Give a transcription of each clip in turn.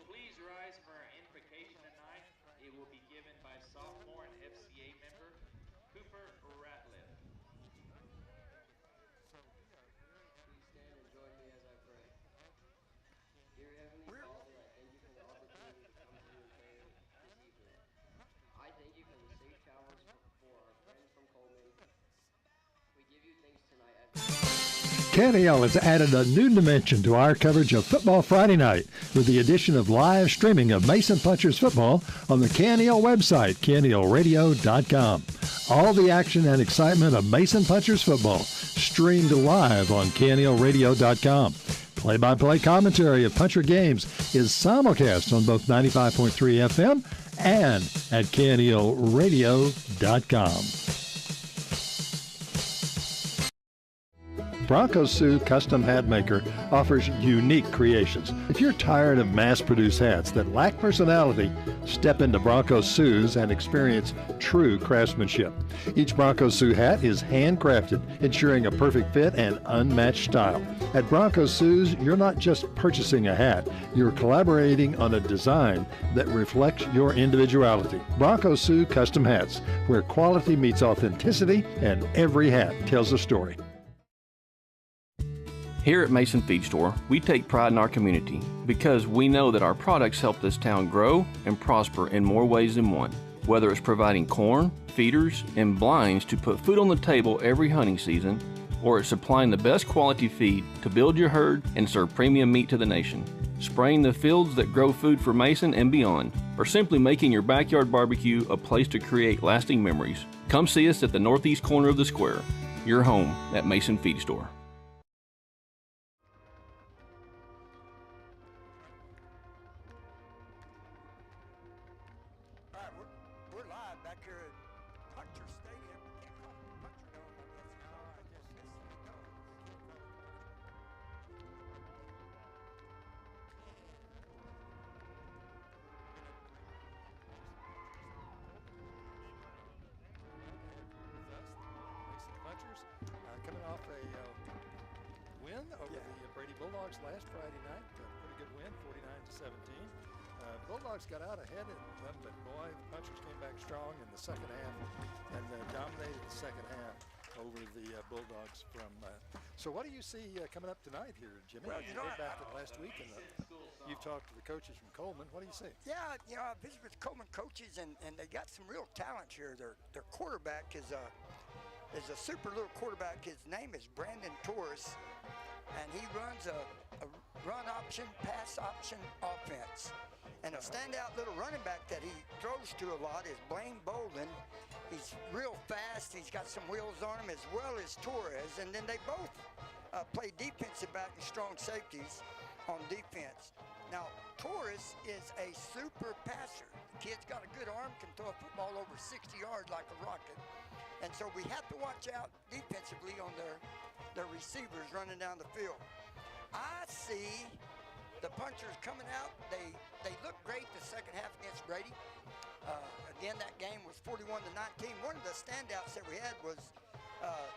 please rise for our invocation tonight? It will be given by sophomore and FCA member Cooper Ratliff. Please stand and join me as I pray. Dear Heavenly Father, I thank you for the opportunity to come to you in prayer this evening. I thank you for the safe travels for our friends from Coleman. We give you thanks tonight as KNEL has added a new dimension to our coverage of Football Friday night with the addition of live streaming of Mason Punchers football on the KNEL website, KNELradio.com. All the action and excitement of Mason Punchers football streamed live on KNELradio.com. Play-by-play commentary of Puncher games is simulcast on both 95.3 FM and at KNELradio.com. Bronco Sue Custom Hat Maker offers unique creations. If you're tired of mass-produced hats that lack personality, step into Bronco Sue's and experience true craftsmanship. Each Bronco Sue hat is handcrafted, ensuring a perfect fit and unmatched style. At Bronco Sue's, you're not just purchasing a hat, you're collaborating on a design that reflects your individuality. Bronco Sue Custom Hats, where quality meets authenticity and every hat tells a story. Here at Mason Feed Store, we take pride in our community because we know that our products help this town grow and prosper in more ways than one. Whether it's providing corn, feeders, and blinds to put food on the table every hunting season, or it's supplying the best quality feed to build your herd and serve premium meat to the nation, spraying the fields that grow food for Mason and beyond, or simply making your backyard barbecue a place to create lasting memories. Come see us at the northeast corner of the square, your home at Mason Feed Store. Last Friday night, pretty good win, 49-17. Bulldogs got out ahead of them, but boy, the Punchers came back strong in the second half and dominated the second half over the Bulldogs. So what do you see coming up tonight here, Jimmy? Well, you heard back to last week, and you've talked to the coaches from Coleman. What do you see? Yeah, I visited with Coleman coaches, and they got some real talent here. Their quarterback is a super little quarterback. His name is Brandon Torres, and he runs a run option, pass option offense. And a standout little running back that he throws to a lot is Blaine Bolden. He's real fast. He's got some wheels on him, as well as Torres. And then they both play defensive back and strong safeties on defense. Now, Torres is a super passer. The kid's got a good arm, can throw a football over 60 yards like a rocket. And so we have to watch out defensively on their receivers running down the field. I see the Punchers coming out. They looked great the second half against Brady. Again, that game was 41-19. One of the standouts that we had was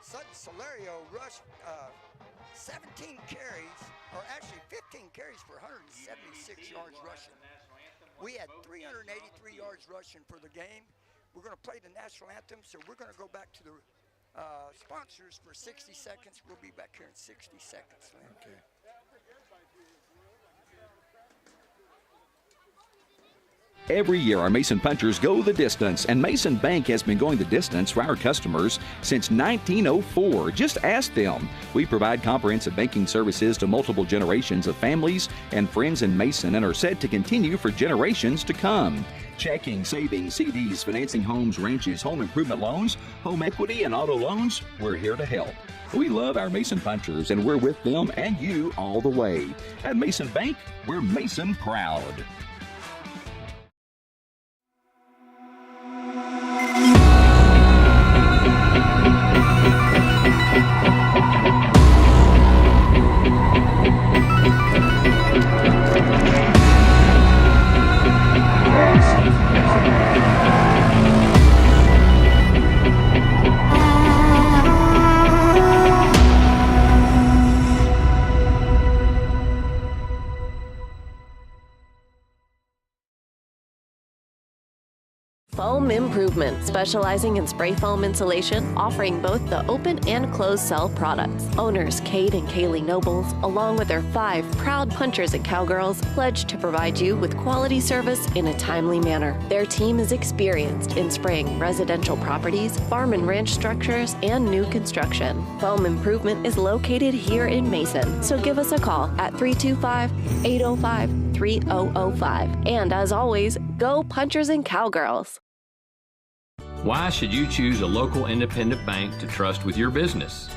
Sutton Solario rushed 17 carries, or actually 15 carries for 176 yards rushing. We had 383 yards rushing for the game. We're going to play the national anthem, so we're going to go back to the sponsors for 60 seconds. We'll be back here in 60 seconds. Okay. Every year, our Mason Punchers go the distance, and Mason Bank has been going the distance for our customers since 1904. Just ask them. We provide comprehensive banking services to multiple generations of families and friends in Mason and are set to continue for generations to come. Checking, savings, CDs, financing homes, ranches, home improvement loans, home equity, and auto loans, we're here to help. We love our Mason Punchers, and we're with them and you all the way. At Mason Bank, we're Mason proud. Foam Improvement, specializing in spray foam insulation, offering both the open and closed cell products. Owners Kate and Kaylee Nobles, along with their 5 proud punchers and cowgirls, pledge to provide you with quality service in a timely manner. Their team is experienced in spraying residential properties, farm and ranch structures, and new construction. Foam Improvement is located here in Mason, so give us a call at 325-805-3005. And as always, go Punchers and Cowgirls! Why should you choose a local independent bank to trust with your business?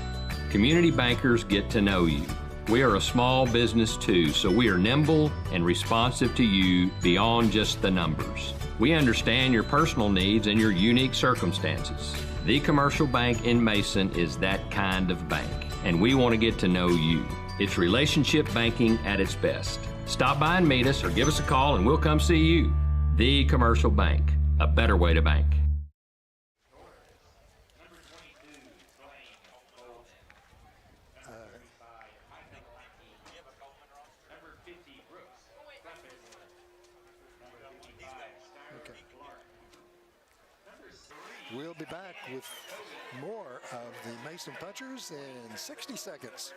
Community bankers get to know you. We are a small business too, so we are nimble and responsive to you beyond just the numbers. We understand your personal needs and your unique circumstances. The Commercial Bank in Mason is that kind of bank, and we want to get to know you. It's relationship banking at its best. Stop by and meet us or give us a call and we'll come see you. The Commercial Bank, a better way to bank. We'll be back with more of the Mason Punchers in 60 seconds.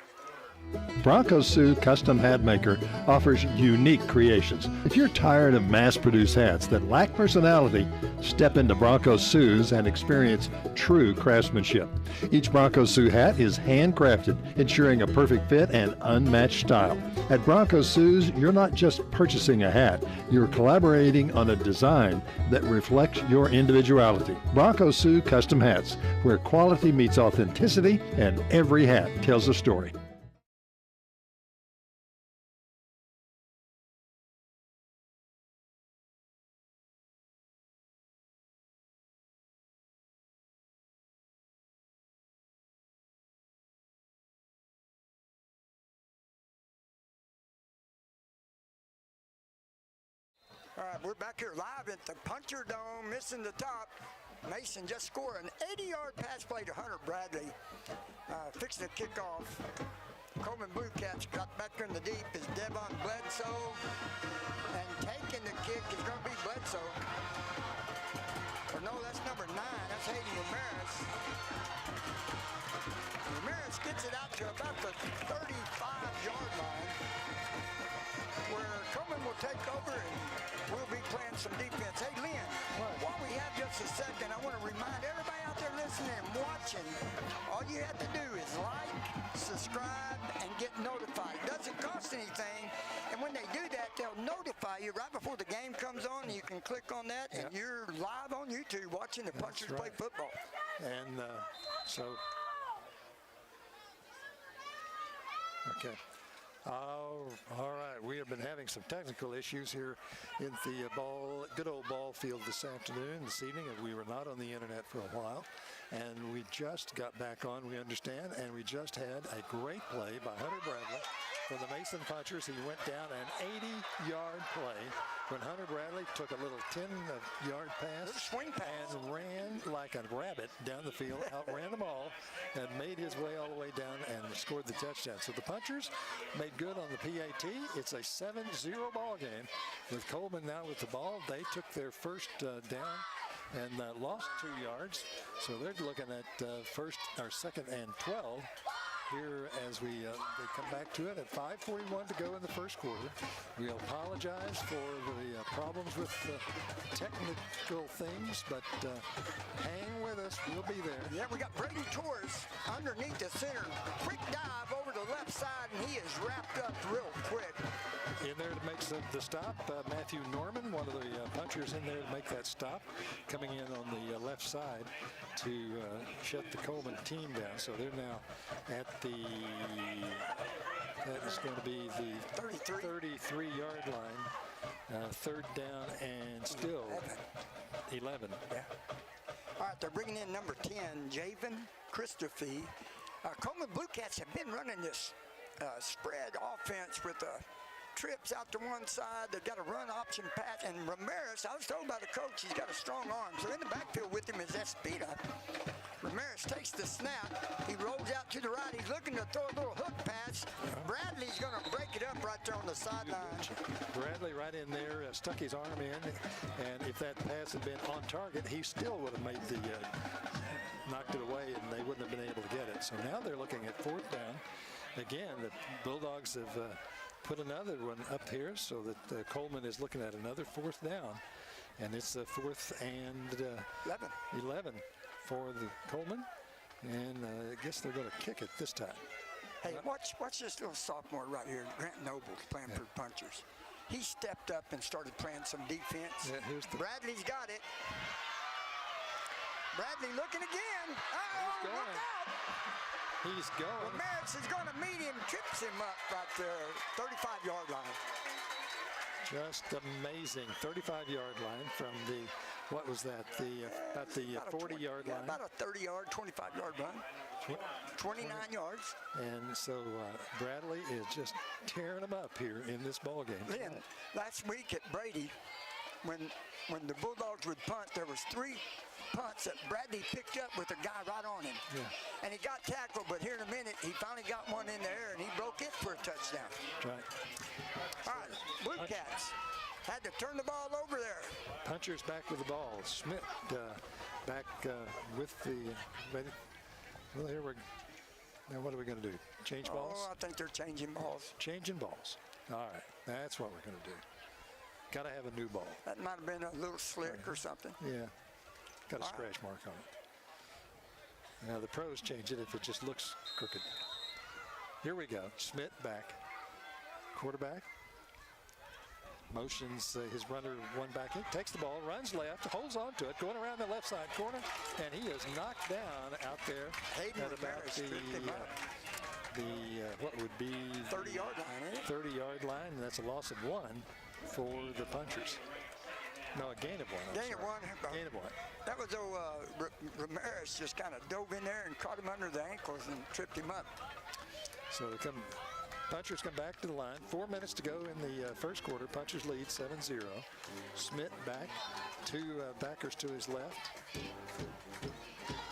Bronco Sioux Custom Hat Maker offers unique creations. If you're tired of mass-produced hats that lack personality, step into Bronco Sioux's and experience true craftsmanship. Each Bronco Sioux hat is handcrafted, ensuring a perfect fit and unmatched style. At Bronco Sioux's, you're not just purchasing a hat, you're collaborating on a design that reflects your individuality. Bronco Sioux Custom Hats, where quality meets authenticity and every hat tells a story. All right, we're back here live at the Puncher Dome, missing the top. Mason just scored an 80-yard pass play to Hunter Bradley, fixing the kickoff. Coleman Bluecats got back in the deep is Devon Bledsoe, and taking the kick is going to be Bledsoe. Or no, that's number 9. That's Hayden Ramirez. Ramirez gets it out to about the 35-yard line, where Coleman will take over and we'll be playing some defense. Hey, Lynn, while we have just a second, I want to remind everybody out there listening and watching, all you have to do is like, subscribe, and get notified. It doesn't cost anything, and when they do that, they'll notify you right before the game comes on, and you can click on that, and you're live on YouTube watching the Punchers play football. And okay. All right, we have been having some technical issues here in the good old ball field this evening, and we were not on the internet for a while, and we just got back on, we understand, and we just had a great play by Hunter Bradley for the Mason Punchers. He went down an 80-yard play when Hunter Bradley took a little 10-yard pass and ran like a rabbit down the field, outran them all, and made his way all the way down and scored the touchdown. So the Punchers made good on the PAT. It's a 7-0 ball game with Coleman now with the ball. They took their first down and lost 2 yards. So they're looking at second and 12 here as they come back to it at 5:41 to go in the first quarter. We apologize for the problems with technical things, but hang with us. We'll be there. Yeah, we got Brady Torres underneath the center. Quick dive over the left side, and he is wrapped up real quick. In there to make the stop, Matthew Norman, one of the punchers in there to make that stop, coming in on the left side to shut the Coleman team down. So they're now at that is going to be the 33-yard line. Third down and still 11. Yeah. All right, they're bringing in number 10, Javen Christophe. Coleman Bluecats have been running this spread offense with trips out to one side. They've got a run option pass, and Ramirez, I was told by the coach, he's got a strong arm. So in the backfield with him is Espita. Ramirez takes the snap. He rolls out to the right. He's looking to throw a little hook pass. Bradley's going to break it up right there on the sideline. Bradley right in there, stuck his arm in, and if that pass had been on target, he still would have made the knocked it away, and they wouldn't have been able to get it. So now they're looking at 4th down. Again, the Bulldogs have put another one up here, so that Coleman is looking at another 4th down, and it's 4th and 11 for the Coleman, and I guess they're going to kick it this time. Hey, watch this little sophomore right here, Grant Noble, playing for the Punchers. He stepped up and started playing some defense. Yeah, here's the Bradley's got it. Bradley looking again. Uh-oh, look out. He's going. Ramirez is going to meet him, trips him up right there, 35-yard line. Just amazing. 35-yard line from the, what was that? About the 40-yard line. About a 30-yard, 25-yard run. 29 yards. And so Bradley is just tearing them up here in this ball game. Then last week at Brady, when the Bulldogs would punt, there was 3 punts that Bradley picked up with a guy right on him. Yeah. And he got tackled, but here in a minute, he finally got one in the air, and he broke it for a touchdown. That's right. All right, Bluecats had to turn the ball over there. Punchers back with the ball. Schmidt back with the, well, here we're, now what are we going to do? Change balls? Oh, I think they're changing balls. Changing balls. All right, that's what we're going to do. Got to have a new ball. That might have been a little slick or something. Yeah, got a scratch mark on it. Now the pros change it if it just looks crooked. Here we go. Schmidt back. Quarterback. Motions his runner one back in. Takes the ball, runs left, holds on to it, going around the left side corner, and he is knocked down out there at about the what would be 30-yard line, 30-yard line, and that's a loss of 1 for the Punchers. No, a gain of 1. Gain of 1. Gain of 1. That was Ramirez just kind of dove in there and caught him under the ankles and tripped him up. So Punchers come back to the line. 4 minutes to go in the first quarter. Punchers lead 7-0. Schmidt back. 2 backers to his left.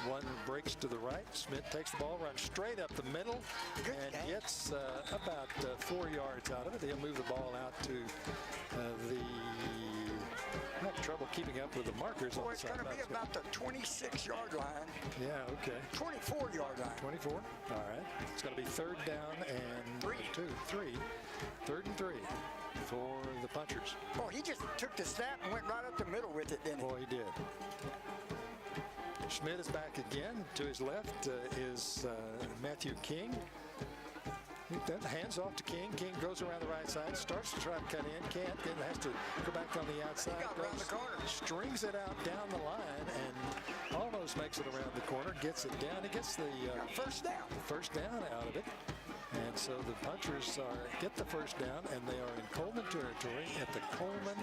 One breaks to the right. Schmidt takes the ball, runs straight up the middle, and gets about 4 yards out of it. He'll move the ball out to have trouble keeping up with the markers on the side. It's going to be about the 26-yard line. Yeah, okay. 24-yard line. 24. All right. It's going to be 3rd down and 3. 3rd and 3 for the Punchers. Oh, he just took the snap and went right up the middle with it, didn't he? Boy, he did. Schmidt is back again. To his left is Matthew King. Hands off to King. King goes around the right side, starts to try to cut in, can't, then has to go back on the outside. He got around the corner. Strings it out down the line and almost makes it around the corner, gets it down. He gets the first down. First down out of it. And so the Punchers get the first down, and they are in Coleman territory at the Coleman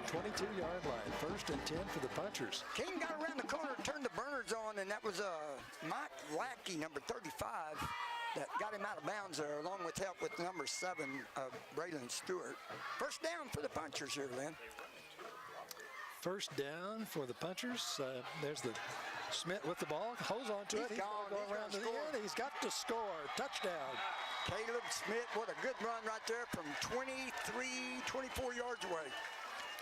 22-yard line. 1st and 10 for the Punchers. King got around the corner, turned the burners on, and that was Mike Lackey, number 35, that got him out of bounds there, along with help with number 7, Braylon Stewart. First down for the Punchers here, Lynn. First down for the Punchers. There's the Schmidt with the ball, holds on to it. He's going to go around to the end. He's got to score. Touchdown. Caleb Schmidt, what a good run right there from 24 yards away.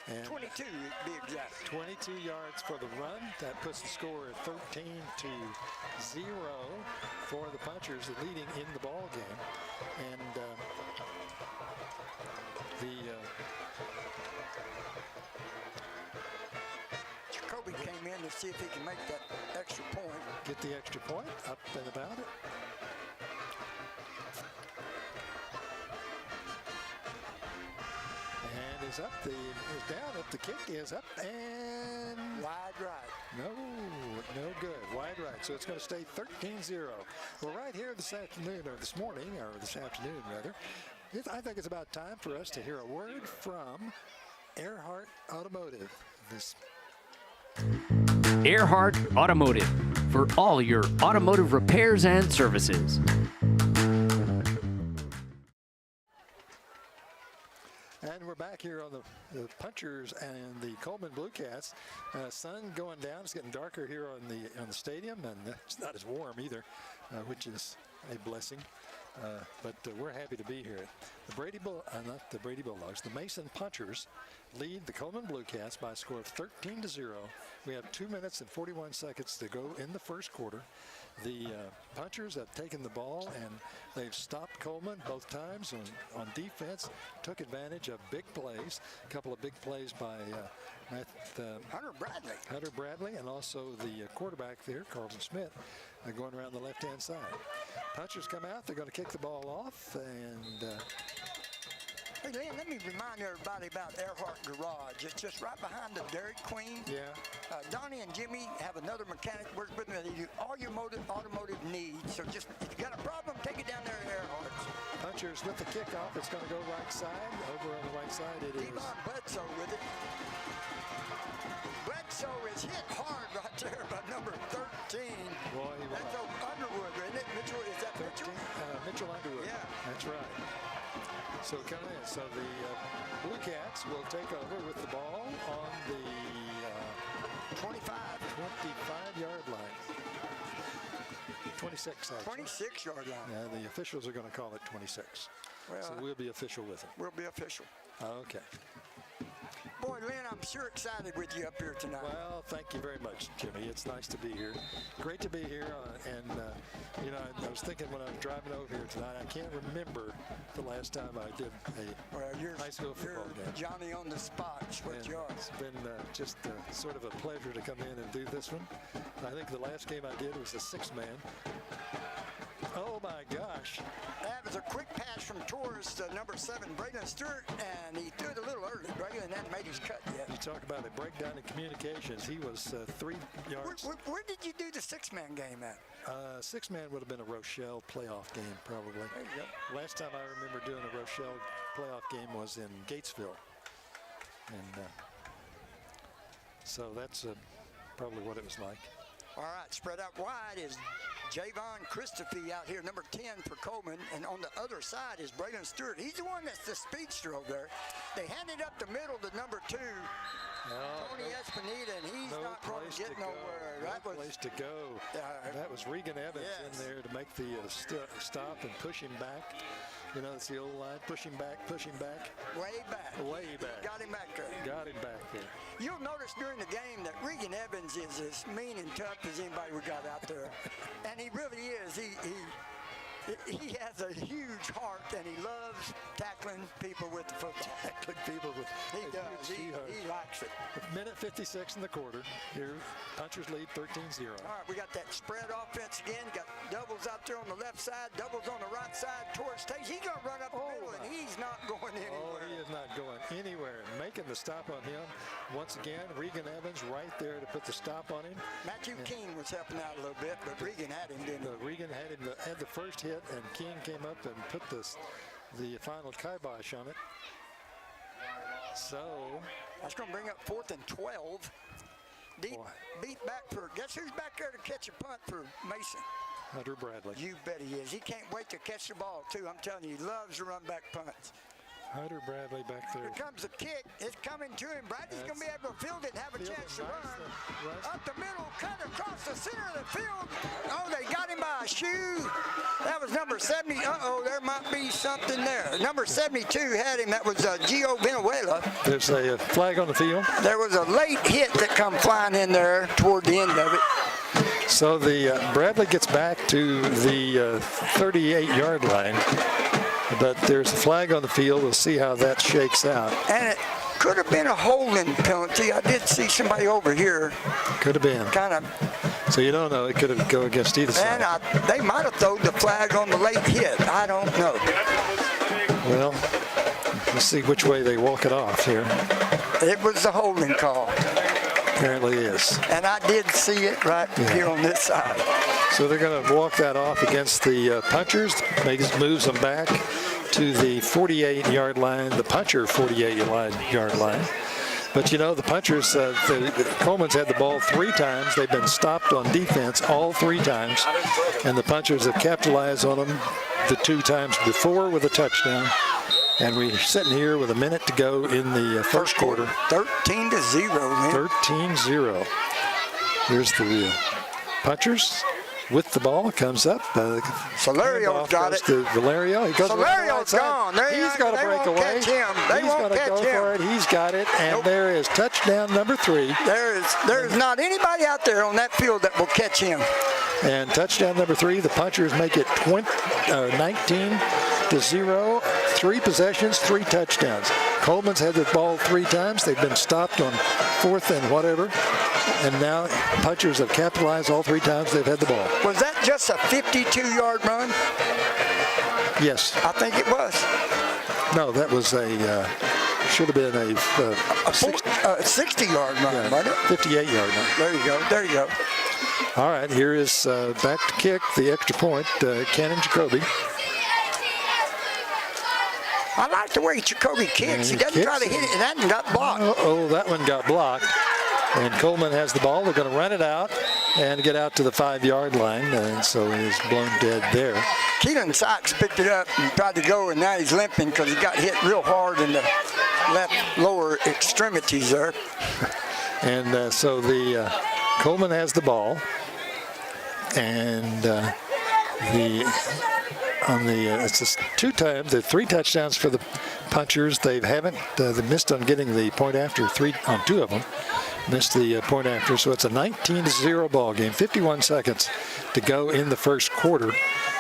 And 22 to be exact. 22 yards for the run. That puts the score at 13-0 for the Punchers, leading in the ball game. And Jacoby came in to see if he can make that extra point. Get the extra point, up and about it. And is up, is down, up, the kick is up, and wide right. No good, wide right. So it's going to stay 13-0. Well, right here this afternoon, or this morning, or this afternoon rather, I think it's about time for us to hear a word from Earhart Automotive. Earhart Automotive, for all your automotive repairs and services. And we're back here on the Punchers and the Coleman Bluecats. Sun going down. It's getting darker here on the stadium, and it's not as warm either, which is a blessing. But we're happy to be here. Not the Brady Bulldogs, the Mason Punchers lead the Coleman Bluecats by a score of 13-0. We have 2 minutes and 41 seconds to go in the first quarter. The Punchers have taken the ball and they've stopped Coleman both times on defense, took advantage of big plays, a couple of big plays by Hunter Bradley, and also the quarterback there, Carlton Smith, going around the left-hand side. Punchers come out, they're going to kick the ball off, and hey, Lynn, let me remind everybody about Earhart Garage. It's just right behind the Dairy Queen. Yeah. Donnie and Jimmy have another mechanic work with them. They do all your automotive needs. So just, if you got a problem, take it down there to Earhart's. Punchers with the kickoff. It's going to go right side. Over on the right side it is. Devon Bledsoe with it. Bledsoe is hit hard right there by number 13. Boy, that's Underwood, isn't it? Mitchell, is that 13? Mitchell Underwood. Yeah. That's right. So coming in. So the Bluecats will take over with the ball on the 25-yard line. 26, actually. 26-yard line. Yeah, the officials are going to call it 26. Well, so we'll be official with it. We'll be official. Okay. Boy, Lynn, I'm sure excited with you up here tonight. Well, thank you very much, Jimmy. It's nice to be here. Great to be here. You know, I was thinking when I was driving over here tonight, I can't remember the last time I did a high school football game. Johnny on the spot. What you are. It's been just sort of a pleasure to come in and do this one. I think the last game I did was a 6-man. Oh my gosh. That was a quick pass from Torres to number 7, Braylon Stewart, and he threw it a little early. Braylon hadn't made his cut yet. You talk about a breakdown in communications. He was 3 yards. Where did you do the 6-man game at? 6-man would have been a Rochelle playoff game, probably. There you go. Last time I remember doing a Rochelle playoff game was in Gatesville. And so that's probably what it was like. All right, spread out wide is Javon Christophe out here, number 10 for Coleman. And on the other side is Braylon Stewart. He's the one that's the speedster over there. They handed up the middle to number 2, Tony Espinita, and he's not going to get nowhere. No place to go. That was Regan Evans in there to make the stop and push him back. You know, it's the old line, push him back. Way back. Got him back there. Got him back there. You'll notice during the game that Regan Evans is as mean and tough as anybody we got out there. And he really is. He has a huge heart, and he loves tackling people with the football. He does. He likes it. Minute 56 in the quarter. Here, Punchers lead 13-0. All right, we got that spread offense again. Got doubles out there on the left side, doubles on the right side. Torres stays. He's going to run up the middle, and he's not going anywhere. Oh, he is not going anywhere. Making the stop on him. Once again, Regan Evans right there to put the stop on him. Matthew King was helping out a little bit, but Regan had him, didn't he? Regan had the first hit, and King came up and put the final kibosh on it. So that's going to bring up 4th and 12. Beat back for, guess who's back there to catch a punt for Mason? Hunter Bradley. You bet he is. He can't wait to catch the ball, too. I'm telling you, he loves to run back punts. Hunter Bradley back there. Here comes the kick. It's coming to him. Bradley's going to be able to field it and have a chance to run. Up the middle, cut across the center of the field. Oh, they got him by a shoe. That was number 70. Uh-oh, there might be something there. Number 72 had him. That was Gio Benuela. There's a flag on the field. There was a late hit that come flying in there toward the end of it. So the Bradley gets back to the 38-yard line. But there's a flag on the field. We'll see how that shakes out. And it could have been a holding penalty. I did see somebody over here. Could have been. Kind of. So you don't know. It could have go against either side. And they might have thrown the flag on the late hit. I don't know. Well, let's see which way they walk it off here. It was the holding call. Apparently is. And I did see it right here on this side. So they're going to walk that off against the Punchers. Moves them back to the 48-yard line, the Puncher 48-yard line. But, you know, the Punchers, Coleman's had the ball 3 times. They've been stopped on defense all 3 times. And the Punchers have capitalized on them the 2 times before with a touchdown. And we're sitting here with a minute to go in the first quarter. 13-0, man. 13-0. Here's the Punchers. with the ball, comes up. Solario's got it. To Valerio. He goes Solario's gone. He's got to break away. Catch him. They won't catch him. He's going to go for it. He's got it. And there is touchdown number 3. There is not anybody out there on that field that will catch him. And touchdown number 3. The Punchers make it 19-0. 3 possessions, 3 touchdowns. Coleman's had the ball 3 times. They've been stopped on 4th and whatever. And now Punchers have capitalized all 3 times they've had the ball. Was that just a 52-yard run? Yes. I think it was. No, that was should have been a 60-yard run, wasn't it? 58-yard run. There you go. All right, here is back to kick, the extra point, Cannon Jacoby. I like the way Jacoby kicks. He doesn't try to hit it, and that one got blocked. Oh, that one got blocked. And Coleman has the ball. They're going to run it out and get out to the 5-yard line. And so he is blown dead there. Keelan Sykes picked it up and tried to go, and now he's limping because he got hit real hard in the left lower extremities there. And so the Coleman has the ball. And it's just 2 times, the 3 touchdowns for the Punchers. They missed on getting the point after 3 on 2 of them. Missed the point after, so it's a 19-0 ball game. 51 seconds to go in the first quarter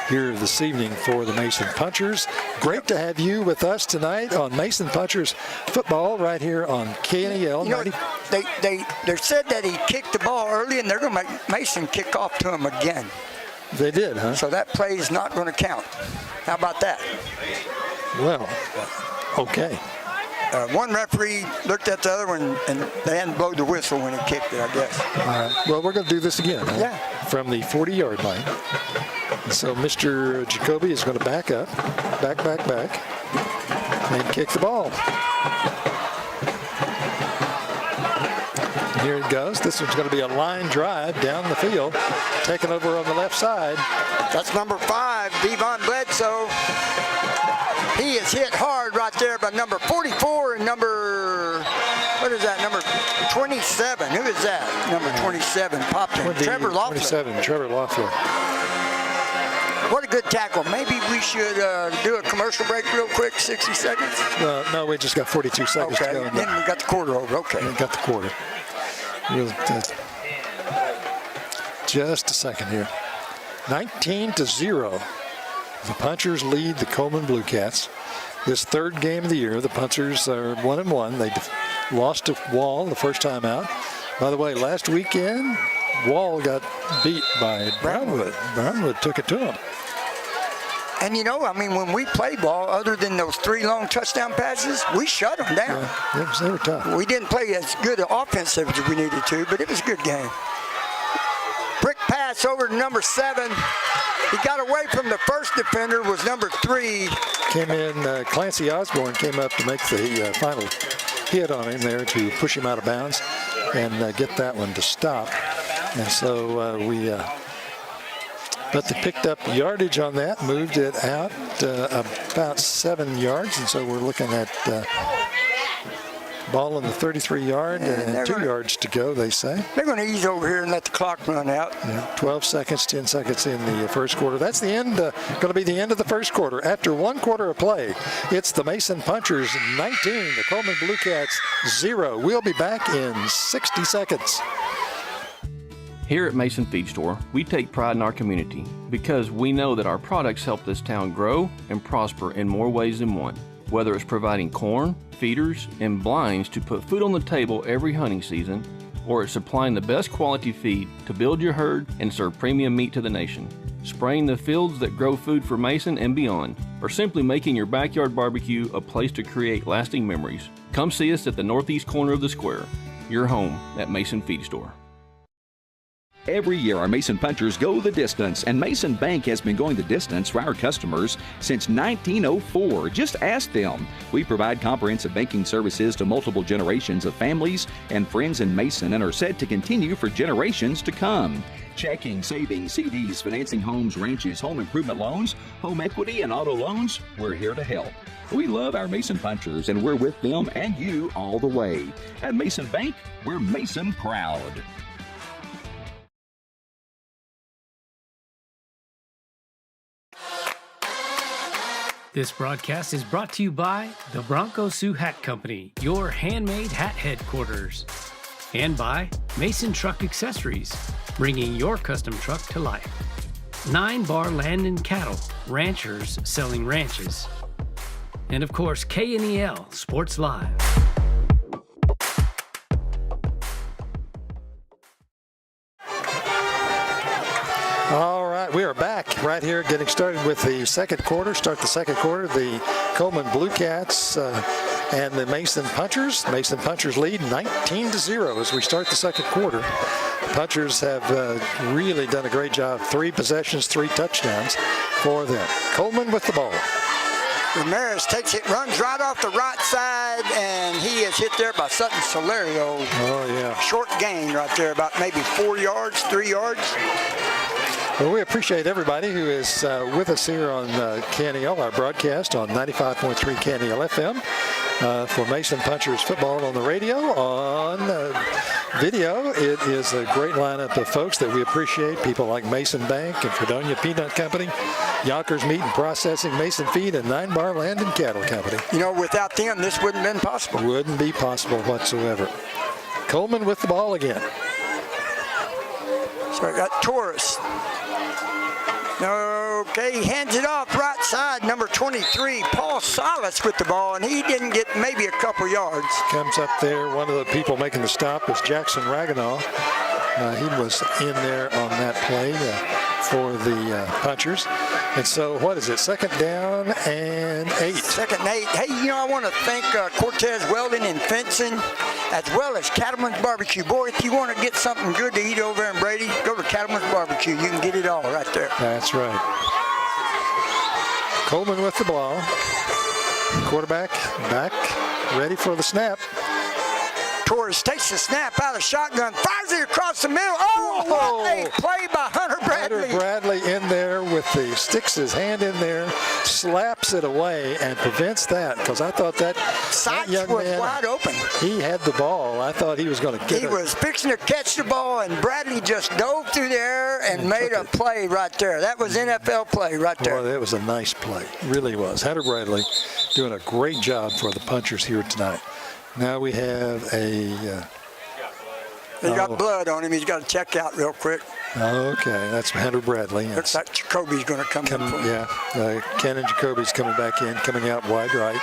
here this evening for the Mason Punchers. Great to have you with us tonight on Mason Punchers football right here on KNEL. You know, they said that he kicked the ball early, and they're going to make Mason kick off to him again. They did, huh? So that play is not going to count. How about that? Well, okay. One referee looked at the other one, and they hadn't blown the whistle when he kicked it, I guess. All right. Well, we're going to do this again. Huh? Yeah. From the 40-yard line. So Mr. Jacoby is going to back up, back, and kick the ball. Here it goes. This one's going to be a line drive down the field, taken over on the left side. That's number 5, Devon Bledsoe. He is hit hard right there by number 44 and number, what is that, number 27. Who is that? Number 27 popped him. Trevor Loeffler. 27, Trevor Loeffler. What a good tackle. Maybe we should do a commercial break real quick, 60 seconds? No, we just got 42 seconds to go. Okay, then we got the quarter over. Okay. We got the quarter. Just a second here. 19-0. The Punchers lead the Coleman Bluecats. This 3rd game of the year, the Punchers are 1-1. They lost to Wall the first time out. By the way, last weekend, Wall got beat by Brownwood. Brownwood took it to them. And you know, I mean, when we played ball, other than those 3 long touchdown passes, we shut them down. Yeah, they were tough. We didn't play as good an offense as we needed to, but it was a good game. Brick pass over to number 7. He got away from the first defender, was number 3. Came in, Clancy Osborne came up to make the final hit on him there to push him out of bounds and get that one to stop. And so but they picked up yardage on that, moved it out about 7 yards, and so we're looking at ball on the 33-yard and 2 yards to go, they say. They're going to ease over here and let the clock run out. Yeah, 12 seconds, 10 seconds in the first quarter. That's the end, going to be the end of the first quarter. After 1 quarter of play, it's the Mason Punchers 19, the Coleman Bluecats 0. We'll be back in 60 seconds. Here at Mason Feed Store, we take pride in our community because we know that our products help this town grow and prosper in more ways than one. Whether it's providing corn, feeders, and blinds to put food on the table every hunting season, or it's supplying the best quality feed to build your herd and serve premium meat to the nation, spraying the fields that grow food for Mason and beyond, or simply making your backyard barbecue a place to create lasting memories. Come see us at the northeast corner of the square, your home at Mason Feed Store. Every year, our Mason Punchers go the distance, and Mason Bank has been going the distance for our customers since 1904. Just ask them. We provide comprehensive banking services to multiple generations of families and friends in Mason and are set to continue for generations to come. Checking, savings, CDs, financing homes, ranches, home improvement loans, home equity, and auto loans, we're here to help. We love our Mason Punchers, and we're with them and you all the way. At Mason Bank, we're Mason proud. This broadcast is brought to you by the Bronco Sioux Hat Company, your handmade hat headquarters. And by Mason Truck Accessories, bringing your custom truck to life. 9 Bar Land and Cattle, ranchers selling ranches. And of course, KNEL Sports Live. All right, we are back right here getting started with the second quarter. Start the second quarter. The Coleman Bluecats and the Mason Punchers. Mason Punchers lead 19-0 as we start the second quarter. Punchers have really done a great job. 3 possessions, 3 touchdowns for them. Coleman with the ball. Ramirez takes it, runs right off the right side, and he is hit there by Sutton Solario. Oh, yeah. Short gain right there, about maybe 4 yards, 3 yards. Well, we appreciate everybody who is with us here on KNEL, our broadcast on 95.3 KNEL FM. For Mason Punchers football on the radio, on video, it is a great lineup of folks that we appreciate. People like Mason Bank and Fredonia Peanut Company, Yonkers Meat and Processing, Mason Feed, and 9 Bar Land and Cattle Company. You know, without them, this wouldn't have been possible. Wouldn't be possible whatsoever. Coleman with the ball again. So I got Torres. Okay, he hands it off right side, number 23, Paul Salas with the ball, and he didn't get maybe a couple yards. Comes up there. One of the people making the stop was Jackson Raganaw. He was in there on that play for the Punchers. And so, what is it? Second down and 8. Second and 8. Hey, you know, I want to thank Cortez Welding and Fencing, as well as Cattleman's Barbecue. Boy, if you want to get something good to eat over in Brady, go to Cattleman's Barbecue. You can get it all right there. That's right. Coleman with the ball. Quarterback back, ready for the snap. Torres takes the snap out of the shotgun, fires it across the middle. Oh, what a play by Hunter Bradley. Hunter Bradley in there with sticks his hand in there, slaps it away, and prevents that, because I thought that young was man, wide open. He had the ball. I thought he was going to get it. He was fixing to catch the ball, and Bradley just dove through the air and made a play right there. That was NFL play right there. Well, that was a nice play. Really was. Hunter Bradley doing a great job for the Punchers here tonight. Now we have a... he got blood on him. He's got to check out real quick. Okay, that's Hunter Bradley. Looks like Jacoby's going to come in. Yeah, Ken and Jacoby's coming back in, coming out wide right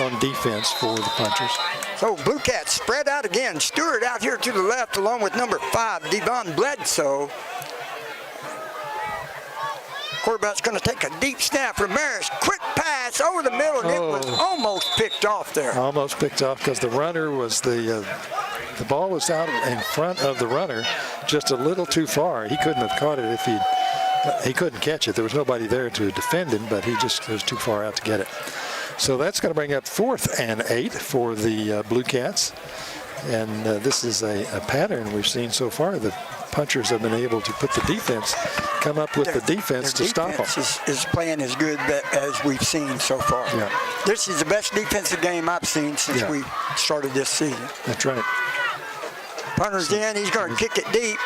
on defense for the Punchers. So Bluecats spread out again. Stewart out here to the left along with number 5, Devon Bledsoe. Quarterback's going to take a deep snap. Ramirez, quick pass over the middle, and it was almost picked off there. Almost picked off because the runner was the ball was out in front of the runner just a little too far. He couldn't have caught it if he couldn't catch it. There was nobody there to defend him, but he just was too far out to get it. So that's going to bring up 4th and 8 for the Bluecats. And this is a pattern we've seen so far. The Punchers have been able to put the defense, come up with the defense to stop them. Is playing as good as we've seen so far. Yeah. This is the best defensive game I've seen since we started this season. That's right. Punter's in. He's going to kick it deep.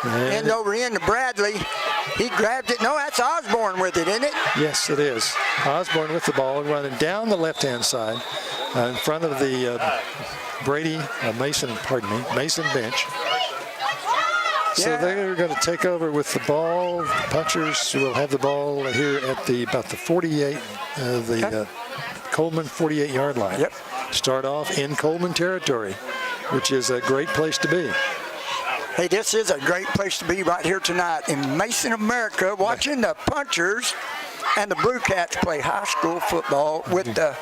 End over end to Bradley. He grabbed it. No, that's Osborne with it, isn't it? Yes, it is. Osborne with the ball running down the left-hand side in front of the Mason bench. So they're going to take over with the ball. Punchers will have the ball here at about the 48, Coleman 48-yard line. Yep. Start off in Coleman territory, which is a great place to be. Hey, this is a great place to be right here tonight in Mason, America, watching the Punchers and the Bluecats play high school football with the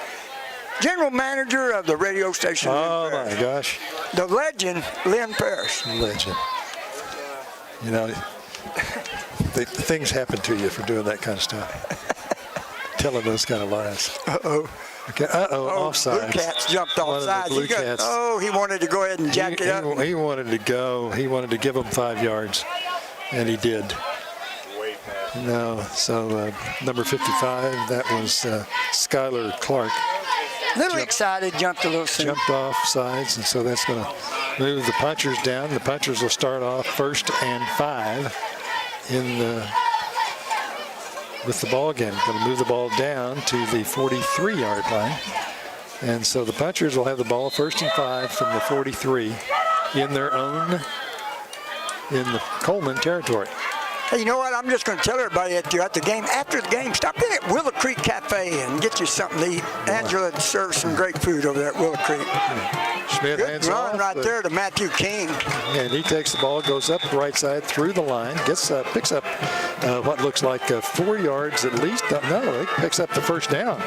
general manager of the radio station. Oh, my gosh. The legend, Lynn Parrish. Legend. You know, things happen to you for doing that kind of stuff. Telling those kind of lies. Uh-oh. Okay. Offside. Bluecats jumped offside. He wanted to go ahead and jack it up. He wanted to go. He wanted to give him 5 yards, and he did. No, so number 55, that was Skylar Clark. Little excited, jumped a little soon. Jumped off sides, and so that's going to move the Punchers down. The Punchers will start off 1st and 5 in with the ball again. Going to move the ball down to the 43-yard line. And so the Punchers will have the ball 1st and 5 from the 43 in their own, in the Coleman territory. Hey, you know what? I'm just going to tell everybody at the game, after the game, stop in at Willow Creek Cafe and get you something to eat. Angela serves some great food over there at Willow Creek. Schmidt Good hands run off, right there to Matthew King. And he takes the ball, goes up the right side through the line, picks up what looks like 4 yards at least. No, he picks up the first down.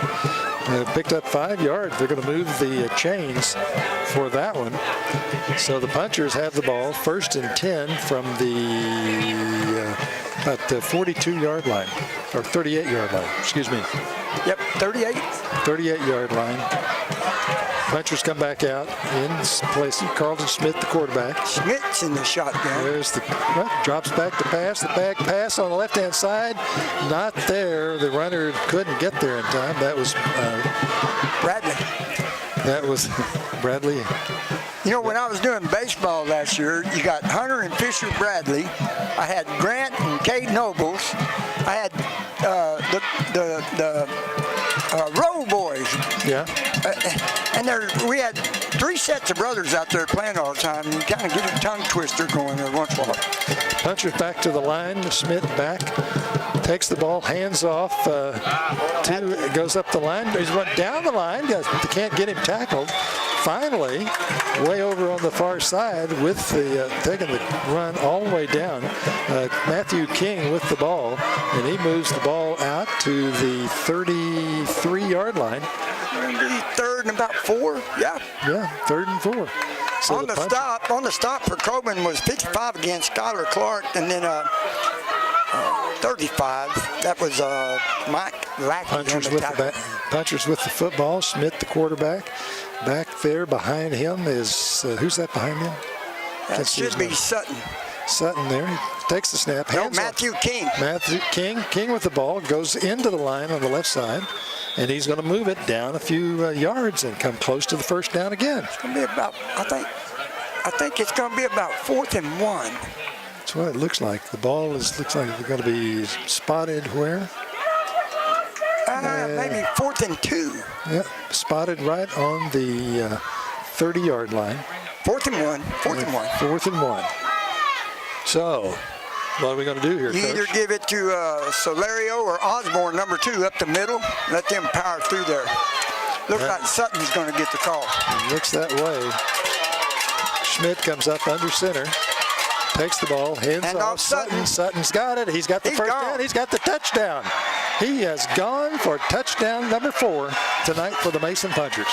Picked up 5 yards. They're going to move the chains for that one. So the Punchers have the ball 1st and 10 from the about the 42-yard line, or 38-yard line, excuse me. Yep, 38. 38-yard line. Punchers come back out in place. Carlton Smith, the quarterback. Smith's in the shotgun. There's the drops back to pass. The back pass on the left-hand side, not there. The runner couldn't get there in time. That was Bradley. That was Bradley. You know, when I was doing baseball last year, you got Hunter and Fisher Bradley. I had Grant and Cade Nobles. I had the Row Boys. Yeah. And we had 3 sets of brothers out there playing all the time. You kind of get a tongue twister going there once in a while. Puncher back to the line. Smith back. Takes the ball, hands off. Goes up the line. He's run down the line. They can't get him tackled. Finally, way over on the far side with the taking the run all the way down. Matthew King with the ball, and he moves the ball out to the 33-yard line. 3rd and about 4. Yeah. Yeah, 3rd and 4. So on the stop for Coleman was 55 against Skylar Clark, and then 35. That was Mike Lackey. Punchers with the football. Smith, the quarterback. Back there behind him is, who's that behind him? That should be Sutton. Sutton there. He takes the snap. No, Matthew King. Matthew King. King with the ball. Goes into the line on the left side. And he's going to move it down a few yards and come close to the first down again. It's going to be about, I think it's going to be about 4th and 1. That's what it looks like. The ball looks like it's going to be spotted where? Maybe 4th and 2. Yep, spotted right on the 30-yard line. 4th and 1. 4th and 1. 4th and 1. So, what are we going to do here, You Coach? either give it to Solario or Osborne, number 2, up the middle. Let them power through there. Looks like Sutton's going to get the call. It looks that way. Schmidt comes up under center. Takes the ball, hands off Sutton. Sutton's got it. He's got the first down. He's got the touchdown. He has gone for touchdown number 4 tonight for the Mason Punchers.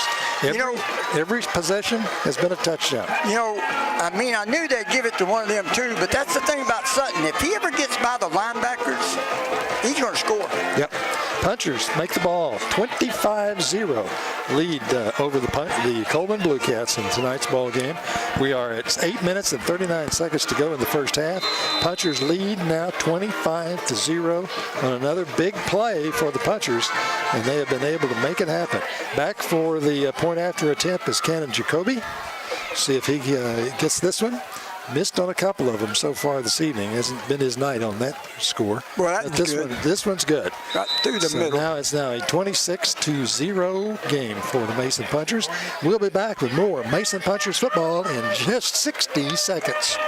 Every possession has been a touchdown. I knew they'd give it to one of them too, but that's the thing about Sutton. If he ever gets by the linebackers, he's going to score. Yep. Punchers make the ball 25-0 lead over the Coleman Bluecats in tonight's ball game. We are at 8 minutes and 39 seconds to go in the first half. Punchers lead now 25-0 on another big play for the Punchers, and they have been able to make it happen. Back for the point after attempt is Cannon Jacoby. See if he gets this one. Missed on a couple of them so far this evening. Hasn't been his night on that score. Well, that's good. This one's good. Right through the middle. Now it's a 26-0 game for the Mason Punchers. We'll be back with more Mason Punchers football in just 60 seconds.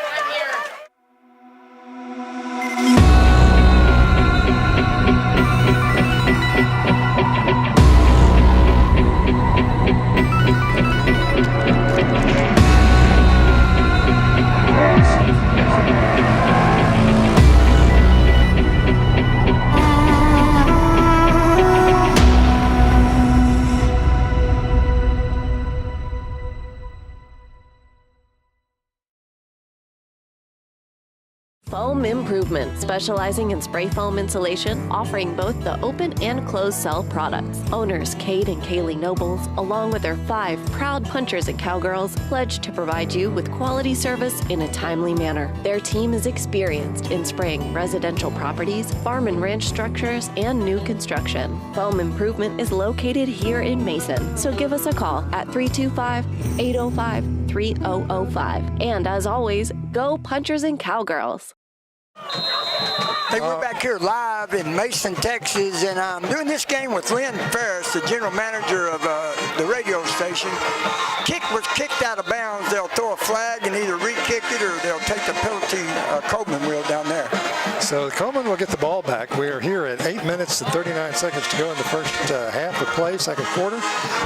Foam Improvement, specializing in spray foam insulation, offering both the open and closed cell products. Owners Cade and Kaylee Nobles, along with their 5 proud punchers and cowgirls, pledge to provide you with quality service in a timely manner. Their team is experienced in spraying residential properties, farm and ranch structures, and new construction. Foam Improvement is located here in Mason, so give us a call at 325-805-3005. And as always, go Punchers and Cowgirls! Hey, we're back here live in Mason, Texas, and I'm doing this game with Lynn Ferris, the general manager of the radio station. Kick was kicked out of bounds. They'll throw a flag and either re-kick it or they'll take the penalty Coleman wheel down there. So Coleman will get the ball back. We are here at 8 minutes and 39 seconds to go in the first half of play, second quarter.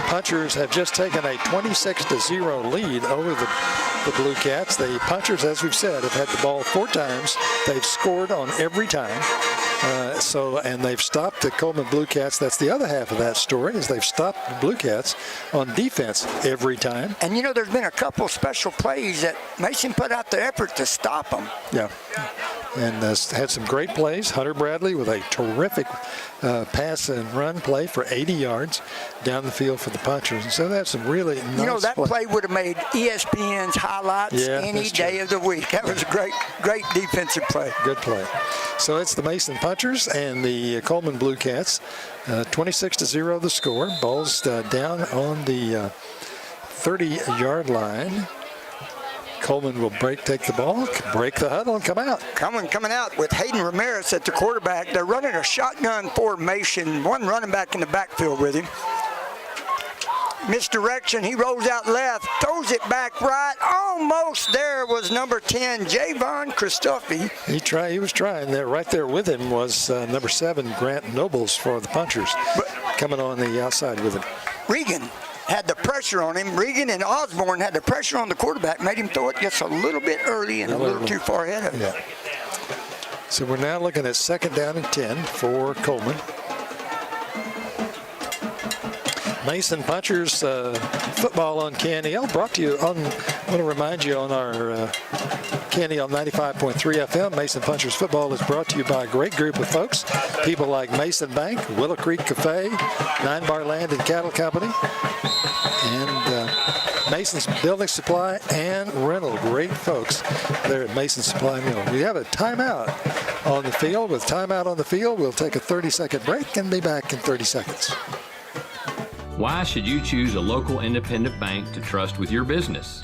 Punchers have just taken a 26-0 lead over the Bluecats. The Punchers, as we've said, have had the ball 4 times. They've scored on every time. And they've stopped the Coleman Bluecats. That's the other half of that story, is they've stopped the Bluecats on defense every time. And, you know, there's been a couple special plays that Mason put out the effort to stop them. Yeah. And had some great plays. Hunter Bradley with a terrific pass and run play for 80 yards down the field for the Punchers. And so that's some really nice You know, that play would have made ESPN's highlights any day of the week. That was a great defensive play. Good play. So it's the Mason Punchers and the Coleman Bluecats. 26-0 the score. Ball's down on the 30-yard line. Coleman will take the ball, break the huddle, and come out. Coming out with Hayden Ramirez at the quarterback. They're running a shotgun formation. One running back in the backfield with him. Misdirection. He rolls out left, throws it back right. Almost there was number 10, Javon Christophe. He was trying there. Right there with him was number 7, Grant Nobles for the Punchers, coming on the outside with him. Regan had the pressure on him. Regan and Osborne had the pressure on the quarterback, made him throw it just a little bit early and a little too far ahead of him. Yeah. So we're now looking at 2nd down and 10 for Coleman. Mason Punchers football on KNEL, brought to you on, I want to remind you, on our KNEL 95.3 FM. Mason Punchers football is brought to you by a great group of folks. People like Mason Bank, Willow Creek Cafe, 9 Bar Land and Cattle Company, and Mason's Building Supply and Rental. Great folks there at Mason Supply Mill. We have a timeout on the field. With timeout on the field, we'll take a 30-second break and be back in 30 seconds. Why should you choose a local independent bank to trust with your business?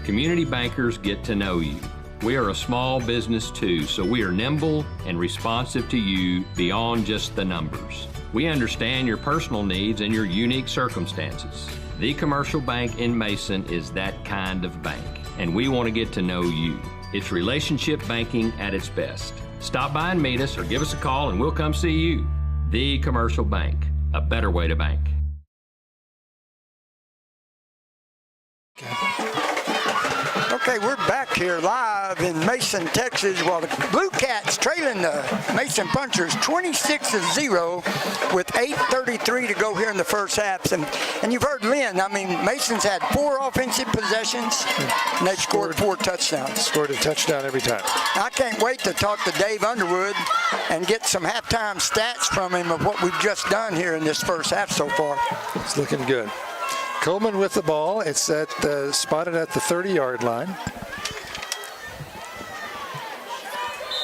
Community bankers get to know you. We are a small business too, so we are nimble and responsive to you beyond just the numbers. We understand your personal needs and your unique circumstances. The Commercial Bank in Mason is that kind of bank, and we want to get to know you. It's relationship banking at its best. Stop by and meet us or give us a call and we'll come see you. The Commercial Bank, a better way to bank. Okay, we're back here live in Mason, Texas, while the Bluecats trailing the Mason Punchers 26-0 with 8:33 to go here in the first half. And you've heard Lynn. I mean, Mason's had 4 offensive possessions, and they've scored 4 touchdowns. Scored a touchdown every time. I can't wait to talk to Dave Underwood and get some halftime stats from him of what we've just done here in this first half so far. It's looking good. Coleman with the ball. It's spotted at the 30-yard line.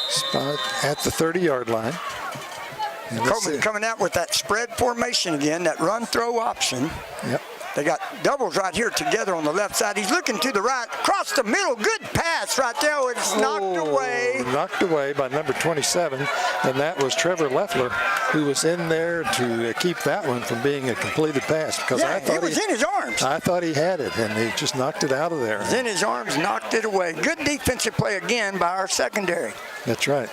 Spot at the 30-yard line. Coleman coming out with that spread formation again, that run-throw option. Yep. They got doubles right here together on the left side. He's looking to the right, across the middle. Good pass right there. It's knocked away. Knocked away by number 27, and that was Trevor Leffler, who was in there to keep that one from being a completed pass. Because I thought it was in his arms. I thought he had it, and he just knocked it out of there. It was in his arms, knocked it away. Good defensive play again by our secondary. That's right.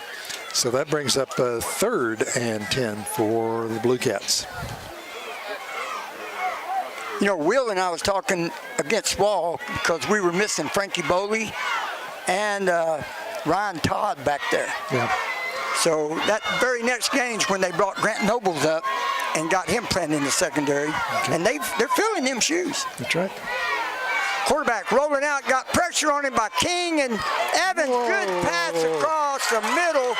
So that brings up 3rd and 10 for the Bluecats. You know, Will and I was talking against Wall because we were missing Frankie Boley and Ryan Todd back there. Yeah. So that very next game's when they brought Grant Nobles up and got him playing in the secondary. Okay. And they're filling them shoes. That's right. Quarterback rolling out, got pressure on him by King and Evans. Whoa. Good pass across the middle.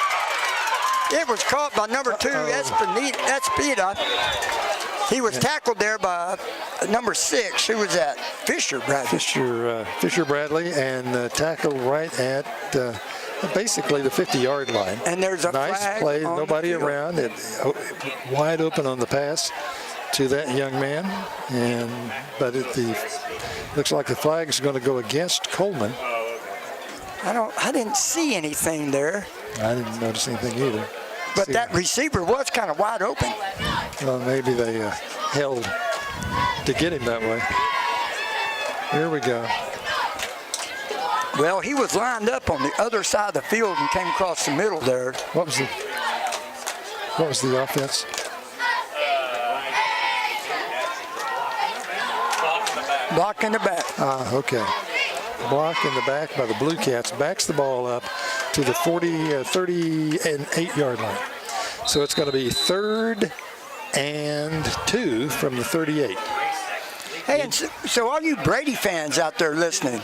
It was caught by number 2, Espinita. He was tackled there by number 6. Who was that? Fisher Bradley. Fisher Bradley, and tackled right at basically the 50-yard line. And there's a nice flag play, on nobody the field. around. It wide open on the pass to that young man, but it looks like the flag is going to go against Coleman. I didn't see anything there. I didn't notice anything either. But that receiver was kind of wide open. Well, maybe they held to get him that way. Here we go. Well, he was lined up on the other side of the field and came across the middle there. What was the offense? Block in the back. Okay. Block in the back by the Bluecats. Backs the ball up to the 38-yard line. So it's going to be 3rd and 2 from the 38. Hey, and so all you Brady fans out there listening,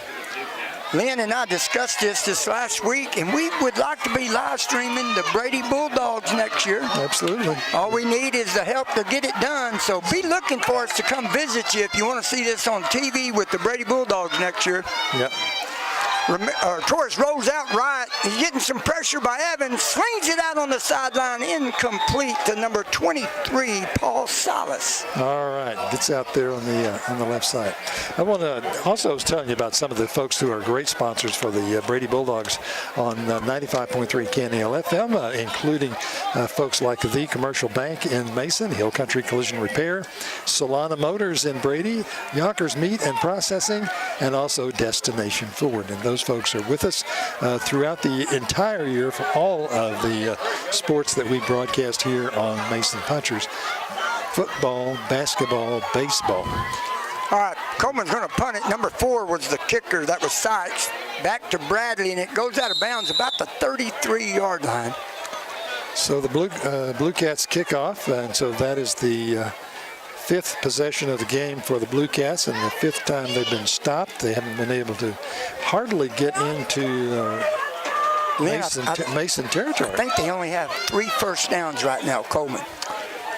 Lynn and I discussed this last week, and we would like to be live streaming the Brady Bulldogs next year. Absolutely. All we need is the help to get it done, so be looking for us to come visit you if you want to see this on TV with the Brady Bulldogs next year. Yep. Torres rolls out right. He's getting some pressure by Evans. Slings it out on the sideline. Incomplete to number 23, Paul Salas. All right. Gets out there on the left side. I want to also was telling you about some of the folks who are great sponsors for the Brady Bulldogs on 95.3 KNEL FM, including folks like the Commercial Bank in Mason, Hill Country Collision Repair, Solana Motors in Brady, Yonkers Meat and Processing, and also Destination Ford. And those folks are with us throughout the entire year for all of the sports that we broadcast here on Mason Punchers. Football, basketball, baseball. All right, Coleman's going to punt it. Number 4 was the kicker. That was Sykes. Back to Bradley, and it goes out of bounds about the 33-yard line. So the Bluecats kick off, and so that is the 5th possession of the game for the Bluecats, and the 5th time they've been stopped. They haven't been able to hardly get into Mason territory. I think they only have 3 first downs right now, Coleman.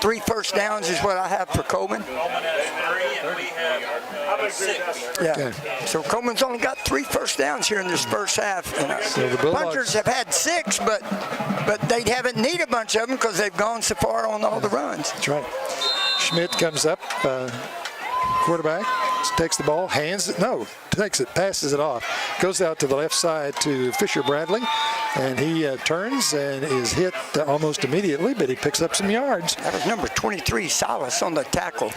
3 first downs is what I have for Coleman. Yeah. Okay. So Coleman's only got 3 first downs here in this first half. And So the Punchers have had 6, but they haven't needed a bunch of them because they've gone so far on all the runs. That's right. Schmidt comes up, quarterback, takes the ball, takes it, passes it off, goes out to the left side to Fisher Bradley, and he turns and is hit almost immediately, but he picks up some yards. That was number 23, Salas, on the tackle.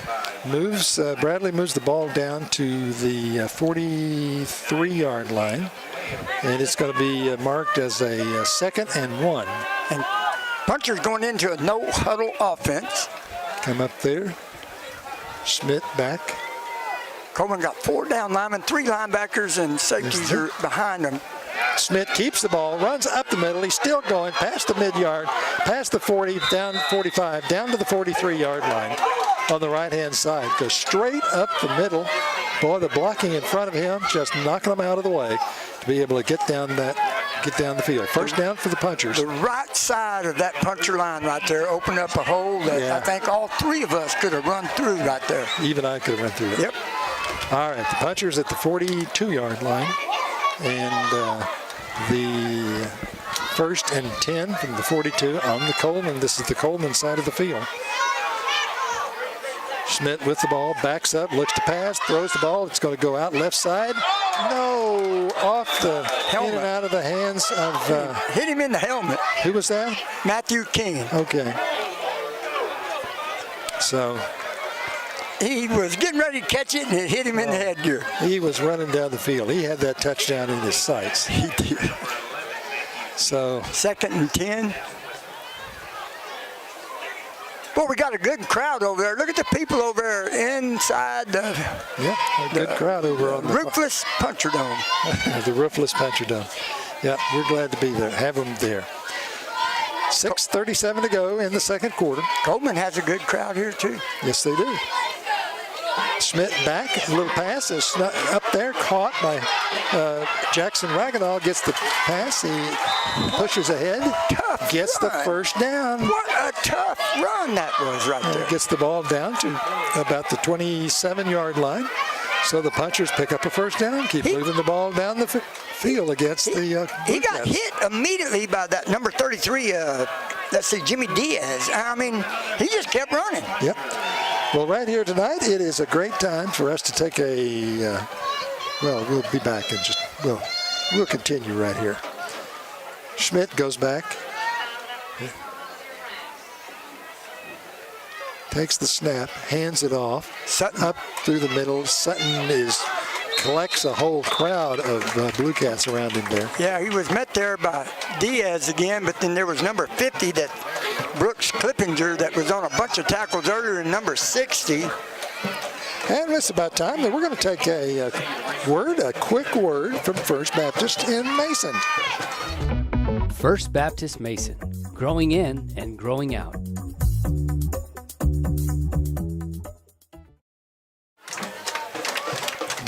Bradley moves the ball down to the 43-yard line, and it's going to be marked as a 2nd and 1. And Punchers going into a no-huddle offense. Come up there. Schmidt back. Coleman got 4 down linemen, 3 linebackers, and safeties are behind him. Schmidt keeps the ball, runs up the middle. He's still going past the mid-yard, past the 40, down 45, down to the 43-yard line on the right-hand side. Goes straight up the middle. Boy, the blocking in front of him, just knocking him out of the way to be able to get down the field. First down for the Punchers. The right side of that puncher line right there opened up a hole that I think all 3 of us could have run through right there. Even I could have run through it. Yep. All right, the Punchers at the 42-yard line. And the 1st and 10 from the 42 on the Coleman. This is the Coleman side of the field. Schmidt with the ball, backs up, looks to pass, throws the ball. It's going to go out left side. No, off the helmet. In and out of the hands of... hit him in the helmet. Who was that? Matthew King. Okay. So... He was getting ready to catch it, and it hit him in the headgear. He was running down the field. He had that touchdown in his sights. He did. So... 2nd and 10. Well, we got a good crowd over there. Look at the people over there inside the... Yeah, a good crowd over on the... Roofless Puncher Dome. The Roofless Puncher Dome. Yeah, we're glad to be there, have them there. 6:37 to go in the 2nd quarter. Coleman has a good crowd here, too. Yes, they do. Schmidt back, a little pass is up there, caught by Jackson Ragadall, gets the pass, he pushes ahead, gets the first down. What a tough run that was right there. Gets the ball down to about the 27-yard line. So the Punchers pick up a first down, keep moving the ball down the field against the He got hit immediately by that number 33, let's see, Jimmy Diaz. I mean, he just kept running. Yep. Well, right here tonight, it is a great time for us to take we'll be back and we'll continue right here. Schmidt goes back. Takes the snap, hands it off. Sutton up through the middle. Sutton collects a whole crowd of Bluecats around him there. Yeah, he was met there by Diaz again, but then there was number 50, that Brooks Clippinger, that was on a bunch of tackles earlier, and number 60. And it's about time that we're going to take a quick word from First Baptist in Mason. First Baptist Mason, growing in and growing out.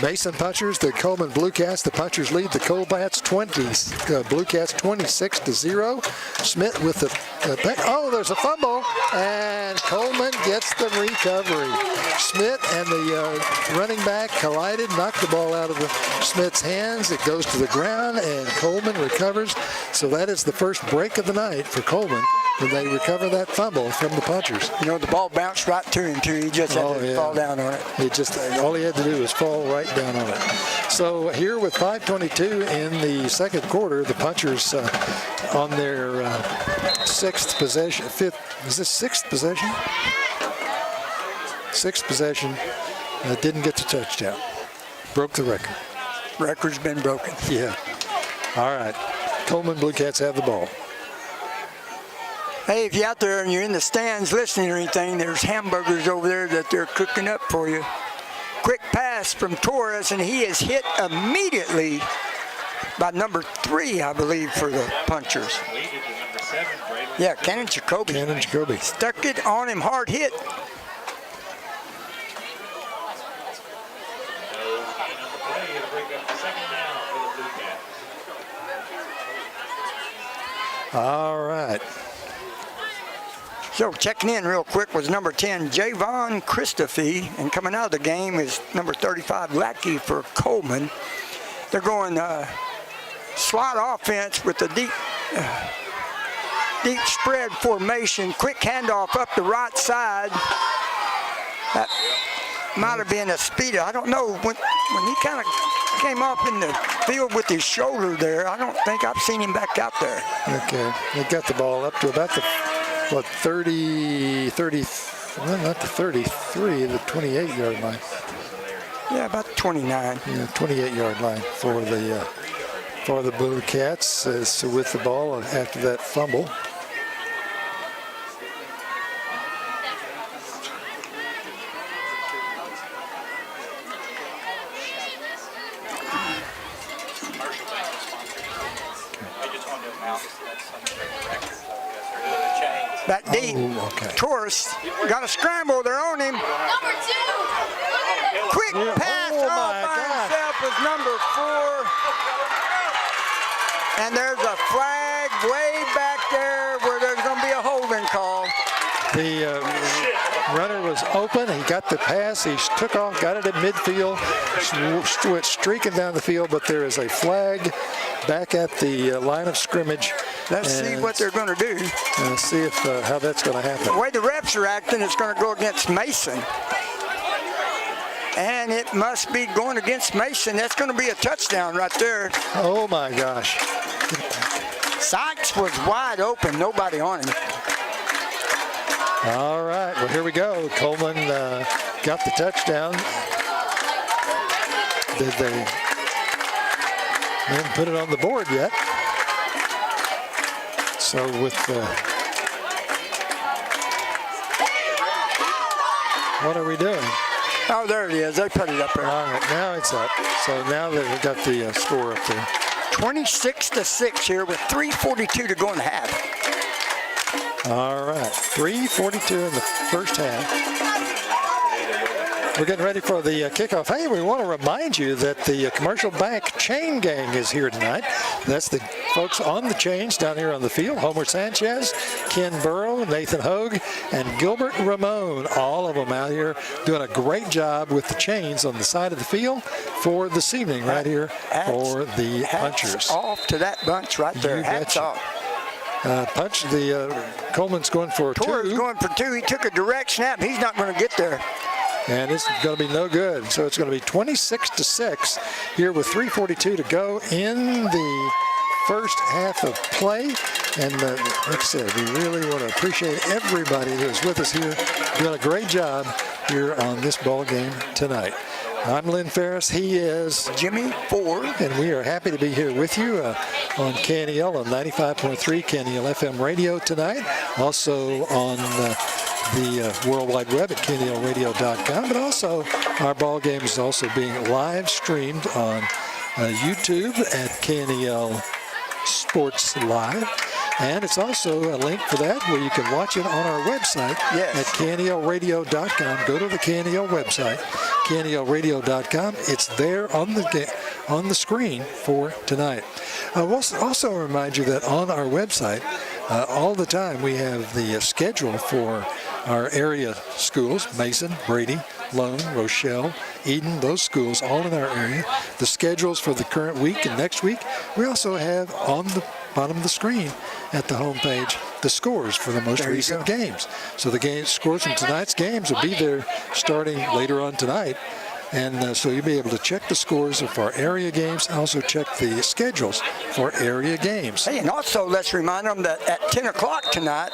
Mason Punchers, the Coleman Bluecats. The Punchers lead the Bluecats 26-0. Schmidt with the there's a fumble, and Coleman gets the recovery. Schmidt and the running back collided, knocked the ball out of Schmidt's hands. It goes to the ground, and Coleman recovers. So that is the first break of the night for Coleman when they recover that fumble from the Punchers. You know, the ball bounced right to him, too. He just had to fall down on it. All he had to do was fall right down on it. So here with 5:22 in the second quarter, the Punchers on their sixth possession, sixth possession, didn't get the touchdown. Broke the record. Record's been broken. Yeah. All right. Coleman Bluecats have the ball. Hey, if you're out there and you're in the stands listening or anything, there's hamburgers over there that they're cooking up for you. Quick pass from Torres, and he is hit immediately by number 3, I believe, for the Punchers. Yeah, Cannon Jacoby. Stuck it on him, hard hit. All right. So checking in real quick was number 10, Javon Christophe, and coming out of the game is number 35, Lackey for Coleman. They're going slot offense with the deep spread formation, quick handoff up the right side. That might have been a speed. I don't know, when he kind of came off in the field with his shoulder there, I don't think I've seen him back out there. Okay, they got the ball up to about the 30, well, not the 33, the 28-yard line. Yeah, about 29. Yeah, 28-yard line for the Bluecats with the ball after that fumble. That deep. Torres got a scramble. They're on him. Number 2. Quick pass all by himself was number 4. And there's a flag way back there where there's going to be a holding call. The runner was open. He got the pass. He took off, got it at midfield, went streaking down the field, but there is a flag back at the line of scrimmage. Let's see what they're going to do. Let's see how that's going to happen. The way the refs are acting, it's going to go against Mason. And it must be going against Mason. That's going to be a touchdown right there. Oh, my gosh. Sykes was wide open. Nobody on him. All right. Well, here we go. Coleman got the touchdown. Did they didn't put it on the board yet? So with what are we doing? Oh, there it is. They put it up there. All right, now it's up. So now they've got the score up there. 26-6 here with 3:42 to go in the half. All right, 3:42 in the first half. We're getting ready for the kickoff. Hey, we want to remind you that the Commercial Bank Chain Gang is here tonight. That's the folks on the chains down here on the field. Homer Sanchez, Ken Burrow, Nathan Hogue, and Gilbert Ramon. All of them out here doing a great job with the chains on the side of the field for this evening right here for the Punchers. Hats off to that bunch right there. Hats off. Coleman's going for 2. Torres going for 2. He took a direct snap. He's not going to get there. And it's going to be no good. So it's going to be 26-6 here with 3:42 to go in the first half of play. And like I said, we really want to appreciate everybody who is with us here, doing a great job here on this ball game tonight. I'm Lynn Ferris. He is Jimmy Ford. And we are happy to be here with you on KNEL on 95.3 KNEL FM radio tonight. Also on the World Wide Web at KNELradio.com. But also our ball game is also being live streamed on YouTube at KNEL Sports Live. And it's also a link for that where you can watch it on our website at KNELradio.com. Go to the KNEL website, KNELradio.com. It's there on the screen for tonight. I will also remind you that on our website, all the time we have the schedule for our area schools, Mason, Brady, Lone, Rochelle, Eden, those schools all in our area. The schedules for the current week and next week. We also have on the bottom of the screen at the home page the scores for the most recent games. So the scores from tonight's games will be there starting later on tonight. And so you'll be able to check the scores of our area games, also check the schedules for area games. Hey, and also let's remind them that at 10 o'clock tonight,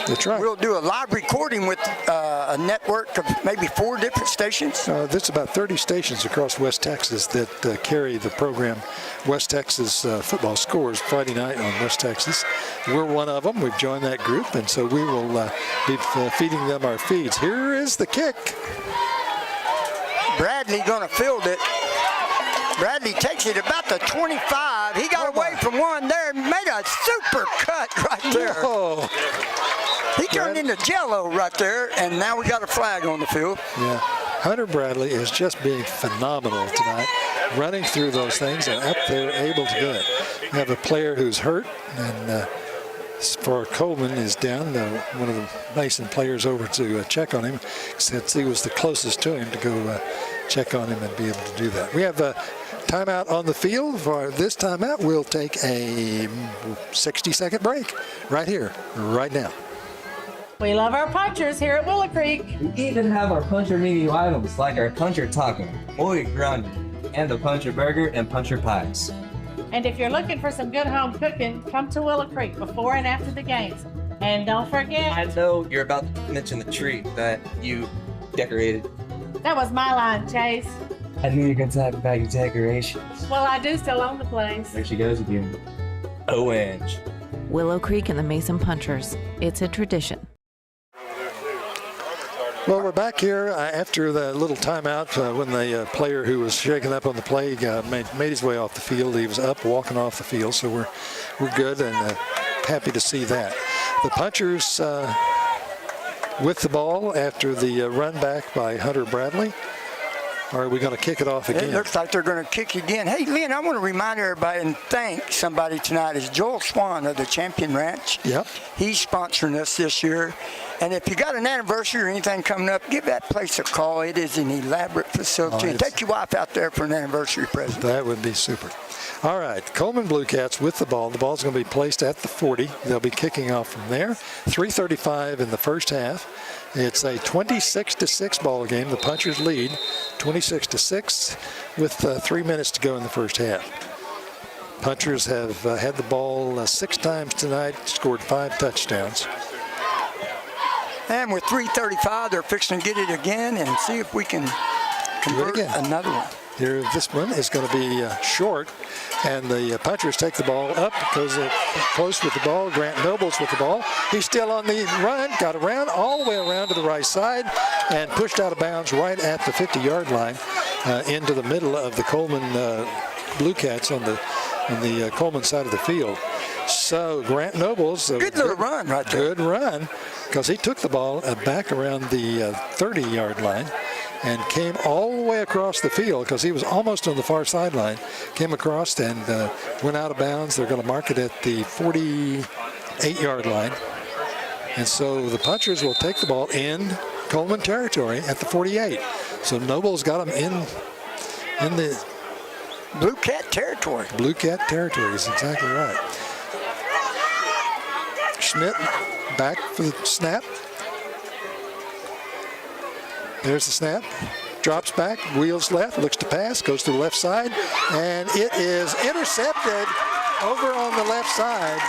that's right, we'll do a live recording with a network of maybe 4 different stations. There's about 30 stations across West Texas that carry the program West Texas Football Scores Friday night on West Texas. We're one of them. We've joined that group, and so we will be feeding them our feeds. Here is the kick. Bradley going to field it. Bradley takes it about the 25. He got away from one there and made a super cut right there. Whoa. He turned into jello right there, and now we got a flag on the field. Yeah, Hunter Bradley is just being phenomenal tonight, running through those things and up there able to do it. We have a player who's hurt, and for Coleman is down. One of the Mason players over to check on him, since he was the closest to him to go check on him and be able to do that. We have a timeout on the field. For this timeout, we'll take a 60-second break right here, right now. We love our punchers here at Willow Creek. We even have our puncher menu items like our puncher taco, boy ground, and the puncher burger and puncher pies. And if you're looking for some good home cooking, come to Willow Creek before and after the games. And don't forget, I know you're about to mention the tree that you decorated. That was my line, Chase. I knew you were going to talk about your decorations. Well, I do still own the place. There she goes again. ONG. Willow Creek and the Mason Punchers. It's a tradition. Well, we're back here after the little timeout when the player who was shaken up on the play made his way off the field. He was up, walking off the field, so we're good and happy to see that. The Punchers with the ball after the run back by Hunter Bradley. Or are we going to kick it off again? It looks like they're going to kick again. Hey, Lynn, I want to remind everybody and thank somebody tonight. Is Joel Swan of the Champion Ranch. Yep. He's sponsoring us this year. And if you got an anniversary or anything coming up, give that place a call. It is an elaborate facility. And take your wife out there for an anniversary present. That would be super. All right, Coleman Bluecats with the ball. The ball's going to be placed at the 40. They'll be kicking off from there. 3:35 in the first half. It's a 26-6 ball game. The Punchers lead 26-6 with 3 minutes to go in the first half. Punchers have had the ball 6 times tonight, scored 5 touchdowns. And with 3:35, they're fixing to get it again and see if we can convert another one. Here, this one is going to be short, and the Punchers take the ball up because they're close with the ball. Grant Nobles with the ball. He's still on the run, got around all the way around to the right side, and pushed out of bounds right at the 50-yard line into the middle of the Coleman Bluecats on the Coleman side of the field. So Grant Nobles, good little run right there. Good run, because he took the ball back around the 30-yard line and came all the way across the field because he was almost on the far sideline. Came across and went out of bounds. They're going to mark it at the 48-yard line. And so the Punchers will take the ball in Coleman territory at the 48. So Nobles got him in the Bluecat territory. Bluecat territory is exactly right. Schmidt back for the snap. There's the snap. Drops back, wheels left, looks to pass, goes to the left side, and it is intercepted over on the left side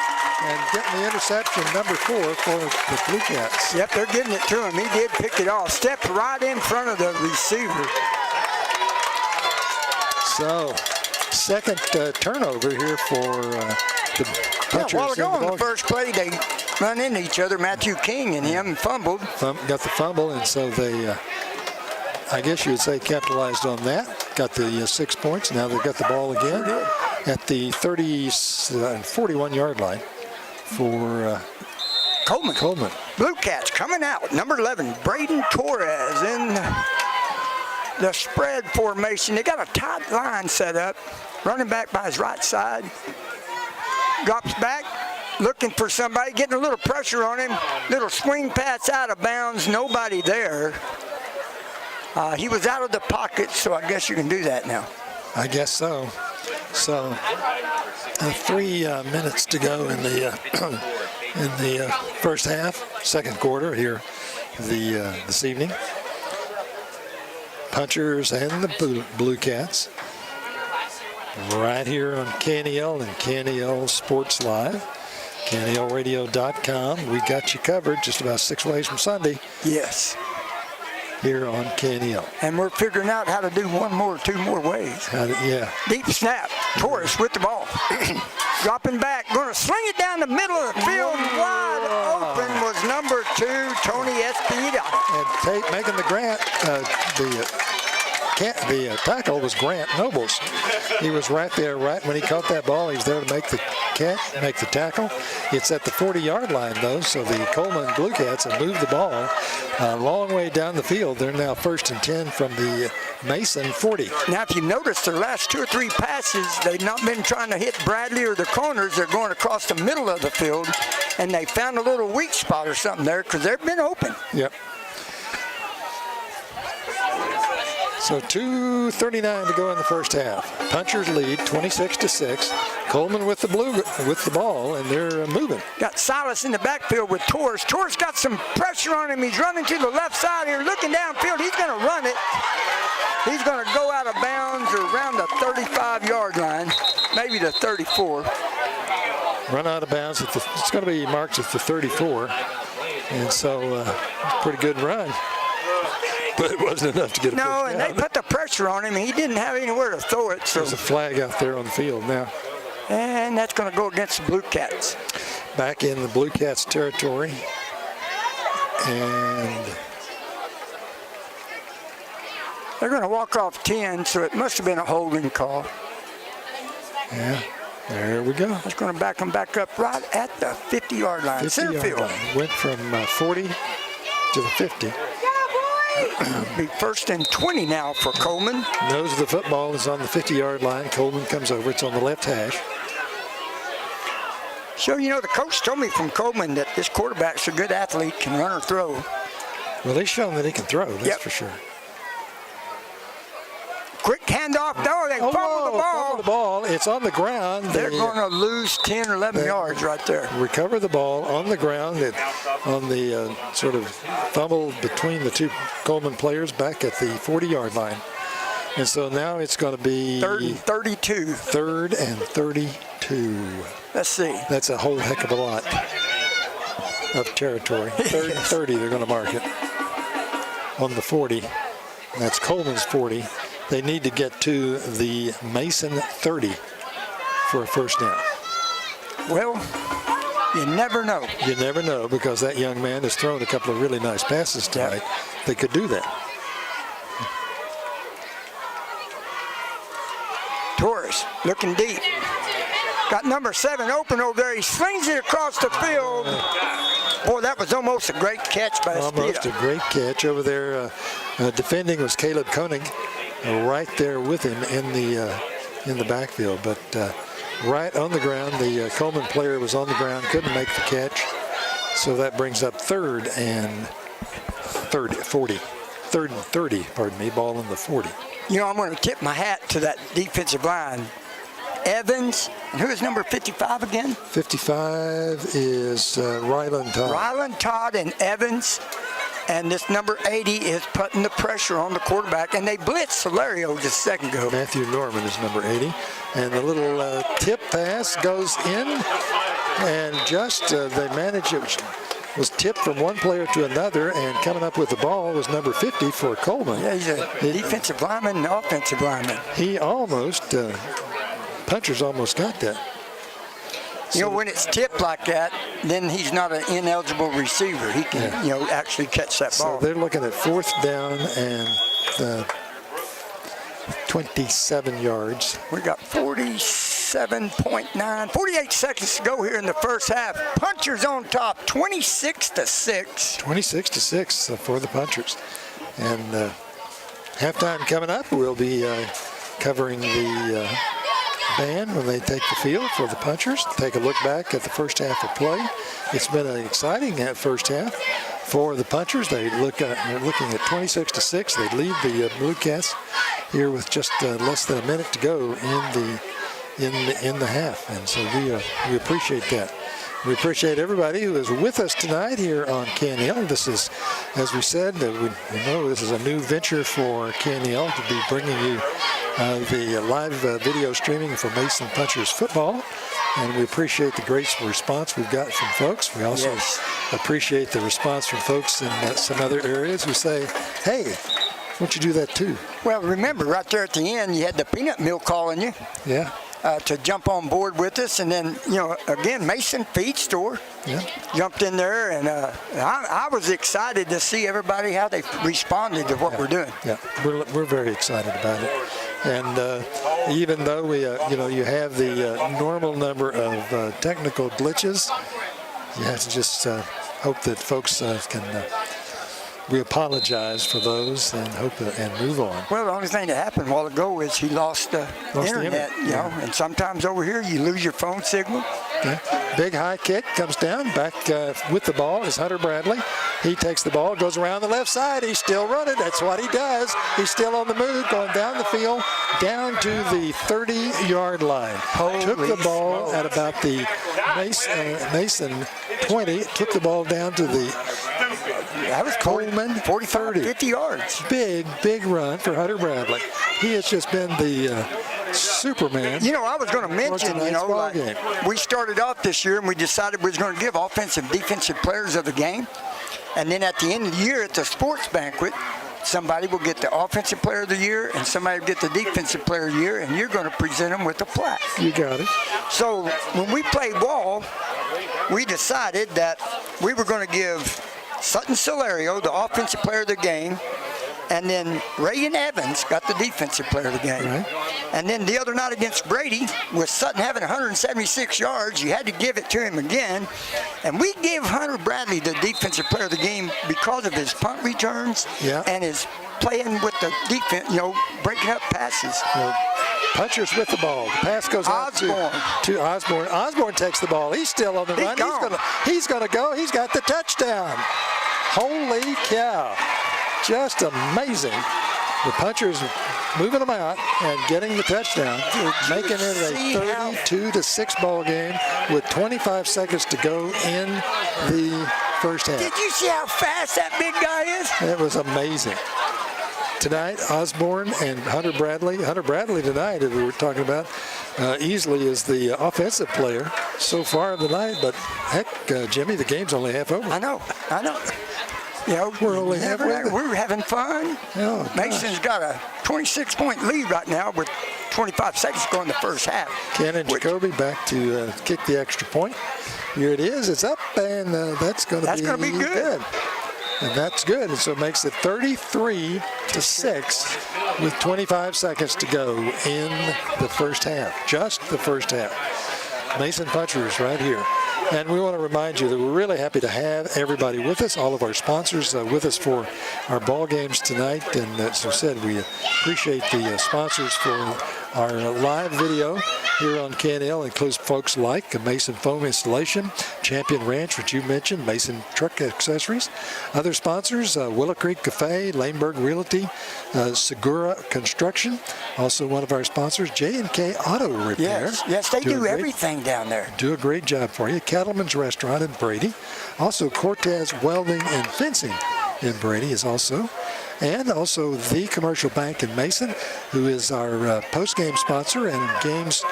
and getting the interception, number 4 for the Bluecats. Yep, they're giving it to him. He did pick it off. Stepped right in front of the receiver. So, second turnover here for the Punchers. A while ago on the first play, they run into each other, Matthew King and him, fumbled. Got the fumble, and so they, I guess you would say, capitalized on that. Got the 6 points. Now they've got the ball again at the 41-yard line for Coleman. Bluecats coming out. Number 11, Braden Torres in the spread formation. They got a tight line set up. Running back by his right side. Drops back, looking for somebody, getting a little pressure on him. Little swing pass out of bounds, nobody there. He was out of the pocket, so I guess you can do that now. I guess so. So 3 minutes to go in the first half, second quarter here this evening. Punchers and the Bluecats. Right here on KNEL and KNEL Sports Live, KNELradio.com. We got you covered just about 6 ways from Sunday. Yes. Here on KNEL. And we're figuring out how to do 1 more, 2 more ways. Yeah. Deep snap. Torres with the ball. Dropping back. Going to sling it down the middle of the field. Wide open was number 2, Tony Espita. And making the the tackle was Grant Nobles. He was right there, right when he caught that ball. He was there to make the catch, make the tackle. It's at the 40-yard line, though, so the Coleman Bluecats have moved the ball a long way down the field. They're now 1st and 10 from the Mason 40. Now, if you notice, their last 2 or 3 passes, they've not been trying to hit Bradley or the corners. They're going across the middle of the field, and they found a little weak spot or something there because they've been open. Yep. So 2:39 to go in the first half. Punchers lead 26-6. Coleman with the ball, and they're moving. Got Silas in the backfield with Torres. Torres got some pressure on him. He's running to the left side here, looking downfield. He's going to run it. He's going to go out of bounds around the 35-yard line, maybe the 34. Run out of bounds. It's going to be marked at the 34. And so pretty good run. But it wasn't enough to get a first down. No, and they put the pressure on him, and he didn't have anywhere to throw it. So. There's a flag out there on the field now. And that's going to go against the Bluecats. Back in the Bluecats territory. And they're going to walk off 10, so it must have been a holding call. Yeah, there we go. It's going to back them back up right at the 50-yard line. Center field. Went from 40 to the 50. Be 1st and 20 now for Coleman. Nose of the football is on the 50-yard line. Coleman comes over. It's on the left hash. So, you know, the coach told me from Coleman that this quarterback's a good athlete, can run or throw. Well, he's shown that he can throw, that's for sure. Quick handoff. No, they fumbled the ball. Fumbled the ball. It's on the ground. They're going to lose 10 or 11 yards right there. Recover the ball on the ground. On the sort of fumble between the 2 Coleman players back at the 40-yard line. And so now it's going to be 3rd and 32. 3rd and 32. Let's see. That's a whole heck of a lot of territory. 3rd and 30, they're going to mark it on the 40. That's Coleman's 40. They need to get to the Mason 30 for a first down. Well, you never know. You never know, because that young man has thrown a couple of really nice passes tonight. They could do that. Torres looking deep. Got number 7 open over there. He slings it across the field. Boy, that was almost a great catch by Espita. Almost a great catch over there. Defending was Caleb Koenig, right there with him in the backfield. But right on the ground, the Coleman player was on the ground, couldn't make the catch. So that brings up 3rd and 30, pardon me, ball in the 40. You know, I'm going to tip my hat to that defensive line. Evans, and who is number 55 again? 55 is Ryland Todd. Ryland Todd and Evans. And this number 80 is putting the pressure on the quarterback, and they blitzed Solario just a second ago. Matthew Norman is number 80. And the little tip pass goes in, and just they managed it. Was tipped from one player to another, and coming up with the ball was number 50 for Coleman. Yeah, he's a defensive lineman and offensive lineman. He almost, Punchers almost got that. You know, when it's tipped like that, then he's not an ineligible receiver. He can, actually catch that ball. So they're looking at 4th down and 27 yards. We got 47.9, 48 seconds to go here in the first half. Punchers on top, 26-6. 26-6 for the Punchers. And halftime coming up. We'll be covering the band when they take the field for the Punchers. Take a look back at the first half of play. It's been an exciting first half for the Punchers. They're looking at 26-6. They lead the Bluecats here with just less than a minute to go in the half, and so we appreciate that. We appreciate everybody who is with us tonight here on KNEL. This is, as we said, we know this is a new venture for KNEL to be bringing you the live video streaming for Mason Punchers football, and we appreciate the great response we've got from folks. We also appreciate the response from folks in some other areas who say, hey, why don't you do that too? Well, remember, right there at the end, you had the peanut mill calling you. Yeah. To jump on board with us, and then again, Mason Feed Store jumped in there, and I was excited to see everybody how they responded to what we're doing. Yeah, we're very excited about it, and even though we you have the normal number of technical glitches, you have to just hope that folks can. We apologize for those and hope and move on. Well, the only thing that happened a while ago is he lost the internet, and sometimes over here you lose your phone signal. Yeah. Big high kick comes down, back with the ball is Hunter Bradley. He takes the ball, goes around the left side. He's still running. That's what he does. He's still on the move, going down the field, down to the 30-yard line. Took the ball at about the Mason 20, took the ball down to the that was Coleman 45, 50 yards. Big run for Hunter Bradley. He has just been the Superman. I was going to mention, we started off this year and we decided we was going to give offensive and defensive players of the game. And then at the end of the year at the sports banquet, somebody will get the offensive player of the year and somebody will get the defensive player of the year, and you're going to present them with a plaque. You got it. So when we played ball, we decided that we were going to give Sutton Solario the offensive player of the game, and then Rayan Evans got the defensive player of the game. Right. And then the other night against Brady, with Sutton having 176 yards, you had to give it to him again. And we gave Hunter Bradley the defensive player of the game because of his punt returns and his playing with the defense, breaking up passes. Punchers with the ball. The pass goes out to Osborne. Osborne takes the ball. He's still on the run. He's going to go. He's got the touchdown. Holy cow. Just amazing. The Punchers moving them out and getting the touchdown, making it a 32-6 ball game with 25 seconds to go in the first half. Did you see how fast that big guy is? It was amazing. Tonight, Osborne and Hunter Bradley. Hunter Bradley tonight, as we were talking about, easily is the offensive player so far of the night. But heck, Jimmy, the game's only half over. I know. We're only halfway. We're having fun. Oh, Mason's got a 26-point lead right now with 25 seconds to go in the first half. Ken and Jacoby back to kick the extra point. Here it is. It's up, and that's going to be good. And that's good. And so it makes it 33-6 with 25 seconds to go in the first half. Just the first half. Mason Punchers right here. And we want to remind you that we're really happy to have everybody with us, all of our sponsors with us for our ball games tonight. And as I said, we appreciate the sponsors for our live video here on KNEL. Includes folks like Mason Foam Installation, Champion Ranch, which you mentioned, Mason Truck Accessories. Other sponsors, Willow Creek Cafe, Laneburg Realty, Segura Construction. Also one of our sponsors, J&K Auto Repair. Yes, they do everything down there. Do a great job for you. Cattleman's Restaurant in Brady. Also Cortez Welding and Fencing in Brady is also. And also the Commercial Bank in Mason, who is our post-game sponsor, and games,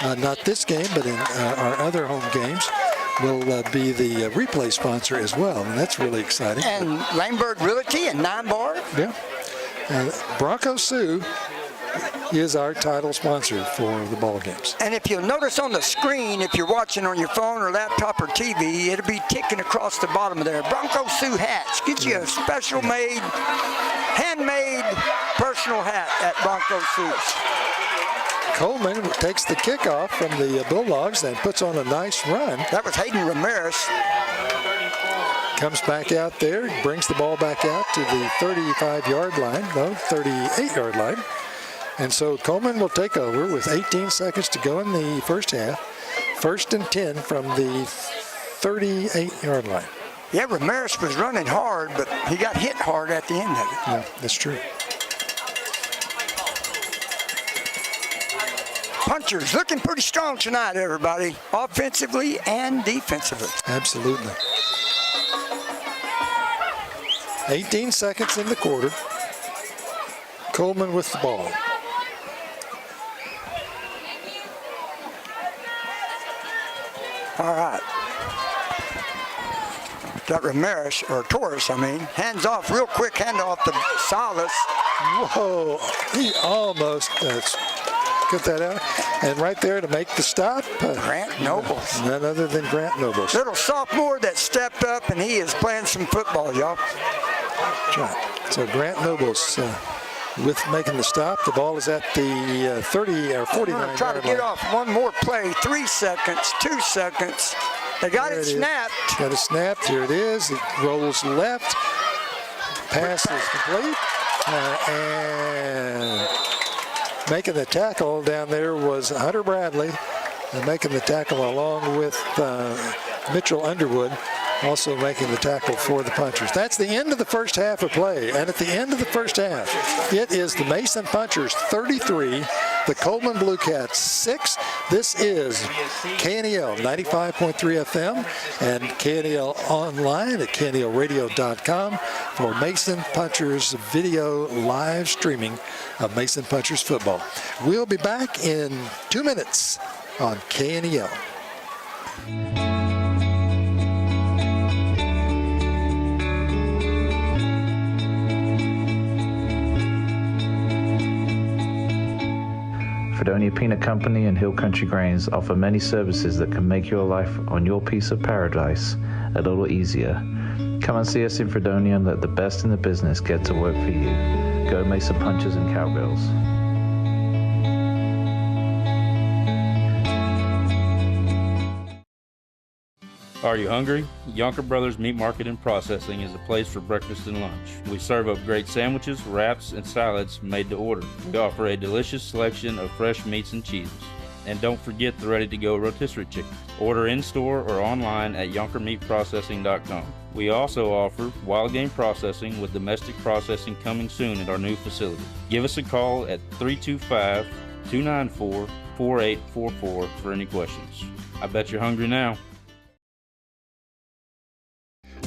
not this game, but in our other home games, will be the replay sponsor as well, and that's really exciting. And Laneburg Realty and 9 Bar. Yeah. Bronco Sioux is our title sponsor for the ball games. And if you'll notice on the screen, if you're watching on your phone or laptop or TV, it'll be ticking across the bottom of there. Bronco Sioux hats. Get you a special made, handmade personal hat at Bronco Sioux's. Coleman takes the kickoff from the Bulldogs and puts on a nice run. That was Hayden Ramirez. Comes back out there, brings the ball back out to the 35-yard line, no, 38-yard line. And so Coleman will take over with 18 seconds to go in the first half. 1st and 10 from the 38-yard line. Yeah, Ramirez was running hard, but he got hit hard at the end of it. Yeah, that's true. Punchers looking pretty strong tonight, everybody, offensively and defensively. Absolutely. 18 seconds in the quarter. Coleman with the ball. All right. Got Ramirez, or Torres, hands off, real quick handoff to Salas. Whoa, he almost get that out. And right there to make the stop, Grant Nobles. None other than Grant Nobles. Little sophomore that stepped up, and he is playing some football, y'all. That's right. So Grant Nobles with making the stop. The ball is at the 30 or 49 yard try to get off one more play. 3 seconds, 2 seconds. They got it snapped. Got it snapped. Here it is. It rolls left. Pass is complete. And making the tackle down there was Hunter Bradley. And making the tackle along with Mitchell Underwood. Also making the tackle for the Punchers. That's the end of the first half of play. And at the end of the first half, it is the Mason Punchers 33, the Coleman Bluecats 6. This is KNEL 95.3 FM and KNEL online at KNELradio.com for Mason Punchers video live streaming of Mason Punchers football. We'll be back in 2 minutes on KNEL. Fredonia Peanut Company and Hill Country Grains offer many services that can make your life on your piece of paradise a little easier. Come and see us in Fredonia and let the best in the business get to work for you. Go Mason Punchers and Cowgirls. Are you hungry? Yonker Brothers Meat Market and Processing is a place for breakfast and lunch. We serve up great sandwiches, wraps, and salads made to order. We offer a delicious selection of fresh meats and cheeses. And don't forget the ready-to-go rotisserie chicken. Order in-store or online at yonkermeatprocessing.com. We also offer wild game processing with domestic processing coming soon at our new facility. Give us a call at 325-294-4844 for any questions. I bet you're hungry now.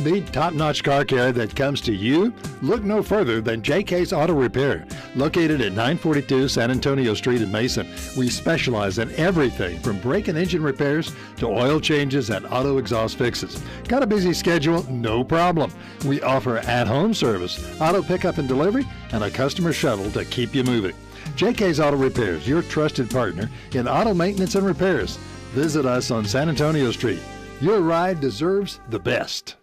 Need top-notch car care that comes to you? Look no further than JK's Auto Repair. Located at 942 San Antonio Street in Mason, we specialize in everything from brake and engine repairs to oil changes and auto exhaust fixes. Got a busy schedule? No problem. We offer at-home service, auto pickup and delivery, and a customer shuttle to keep you moving. JK's Auto Repairs, your trusted partner in auto maintenance and repairs. Visit us on San Antonio Street. Your ride deserves the best.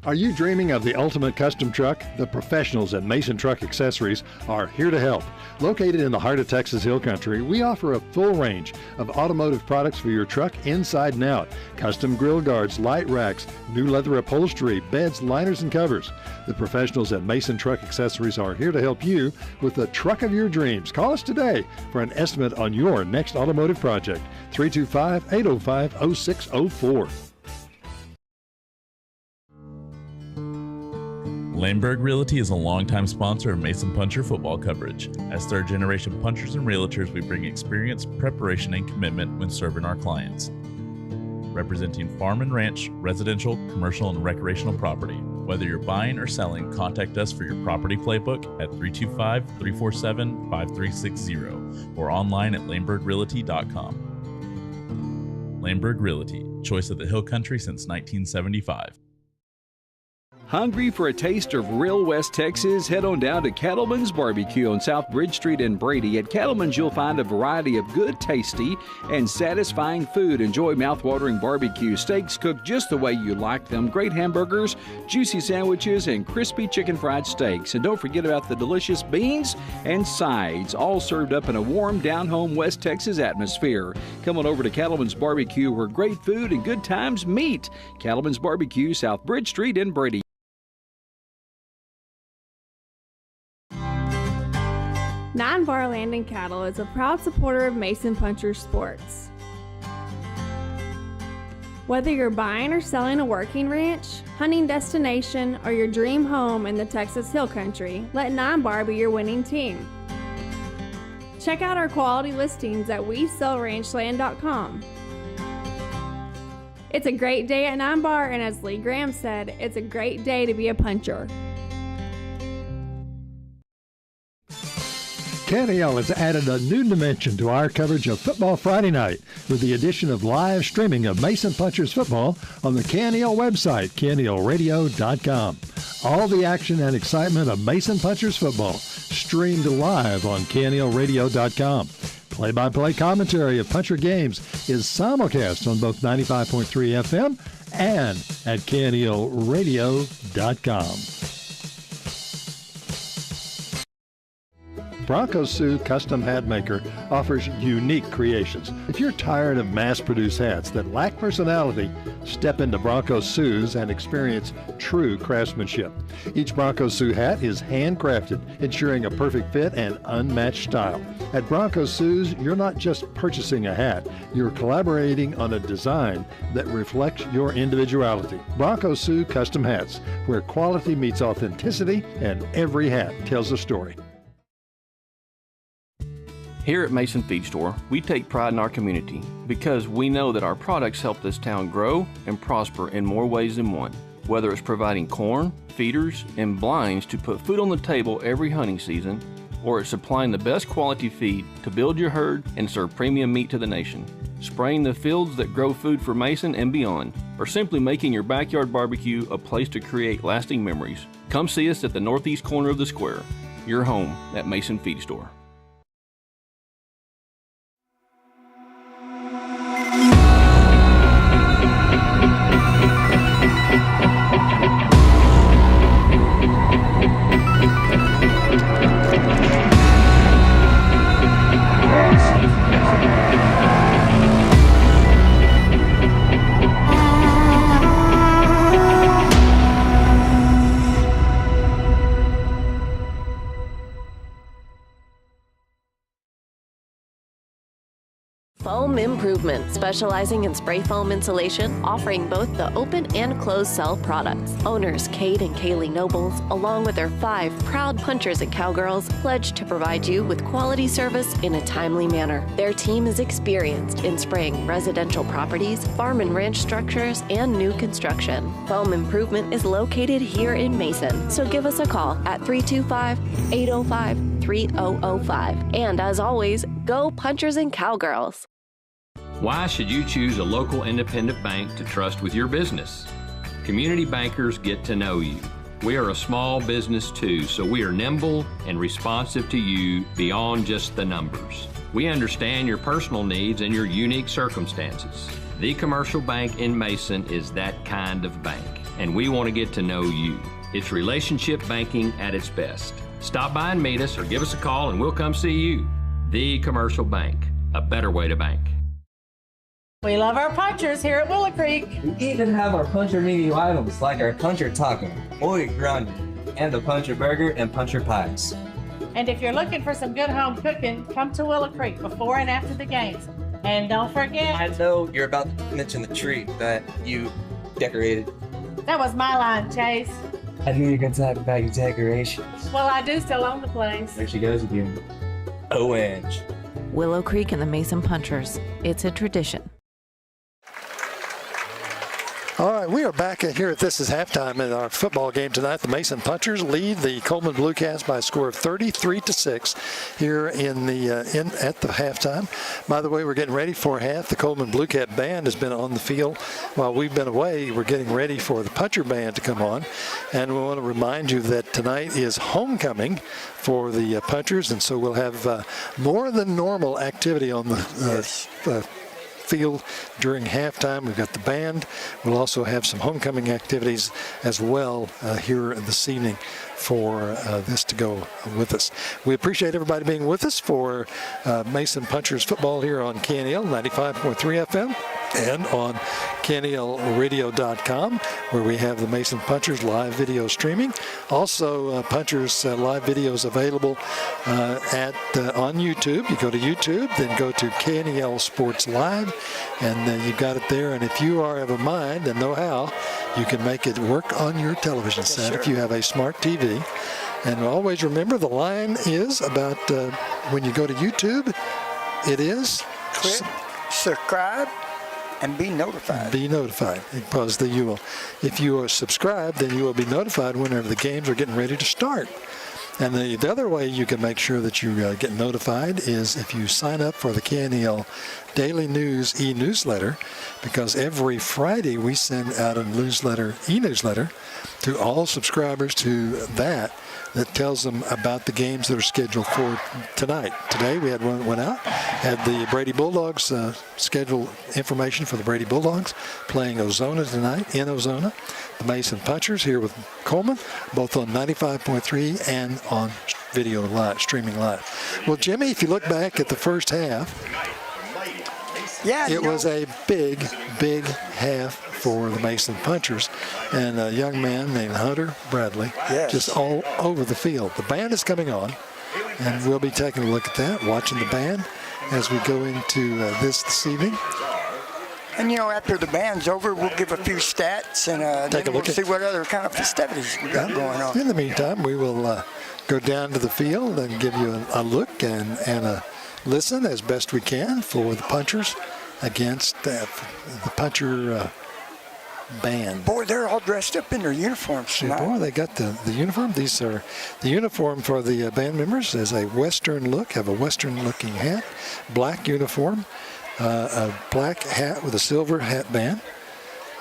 Are you dreaming of the ultimate custom truck? The professionals at Mason Truck Accessories are here to help. Located in the heart of Texas Hill Country, we offer a full range of automotive products for your truck inside and out. Custom grill guards, light racks, new leather upholstery, beds, liners, and covers. The professionals at Mason Truck Accessories are here to help you with the truck of your dreams. Call us today for an estimate on your next automotive project. 325-805-0604. Laneburg Realty is a longtime sponsor of Mason Puncher football coverage. As third-generation punchers and realtors, we bring experience, preparation, and commitment when serving our clients. Representing farm and ranch, residential, commercial, and recreational property. Whether you're buying or selling, contact us for your property playbook at 325-347-5360 or online at laneburgrealty.com. Laneburg Realty, choice of the Hill Country since 1975. Hungry for a taste of real West Texas? Head on down to Cattleman's Barbecue on South Bridge Street in Brady. At Cattleman's, you'll find a variety of good, tasty, and satisfying food. Enjoy mouth-watering barbecue, steaks cooked just the way you like them, great hamburgers, juicy sandwiches, and crispy chicken fried steaks. And don't forget about the delicious beans and sides, all served up in a warm, down-home West Texas atmosphere. Come on over to Cattleman's Barbecue, where great food and good times meet. Cattleman's Barbecue, South Bridge Street in Brady. 9 Bar Land and Cattle is a proud supporter of Mason Puncher Sports. Whether you're buying or selling a working ranch, hunting destination, or your dream home in the Texas Hill Country, let 9 Bar be your winning team. Check out our quality listings at WeSellRanchland.com. It's a great day at 9 Bar, and as Lee Graham said, it's a great day to be a puncher. KNEL has added a new dimension to our coverage of Football Friday night with the addition of live streaming of Mason Punchers football on the KNEL website, KNELradio.com. All the action and excitement of Mason Punchers football streamed live on KNELradio.com. Play-by-play commentary of Puncher games is simulcast on both 95.3 FM and at KNELradio.com. Bronco Sue Custom Hat Maker offers unique creations. If you're tired of mass-produced hats that lack personality, step into Bronco Sue's and experience true craftsmanship. Each Bronco Sue hat is handcrafted, ensuring a perfect fit and unmatched style. At Bronco Sue's, you're not just purchasing a hat, you're collaborating on a design that reflects your individuality. Bronco Sue Custom Hats, where quality meets authenticity and every hat tells a story. Here at Mason Feed Store, we take pride in our community because we know that our products help this town grow and prosper in more ways than one. Whether it's providing corn, feeders, and blinds to put food on the table every hunting season, or it's supplying the best quality feed to build your herd and serve premium meat to the nation, spraying the fields that grow food for Mason and beyond, or simply making your backyard barbecue a place to create lasting memories. Come see us at the northeast corner of the square, your home at Mason Feed Store. Foam Improvement, specializing in spray foam insulation, offering both the open and closed cell products. Owners Kate and Kaylee Nobles, along with their 5 proud punchers and cowgirls, pledge to provide you with quality service in a timely manner. Their team is experienced in spraying residential properties, farm and ranch structures, and new construction. Foam Improvement is located here in Mason, so give us a call at 325-805-3005. And as always, go punchers and cowgirls. Why should you choose a local independent bank to trust with your business? Community bankers get to know you. We are a small business too, so we are nimble and responsive to you beyond just the numbers. We understand your personal needs and your unique circumstances. The Commercial Bank in Mason is that kind of bank, and we want to get to know you. It's relationship banking at its best. Stop by and meet us or give us a call and we'll come see you. The Commercial Bank, a better way to bank. We love our punchers here at Willow Creek. We even have our puncher menu items like our puncher taco, muy grande, and the puncher burger and puncher pies. And if you're looking for some good home cooking, come to Willow Creek before and after the games. And don't forget... I know you're about to mention the tree that you decorated. That was my line, Chase. I knew you were going to talk about your decorations. Well, I do still own the place. There she goes again. Orange. Willow Creek and the Mason Punchers. It's a tradition. All right, we are back here at This Is Halftime in our football game tonight. The Mason Punchers lead the Coleman Bluecats by a score of 33-6 here at the halftime. By the way, we're getting ready for half. The Coleman Bluecat band has been on the field while we've been away. We're getting ready for the Puncher band to come on, and we want to remind you that tonight is homecoming for the Punchers, and so we'll have more than normal activity on the field during halftime. We've got the band. We'll also have some homecoming activities as well here this evening for this to go with us. We appreciate everybody being with us for Mason Punchers football here on KNEL 95.3 FM and on KNELradio.com, where we have the Mason Punchers live video streaming. Also, Punchers live videos available on YouTube. You go to YouTube, then go to KNEL Sports Live, and you've got it there. And if you are of a mind and know how, you can make it work on your television set if you have a smart TV. And always remember, the line is about when you go to YouTube, it is click, subscribe, and be notified. Be notified, because if you are subscribed, then you will be notified whenever the games are getting ready to start. And the other way you can make sure that you get notified is if you sign up for the KNEL Daily News e-newsletter, because every Friday we send out a e-newsletter to all subscribers to that tells them about the games that are scheduled for tonight. Today we had one went out, had the Brady Bulldogs scheduled information for the Brady Bulldogs playing Ozona tonight in Ozona. The Mason Punchers here with Coleman, both on 95.3 and on video live, streaming live. Well, Jimmy, if you look back at the first half, it was a big half for the Mason Punchers, and a young man named Hunter Bradley just all over the field. The band is coming on, and we'll be taking a look at that, watching the band as we go into this evening. And, after the band's over, we'll give a few stats, and then we'll see what other kind of festivities we got going on. In the meantime, we will go down to the field and give you a look and a listen as best we can for the Punchers against the Puncher band. Boy, they're all dressed up in their uniforms tonight. Boy, they got the uniform. These are the uniform for the band members is a Western look, have a Western-looking hat, black uniform, a black hat with a silver hat band,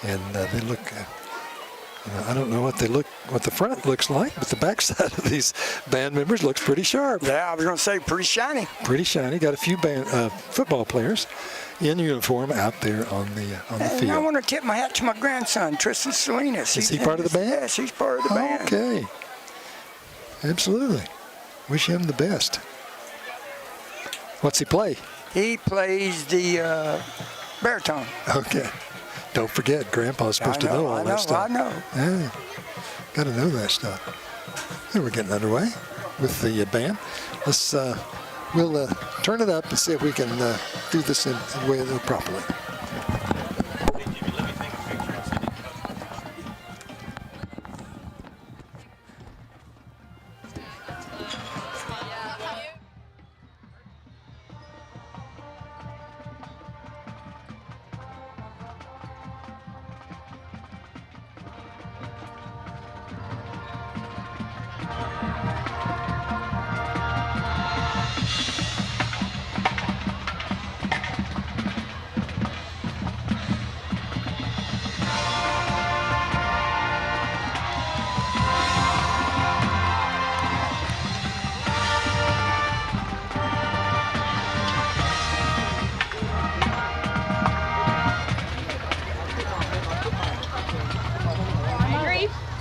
and they look. I don't know what the front looks like, but the backside of these band members looks pretty sharp. Yeah, I was going to say pretty shiny. Pretty shiny. Got a few football players in uniform out there on the field. I want to tip my hat to my grandson, Tristan Salinas. Is he part of the band? Yes, he's part of the band. Okay. Absolutely. Wish him the best. What's he play? He plays the baritone. Okay. Don't forget, Grandpa's supposed to know all that stuff. I know. Yeah. Got to know that stuff. And we're getting underway with the band. We'll turn it up and see if we can do this in a way properly.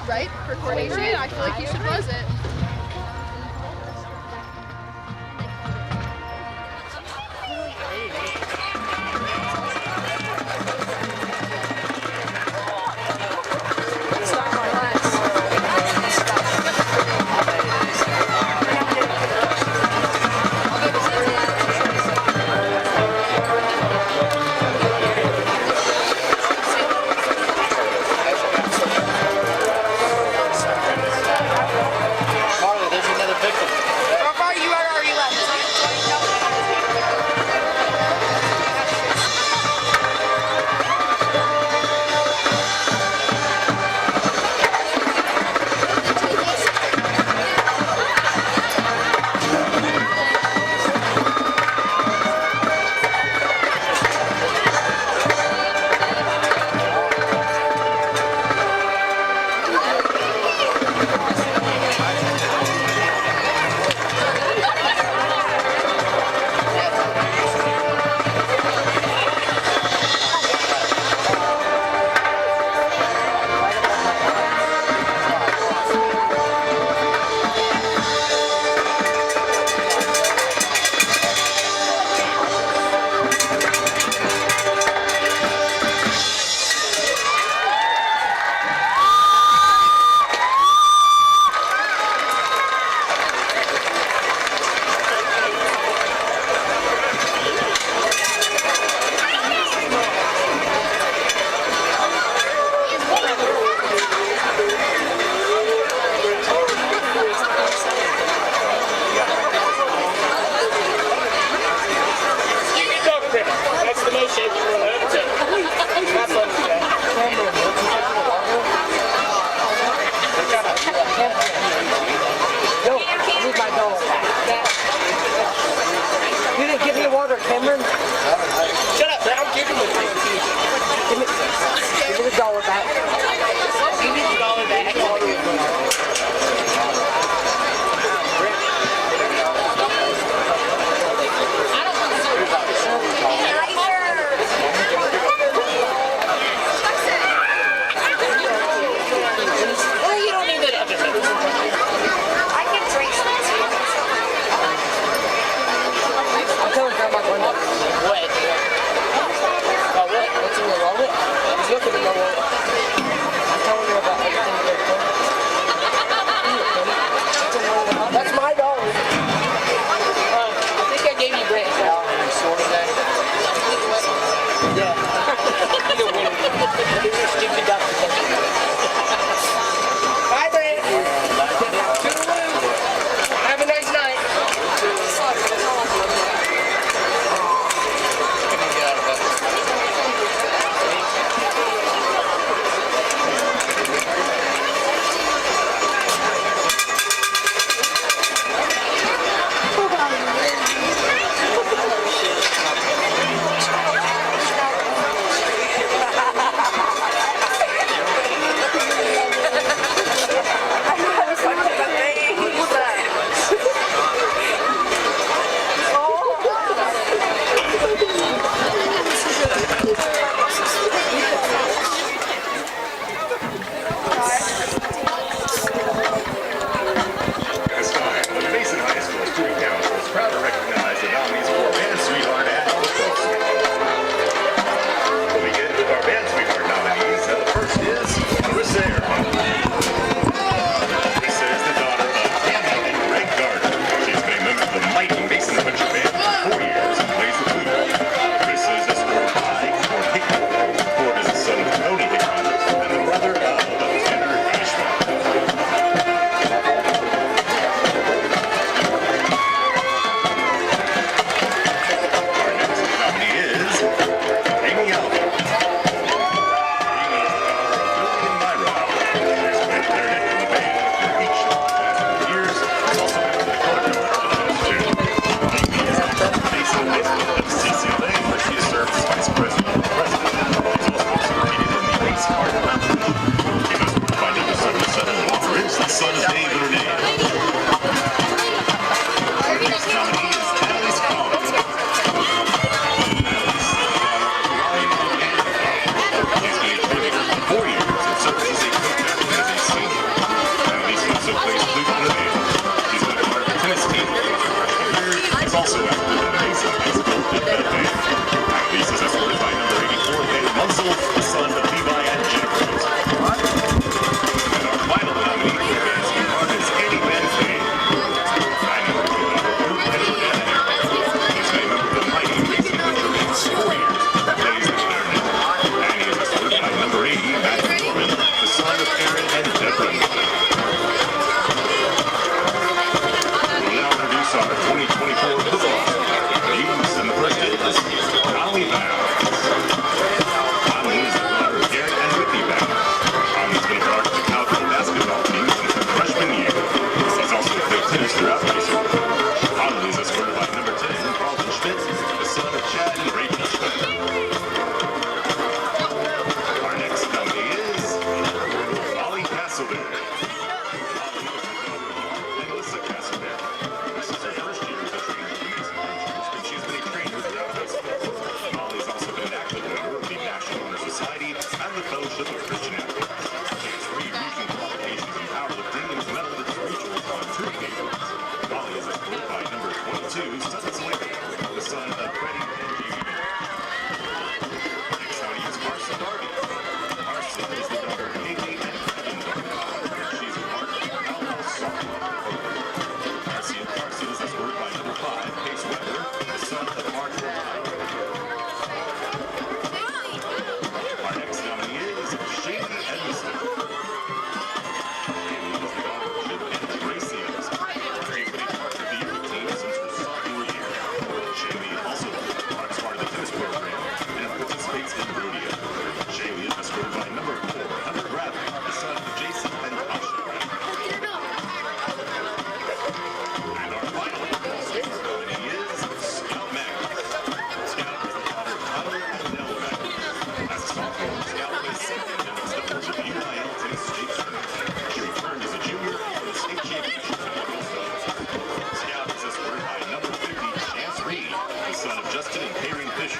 Right? For coordination, I feel like you should buzz it. Cameron? Shut up. I'll give him give me the dollar back. Give me the dollar back. You don't need that other thing. I can drink some. I'm telling Grandma going up.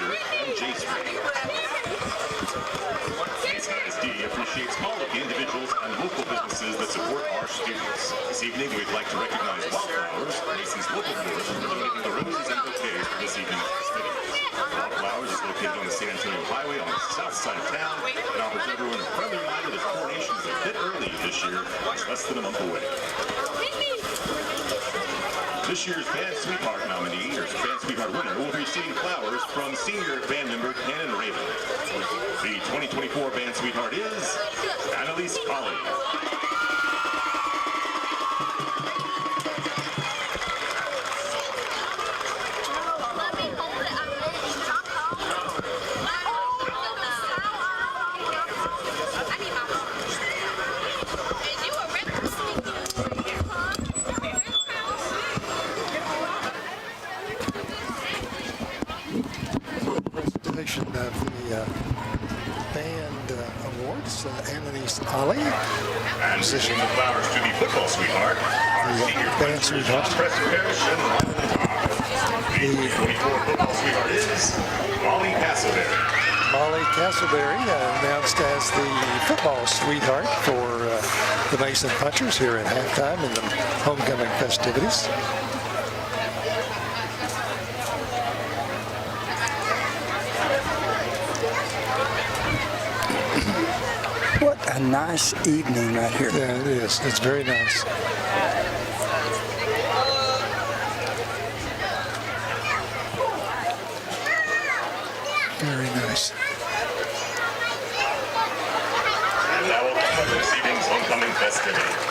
Manager, and J Street. Mason ISD appreciates all of the individuals and local businesses that support our students. This evening, we'd like to recognize Wildflowers, Mason's local board, for donating the roses and bouquets for this evening's festivities. Wildflowers is located on the San Antonio Highway on the south side of town and offers everyone a friendly reminder that coronations are a bit early this year, less than a month away. This year's Band Sweetheart nominee, or Band Sweetheart winner, will be receiving flowers from senior band member Cannon Raven. The 2024 Band Sweetheart is Annalise Colley. Of the band awards, Annalise Colley. And sending the flowers to the football sweetheart, the band sweetheart. The 24 football sweetheart is Molly Castleberry. Molly Castleberry, announced as the football sweetheart for the Mason Punchers here at halftime in the homecoming festivities. What a nice evening right here. Yeah, it is. It's very nice. Very nice. And now we'll come to this evening's homecoming festivities.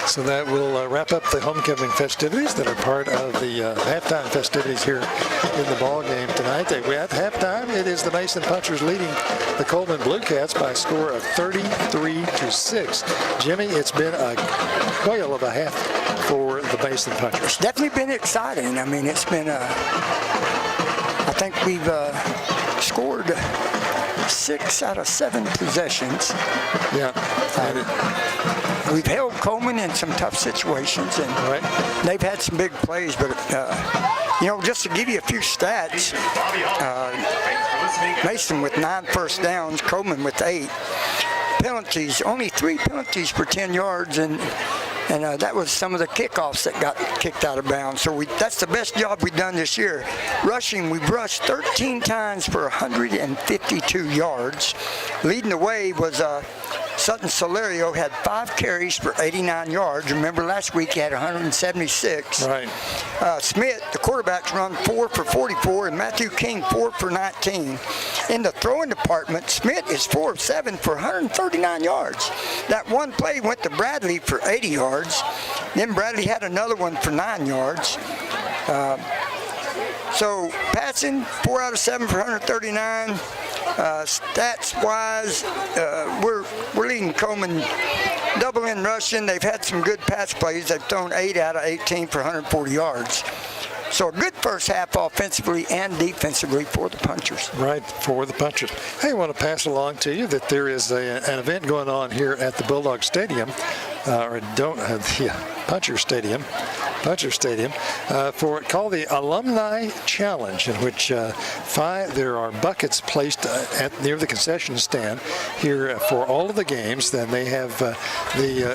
So that will wrap up the homecoming festivities that are part of the halftime festivities here in the ball game tonight. At halftime, it is the Mason Punchers leading the Coleman Bluecats by a score of 33-6. Jimmy, it's been a whale of a half for the Mason Punchers. Definitely been exciting. I mean, it's been I think we've scored 6 out of 7 possessions. Yeah. We've held Coleman in some tough situations, and they've had some big plays. But just to give you a few stats, Mason with 9 first downs, Coleman with 8 penalties, only 3 penalties for 10 yards, and that was some of the kickoffs that got kicked out of bounds. So that's the best job we've done this year. Rushing, we've rushed 13 times for 152 yards. Leading the way was Sutton Solario had 5 carries for 89 yards. Remember last week he had 176. Right. Smith, the quarterback's run 4 for 44, and Matthew King 4 for 19. In the throwing department, Smith is 4 of 7 for 139 yards. That one play went to Bradley for 80 yards. Then Bradley had another one for 9 yards. So passing, 4 out of 7 for 139. Stats-wise, we're leading Coleman double in rushing. They've had some good pass plays. They've thrown 8 out of 18 for 140 yards. So a good first half offensively and defensively for the Punchers. Right, for the Punchers. Hey, I want to pass along to you that there is an event going on here at the Bulldog Stadium, Puncher Stadium, called the Alumni Challenge, in which there are buckets placed near the concession stand here for all of the games. Then they have the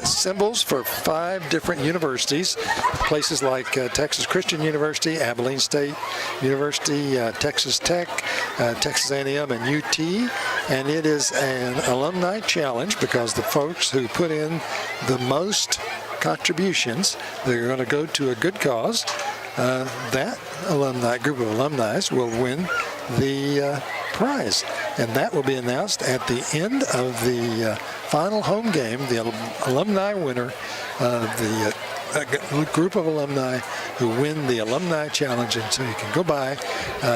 symbols for 5 different universities, places like Texas Christian University, Abilene State University, Texas Tech, Texas A&M, and UT. And it is an alumni challenge because the folks who put in the most contributions, they're going to go to a good cause. That group of alumni will win the prize, and that will be announced at the end of the final home game. The alumni winner of the group of alumni who win the Alumni Challenge. And so you can go by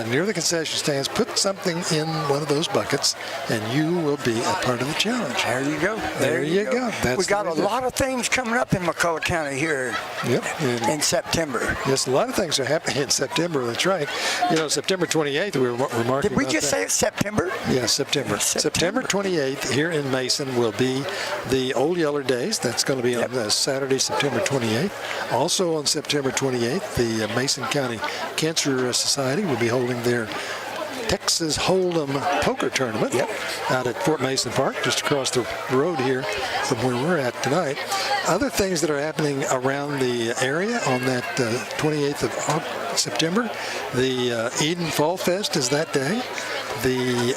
near the concession stands, put something in one of those buckets, and you will be a part of the challenge. There you go. There you go. We got a lot of things coming up in McCullough County here in September. Yes, a lot of things are happening in September. That's right. September 28th, we were marking. Did we just say it's September? Yes, September. September 28th here in Mason will be the Old Yeller Days. That's going to be on Saturday, September 28th. Also on September 28th, 28th, the Mason County Cancer Society will be holding their Texas Hold'em poker tournament out at Fort Mason Park, just across the road here from where we're at tonight. Other things that are happening around the area on that 28th of September, the Eden Fall Fest is that day. The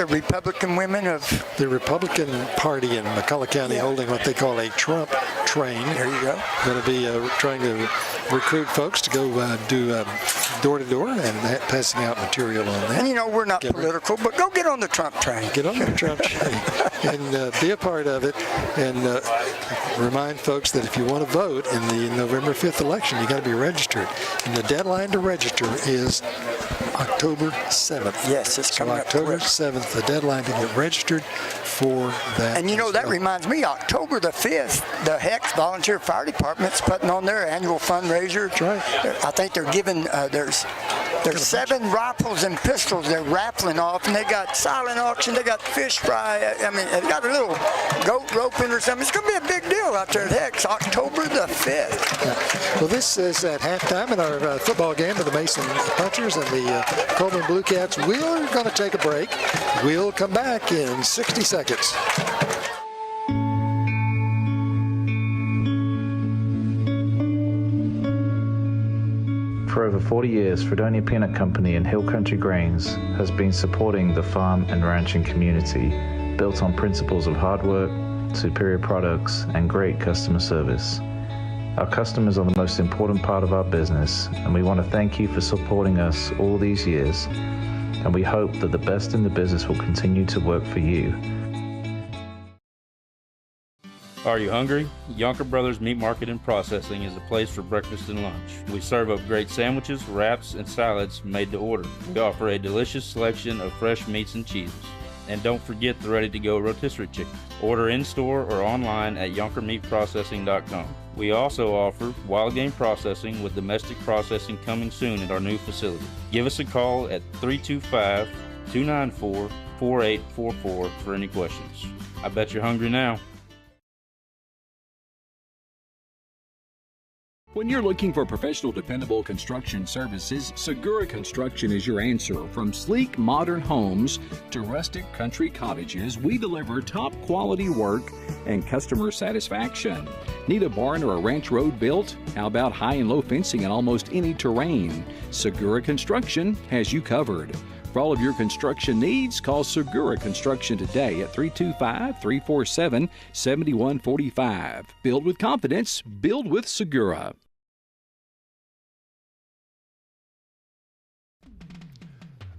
Republican women of the Republican Party in McCullough County holding what they call a Trump train. There you go. Going to be trying to recruit folks to go do door-to-door and passing out material on that. And you know, we're not political, but go get on the Trump train. Get on the Trump train and be a part of it. And remind folks that if you want to vote in the November 5th election, you got to be registered. And the deadline to register is October 7th. Yes, it's coming up October quick. 7th, the deadline to get registered for that. And you know, that reminds me, October the 5th, the Hex Volunteer Fire Department's putting on their annual fundraiser. That's right. I think they're giving, there's 7 rifles and pistols they're raffling off, and they got silent auction, they got fish fry, I mean, they got a little goat roping or something. It's going to be a big deal out there at Hex, October the 5th. Yeah. Well, this is at halftime in our football game of the Mason Punchers and the Coleman Bluecats. We're going to take a break. We'll come back in 60 seconds. For over 40 years, Fredonia Peanut Company and Hill Country Grains has been supporting the farm and ranching community, built on principles of hard work, superior products, and great customer service. Our customers are the most important part of our business, and we want to thank you for supporting us all these years, and we hope that the best in the business will continue to work for you. Are you hungry? Yonker Brothers Meat Market and Processing is a place for breakfast and lunch. We serve up great sandwiches, wraps, and salads made to order. We offer a delicious selection of fresh meats and cheeses. And don't forget the ready-to-go rotisserie chicken. Order in-store or online at yonkermeatprocessing.com. We also offer wild game processing with domestic processing coming soon at our new facility. Give us a call at 325-294-4844 for any questions. I bet you're hungry now. When you're looking for professional, dependable construction services, Segura Construction is your answer. From sleek, modern homes to rustic country cottages, we deliver top quality work and customer satisfaction. Need a barn or a ranch road built? How about high and low fencing in almost any terrain? Segura Construction has you covered. For all of your construction needs, call Segura Construction today at 325-347-7145. Build with confidence, build with Segura.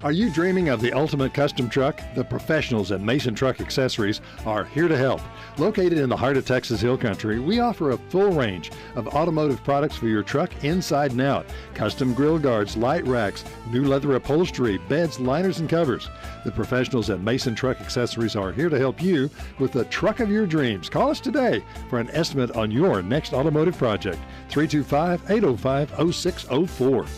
Are you dreaming of the ultimate custom truck? The professionals at Mason Truck Accessories are here to help. Located in the heart of Texas Hill Country, we offer a full range of automotive products for your truck inside and out. Custom grill guards, light racks, new leather upholstery, beds, liners, and covers. The professionals at Mason Truck Accessories are here to help you with the truck of your dreams. Call us today for an estimate on your next automotive project. 325-805-0604.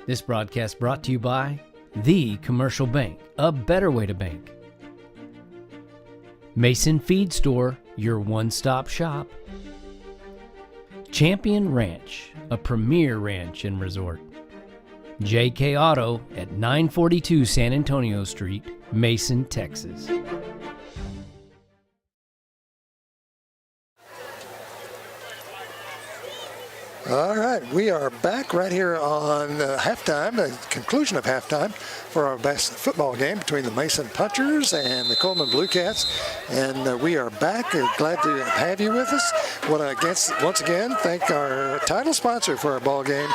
This broadcast brought to you by The Commercial Bank, a better way to bank. Mason Feed Store, your one-stop shop. Champion Ranch, a premier ranch and resort. JK Auto at 942 San Antonio Street, Mason, Texas. All right, we are back right here on halftime, the conclusion of halftime for our best football game between the Mason Punchers and the Coleman Bluecats. And we are back. Glad to have you with us. Want to once again thank our title sponsor for our ball game,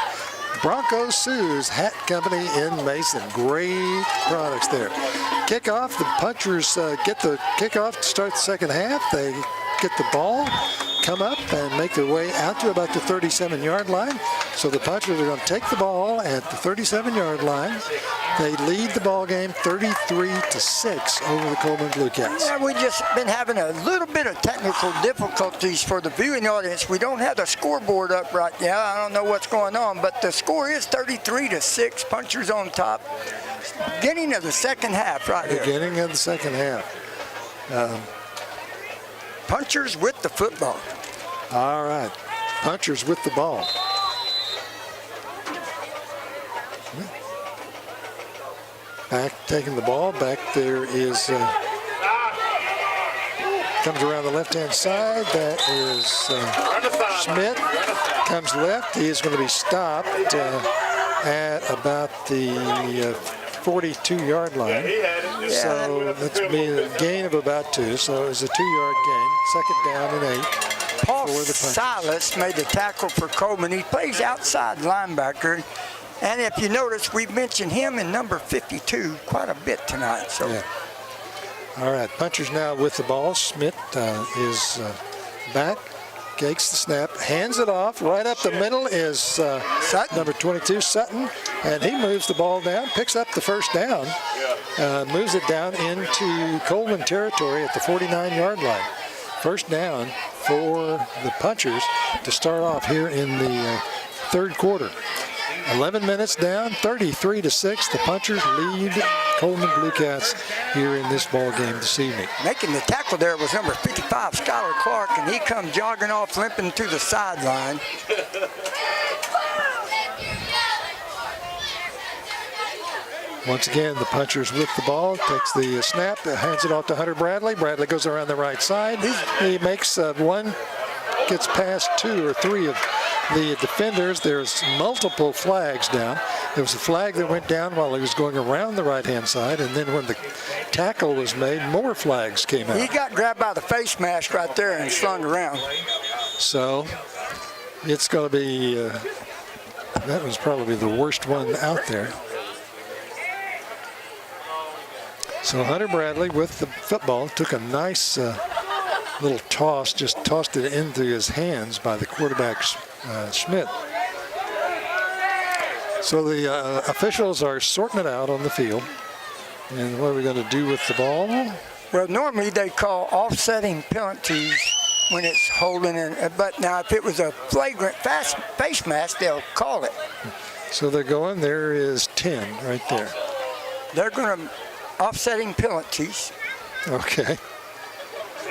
Bronco Sue's Hat Company in Mason. Great products there. Kickoff, the Punchers get the kickoff to start the second half. They get the ball, come up and make their way out to about the 37-yard line. So the Punchers are going to take the ball at the 37-yard line. They lead the ball game 33-6 over the Coleman Bluecats. Yeah, we've just been having a little bit of technical difficulties for the viewing audience. We don't have the scoreboard up right now. I don't know what's going on, but the score is 33-6. Punchers on top. Beginning of the second half right here. Beginning of the second half. Punchers with the football. All right, Punchers with the ball. Back taking the ball. Back there is comes around the left-hand side. That is Schmidt. Comes left. He is going to be stopped at about the 42-yard line. So that's be a gain of about 2. So it was a 2-yard gain. Second down and 8. Paul Silas made the tackle for Coleman. He plays outside linebacker. And if you notice, we've mentioned him in number 52 quite a bit tonight. So. Yeah. All right, Punchers now with the ball. Schmidt is back, takes the snap, hands it off. Right up the middle is number 22, Sutton, and he moves the ball down, picks up the first down, moves it down into Coleman territory at the 49-yard line. First down for the Punchers to start off here in the third quarter. 11 minutes down, 33-6. The Punchers lead Coleman Bluecats here in this ball game this evening. Making the tackle there was number 55, Skylar Clark, and he come jogging off, limping to the sideline. Once again, the Punchers with the ball, takes the snap, hands it off to Hunter Bradley. Bradley goes around the right side. He makes one, gets past 2 or 3 of the defenders. There's multiple flags down. There was a flag that went down while he was going around the right-hand side, and then when the tackle was made, more flags came out. He got grabbed by the face mask right there and slung around. So it's going to be, that was probably the worst one out there. So Hunter Bradley with the football took a nice little toss, just tossed it into his hands by the quarterback, Schmidt. So the officials are sorting it out on the field. And what are we going to do with the ball? Well, normally they call offsetting penalties when it's holding in, but now if it was a flagrant face mask, they'll call it. So they're going, there is 10 right there. They're going to offsetting penalties. Okay.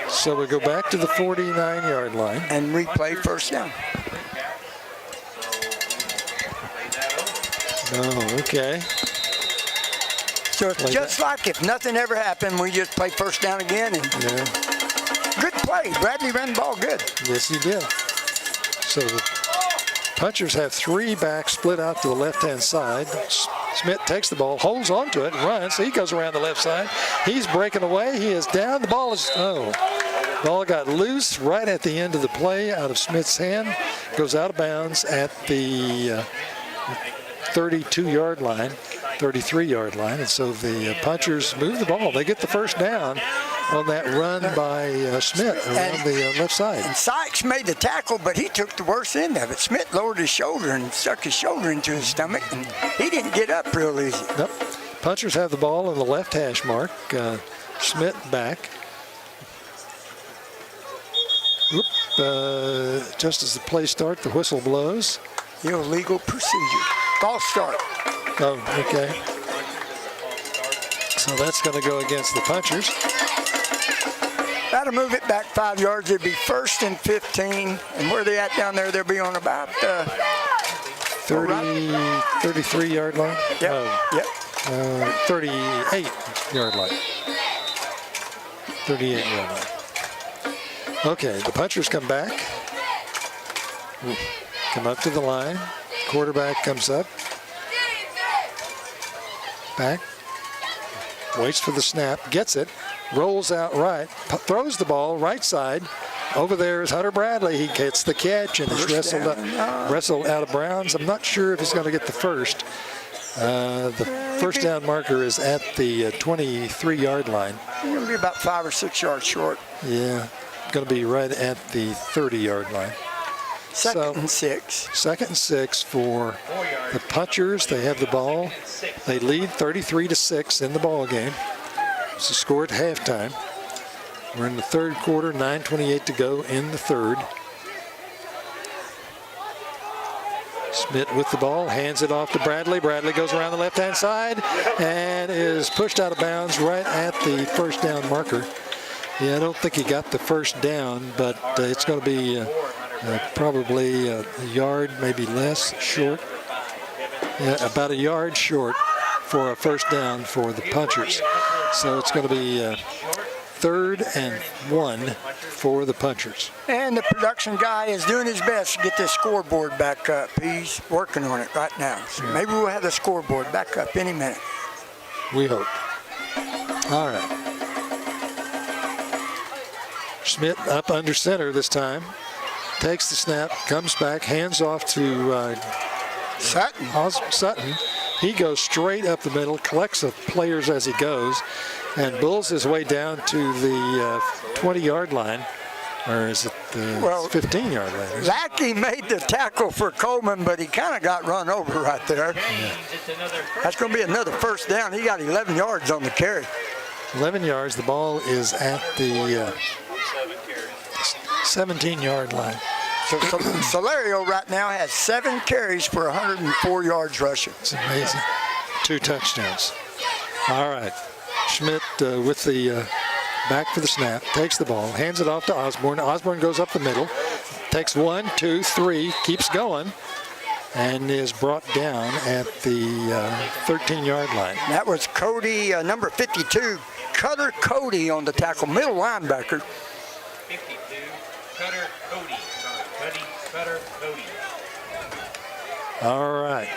So we go back to the 49-yard line. And replay first down. Oh, okay. So it's just like if nothing ever happened, we just play first down again. And good play. Bradley ran the ball good. Yes, he did. So the Punchers have 3 backs split out to the left-hand side. Schmidt takes the ball, holds onto it, runs. He goes around the left side. He's breaking away. He is down. The ball is, ball got loose right at the end of the play out of Schmidt's hand. Goes out of bounds at the 32-yard line, 33-yard line. And so the Punchers move the ball. They get the first down on that run by Schmidt around the left side. And Sykes made the tackle, but he took the worst end of it. Schmidt lowered his shoulder and stuck his shoulder into his stomach, and he didn't get up real easy. Nope. Punchers have the ball in the left hash mark. Schmidt back. Just as the play starts, the whistle blows. Illegal procedure. False start. Oh, okay. So that's going to go against the Punchers. That'll move it back 5 yards. It'd be 1st and 15. And where they at down there, they'll be on about 33-yard line? Yep. 38-yard line. 38-yard line. Okay, the Punchers come back. Come up to the line. Quarterback comes up. Back. Waits for the snap. Gets it. Rolls out right. Throws the ball right side. Over there is Hunter Bradley. He gets the catch and is wrestled out of bounds. I'm not sure if he's going to get the first. The first down marker is at the 23-yard line. He's going to be about 5 or 6 yards short. Yeah, going to be right at the 30-yard line. Second and 6. Second and 6 for the Punchers. They have the ball. They lead 33-6 in the ball game. It's a score at halftime. We're in the third quarter, 9:28 to go in the third. Schmidt with the ball, hands it off to Bradley. Bradley goes around the left-hand side and is pushed out of bounds right at the first down marker. Yeah, I don't think he got the first down, but it's going to be probably a yard, maybe less, short. Yeah, about a yard short for a first down for the Punchers. So it's going to be 3rd and 1 for the Punchers. And the production guy is doing his best to get this scoreboard back up. He's working on it right now. So maybe we'll have the scoreboard back up any minute. We hope. All right. Schmidt up under center this time. Takes the snap, comes back, hands off to Sutton. He goes straight up the middle, collects the players as he goes, and bulls his way down to the 20-yard line. Or is it the 15-yard line? Lackey made the tackle for Coleman, but he kind of got run over right there. Yeah. That's going to be another first down. He got 11 yards on the carry. 11 yards. The ball is at the 17-yard line. So Solario right now has 7 carries for 104 yards rushing. It's amazing. 2 touchdowns. All right. Schmidt with the back for the snap, takes the ball, hands it off to Osborne. Osborne goes up the middle, takes 1, 2, 3, keeps going, and is brought down at the 13-yard line. That was Cody, number 52, Cutter Cody on the tackle, middle linebacker. 52, Cutter Cody. Cutter Cody. All right.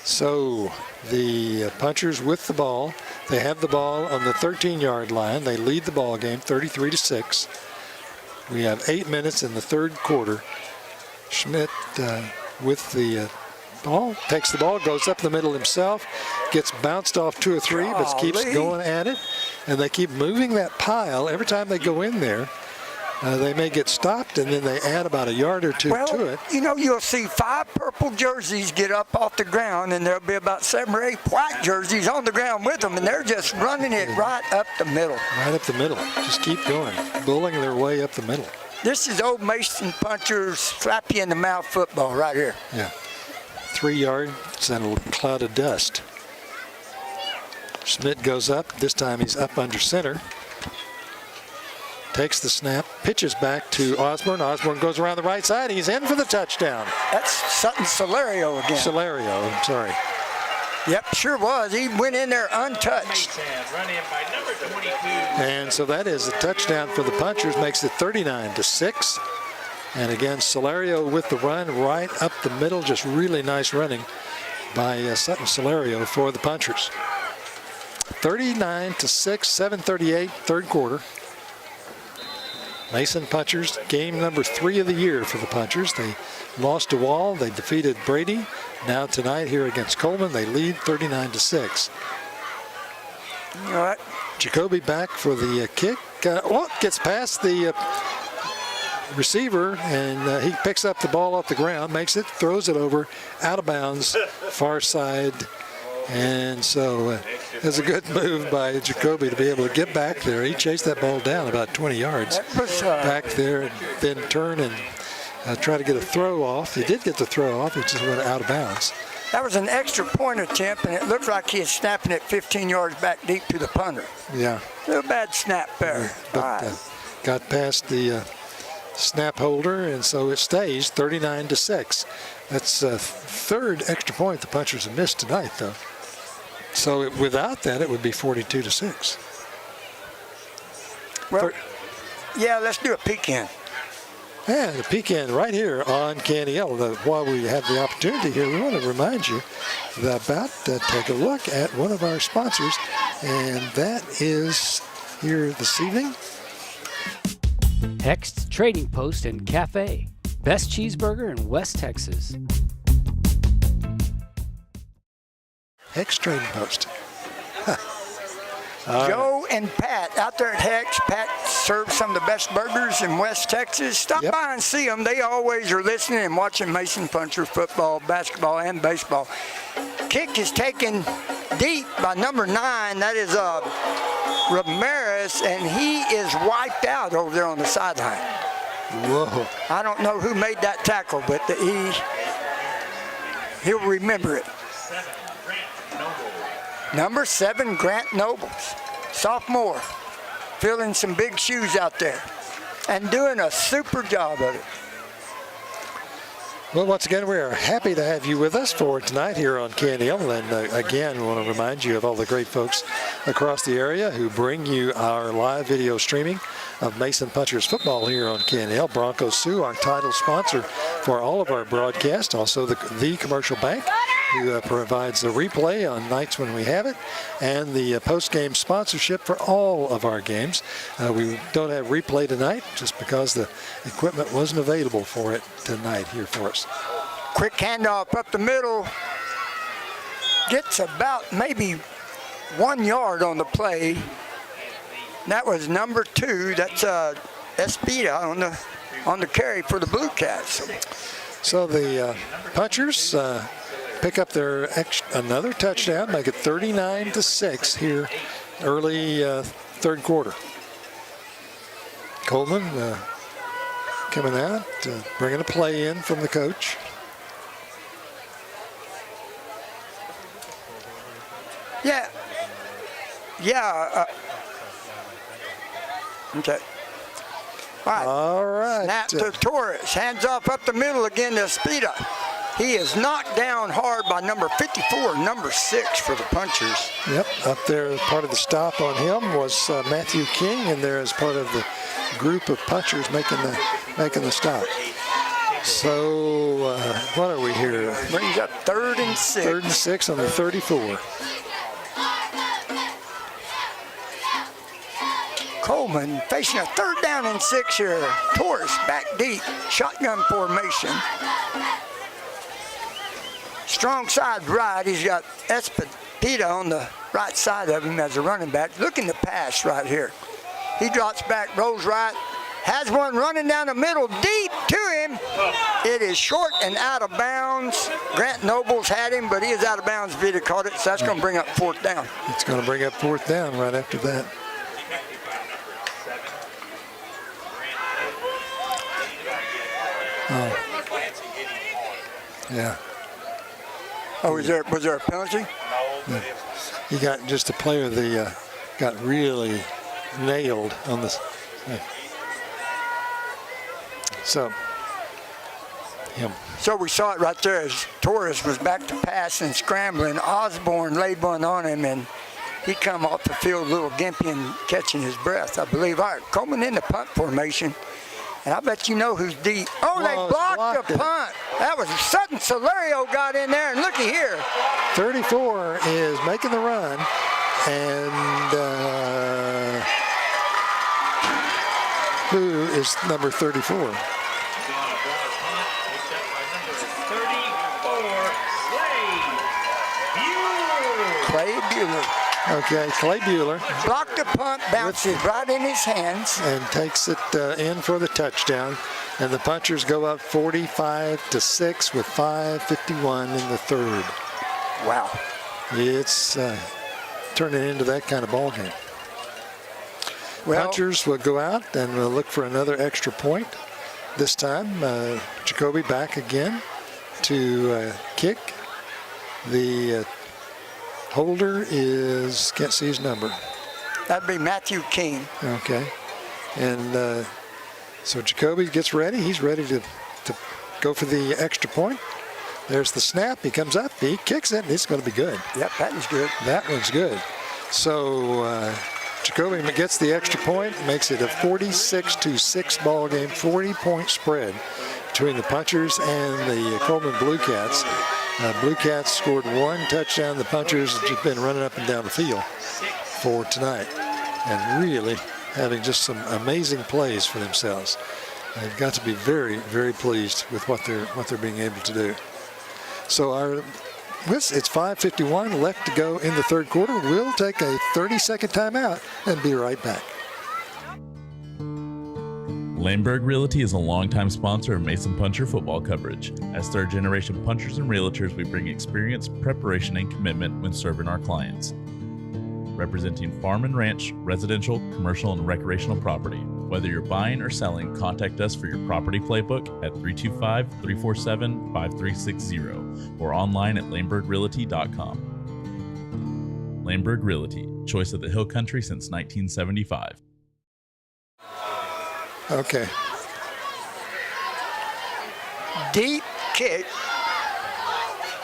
So the Punchers with the ball. They have the ball on the 13-yard line. They lead the ball game 33-6. We have 8 minutes in the third quarter. Schmidt with the ball, takes the ball, goes up the middle himself, gets bounced off 2 or 3, but keeps going at it. And they keep moving that pile. Every time they go in there, they may get stopped, and then they add about a yard or 2 to it. You know, you'll see 5 purple jerseys get up off the ground, and there'll be about 7 or 8 white jerseys on the ground with them, and they're just running it right up the middle. Right up the middle. Just keep going, bullying their way up the middle. This is old Mason Punchers slap you in the mouth football right here. Yeah. 3 yards and a cloud of dust. Schmidt goes up. This time he's up under center. Takes the snap, pitches back to Osborne. Osborne goes around the right side. He's in for the touchdown. That's Sutton Solario again. Solario, I'm sorry. Yep, sure was. He went in there untouched. Run in by number 22. And so that is a touchdown for the Punchers, makes it 39-6. And again, Solario with the run right up the middle. Just really nice running by Sutton Solario for the Punchers. 39-6, 7:38, third quarter. Mason Punchers, game number 3 of the year for the Punchers. They lost to Wall. They defeated Brady. Now tonight here against Coleman, they lead 39-6. All right. Jacoby back for the kick. Gets past the receiver, and he picks up the ball off the ground, makes it, throws it over, out of bounds, far side. And so it's a good move by Jacoby to be able to get back there. He chased that ball down about 20 yards back there, and then turn and try to get a throw off. He did get the throw off. He just went out of bounds. That was an extra point attempt, and it looked like he was snapping it 15 yards back deep to the punter. Yeah. A little bad snap there. But got past the snap holder, and so it stays 39-6. That's the 3rd extra point the Punchers have missed tonight, though. So without that, it would be 42-6. Well, yeah, let's do a peek in. Yeah, the peek in right here on KNEL. While we have the opportunity here, we want to remind you about take a look at one of our sponsors, and that is here this evening. Hecht's Trading Post and Cafe. Best cheeseburger in West Texas. Hecht's Trading Post. Joe and Pat out there at Hecht's. Pat serves some of the best burgers in West Texas. Stop by and see them. They always are listening and watching Mason Puncher football, basketball, and baseball. Kick is taken deep by number 9. That is Ramirez, and he is wiped out over there on the sideline. Whoa. I don't know who made that tackle, but he'll remember it. Number 7, Grant Nobles, sophomore. filling some big shoes out there and doing a super job of it. Well, once again, we are happy to have you with us for tonight here on KNEL. And again, we want to remind you of all the great folks across the area who bring you our live video streaming of Mason Punchers football here on KNEL. Broncos Sioux, our title sponsor for all of our broadcasts. Also, the Commercial Bank, who provides the replay on nights when we have it, and the post-game sponsorship for all of our games. We don't have replay tonight just because the equipment wasn't available for it tonight here for us. Quick handoff up the middle. Gets about maybe 1 yard on the play. That was number 2. That's Espita on the carry for the Bluecats. So the Punchers pick up their another touchdown, make it 39-6 here early third quarter. Coleman coming out, bringing a play in from the coach. Okay. All right. Snap to Torres. Hands off up the middle again to Espita. He is knocked down hard by number 54, number 6 for the Punchers. Yep, up there, part of the stop on him was Matthew King, and there is part of the group of Punchers making the stop. So, what are we here? Brings up 3rd and 6. 3rd and 6 on the 34. Coleman facing a 3rd down and 6 here. Torres back deep, shotgun formation. Strong side right. He's got Espita on the right side of him as a running back. Looking to pass right here. He drops back, rolls right. Has one running down the middle, deep to him. It is short and out of bounds. Grant Nobles had him, but he is out of bounds. Vita caught it, so that's going to bring up 4th down. It's going to bring up 4th down right after that. Oh. Yeah. Oh, was there a penalty? Yeah. You got just a player that got really nailed on this. So, him. So we saw it right there as Torres was back to pass and scrambling. Osborne laid one on him, and he come off the field a little gimpy and catching his breath, I believe. All right, Coleman in the punt formation. And I bet you know who's deep. Oh, they blocked the punt. That was Sutton Solario got in there, and looky here. 34 is making the run, and who is number 34? Clay Bueller. Okay, Clay Bueller. Blocked the punt, bounces right in his hands. And takes it in for the touchdown. And the Punchers go up 45-6 with 5:51 in the 3rd. Wow. It's turning into that kind of ball game. Well, Punchers will go out and will look for another extra point. This time, Jacoby back again to kick. The holder is, can't see his number. That'd be Matthew King. Okay. And so Jacoby gets ready. He's ready to go for the extra point. There's the snap. He comes up. He kicks it. And it's going to be good. Yep, that one's good. That one's good. So Jacoby gets the extra point. Makes it a 46-6 ball game. 40-point spread between the Punchers and the Coleman Bluecats. Bluecats scored 1 touchdown. The Punchers have just been running up and down the field for tonight and really having just some amazing plays for themselves. They've got to be very, very pleased with what they're being able to do. So it's 5:51 left to go in the 3rd quarter. We'll take a 30-second timeout and be right back. Laneburg Realty is a longtime sponsor of Mason Puncher football coverage. As third-generation punchers and realtors, we bring experience, preparation, and commitment when serving our clients. Representing farm and ranch, residential, commercial, and recreational property. Whether you're buying or selling, contact us for your property playbook at 325-347-5360 or online at laneburgrealty.com. Laneburg Realty, choice of the Hill Country since 1975. Okay. Deep kick.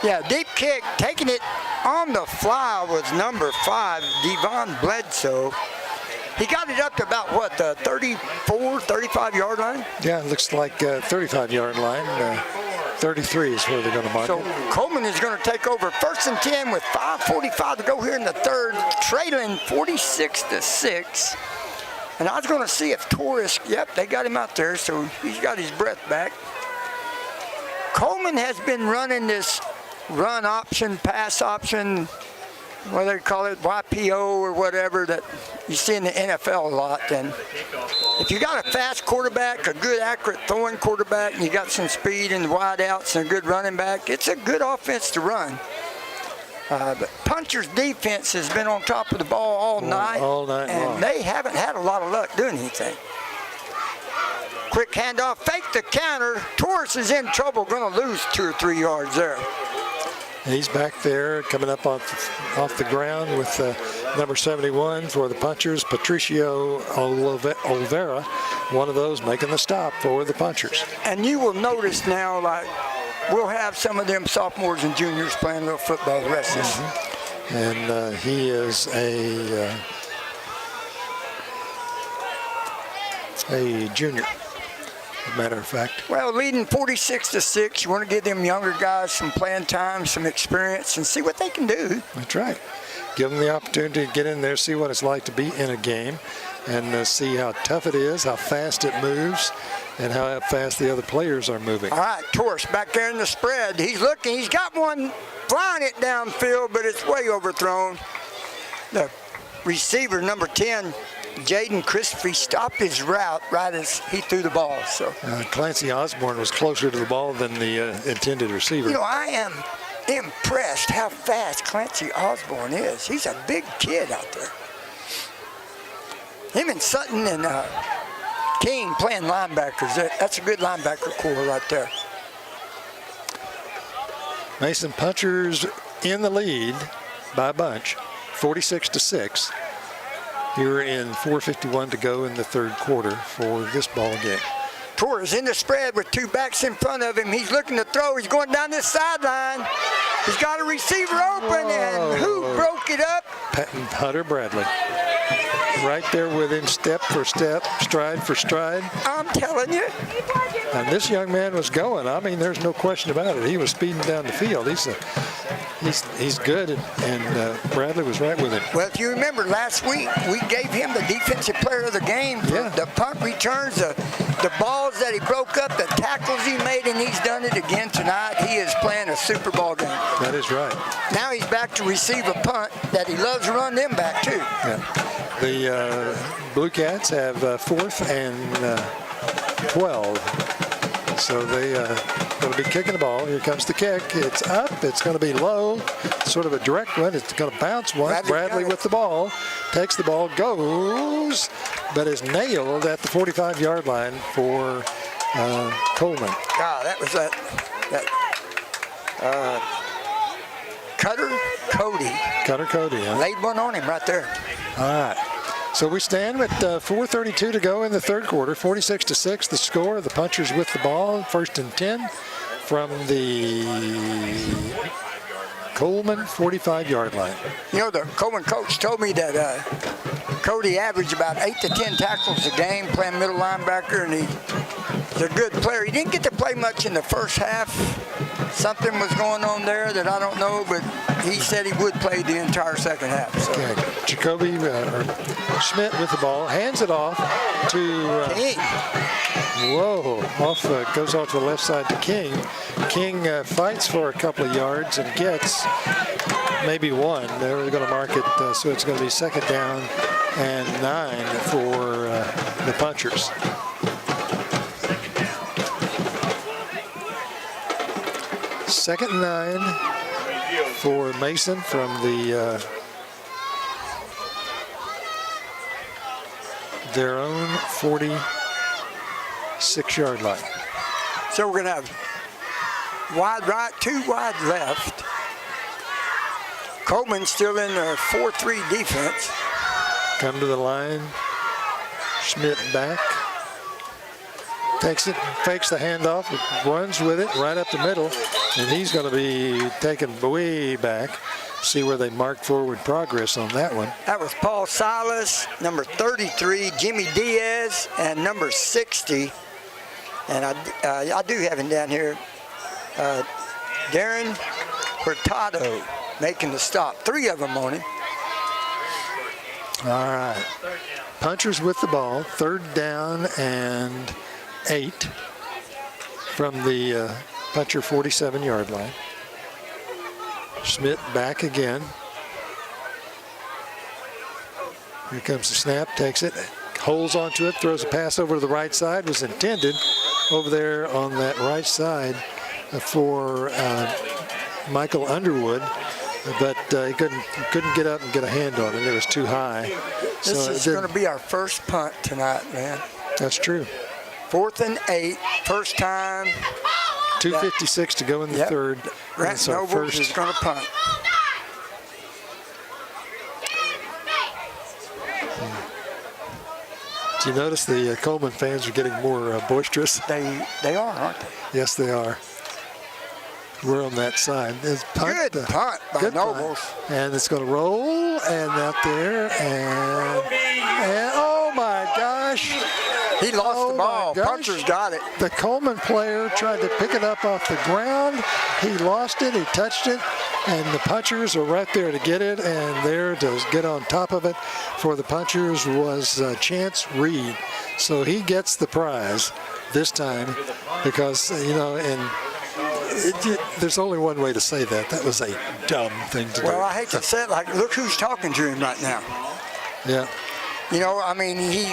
Yeah, deep kick. Taking it on the fly was number 5, Devon Bledsoe. He got it up to about, what, the 34, 35-yard line? Yeah, it looks like 35-yard line. 33 is where they're going to mark So it. Coleman is going to take over 1st and 10 with 5:45 to go here in the third, trailing 46-6. And I was going to see if Torres, yep, they got him out there, so he's got his breath back. Coleman has been running this run option, pass option, what they call it, YPO or whatever that you see in the NFL a lot. And if you got a fast quarterback, a good accurate throwing quarterback, and you got some speed and wide outs and a good running back, it's a good offense to run. But Puncher's defense has been on top of the ball all night and long. They haven't had a lot of luck doing anything. Quick handoff, fake the counter. Torres is in trouble, going to lose 2 or 3 yards there. He's back there coming up off the ground with number 71 for the Punchers, Patricio Olvera, one of those making the stop for the Punchers. And you will notice now, like, we'll have some of them sophomores and juniors playing a little football the rest of this. And he is a junior, as a matter of fact. Well, leading 46-6, you want to give them younger guys some playing time, some experience, and see what they can do. That's right. Give them the opportunity to get in there, see what it's like to be in a game, and see how tough it is, how fast it moves, and how fast the other players are moving. All right, Torres back there in the spread. He's looking. He's got one flying it downfield, but it's way overthrown. The receiver, number 10, Jaden Christopher, stopped his route right as he threw the ball. So Clancy Osborne was closer to the ball than the intended receiver. You know, I am impressed how fast Clancy Osborne is. He's a big kid out there. Him and Sutton and King playing linebackers. That's a good linebacker core right there. Mason Punchers in the lead by a bunch, 46-6. Here in 4:51 to go in the third quarter for this ball game. Torres in the spread with 2 backs in front of him. He's looking to throw. He's going down this sideline. He's got a receiver open, and who broke it up? Hunter Bradley. Right there with him, step for step, stride for stride. I'm telling you. And this young man was going. I mean, there's no question about it. He was speeding down the field. He's good, and Bradley was right with him. Well, if you remember last week, we gave him the defensive player of the game for the punt returns, the balls that he broke up, the tackles he made, and he's done it again tonight. He is playing a Super Bowl game. That is right. Now he's back to receive a punt that he loves to run them back, too. Yeah. The Bluecats have 4th and 12. So they going to be kicking the ball. Here comes the kick. It's up. It's going to be low. Sort of a direct one. It's going to bounce one. Bradley with the ball. Takes the ball. Goes. But is nailed at the 45-yard line for Coleman. God, that was that Cutter Cody. Cutter Cody, huh? Laid one on him right there. All right. So we stand with 4:32 to go in the third quarter. 46-6 the score. The Punchers with the ball. 1st and 10 from the Coleman 45-yard line. You know, the Coleman coach told me that Cody averaged about 8 to 10 tackles a game playing middle linebacker, and he's a good player. He didn't get to play much in the first half. Something was going on there that I don't know, but he said he would play the entire second half. So. Okay. Jacoby Schmidt with the ball, hands it off to King. Goes off to the left side to King. King fights for a couple of yards and gets maybe 1. They're going to mark it, so it's going to be 2nd down and 9 for the Punchers. Second and 9 for Mason from the their own 46-yard line. So we're going to have wide right, 2 wide left. Coleman still in the 4-3 defense. Come to the line. Schmidt back. takes it, fakes the handoff, runs with it right up the middle, and he's going to be taken way back. See where they mark forward progress on that one. That was Paul Silas, number 33, Jimmy Diaz, and number 60. And I do have him down here. Darren Hurtado making the stop. 3 of them on him. All right. Punchers with the ball. 3rd down and 8 from the puncher 47-yard line. Schmidt back again. Here comes the snap, takes it, holds onto it, throws a pass over to the right side. Was intended over there on that right side for Michael Underwood, but he couldn't get up and get a hand on it. It was too high. This is going to be our first punt tonight, man. That's true. 4th and 8, first time. 2:56 to go in the third. Grant Nobles is going to punt. Do you notice the Coleman fans are getting more boisterous? They are, aren't they? Yes, they are. We're on that side. Good punt by Nobles. And it's going to roll, and out there, and oh my gosh. He lost the ball. Puncher's got it. The Coleman player tried to pick it up off the ground. He lost it. He touched it. And the punchers are right there to get it. And there to get on top of it for the punchers was Chance Reed. So he gets the prize this time because, you know, and there's only one way to say that. That was a dumb thing to do. Well, I hate to say it, like, look who's talking to him right now. Yeah. You know, I mean, he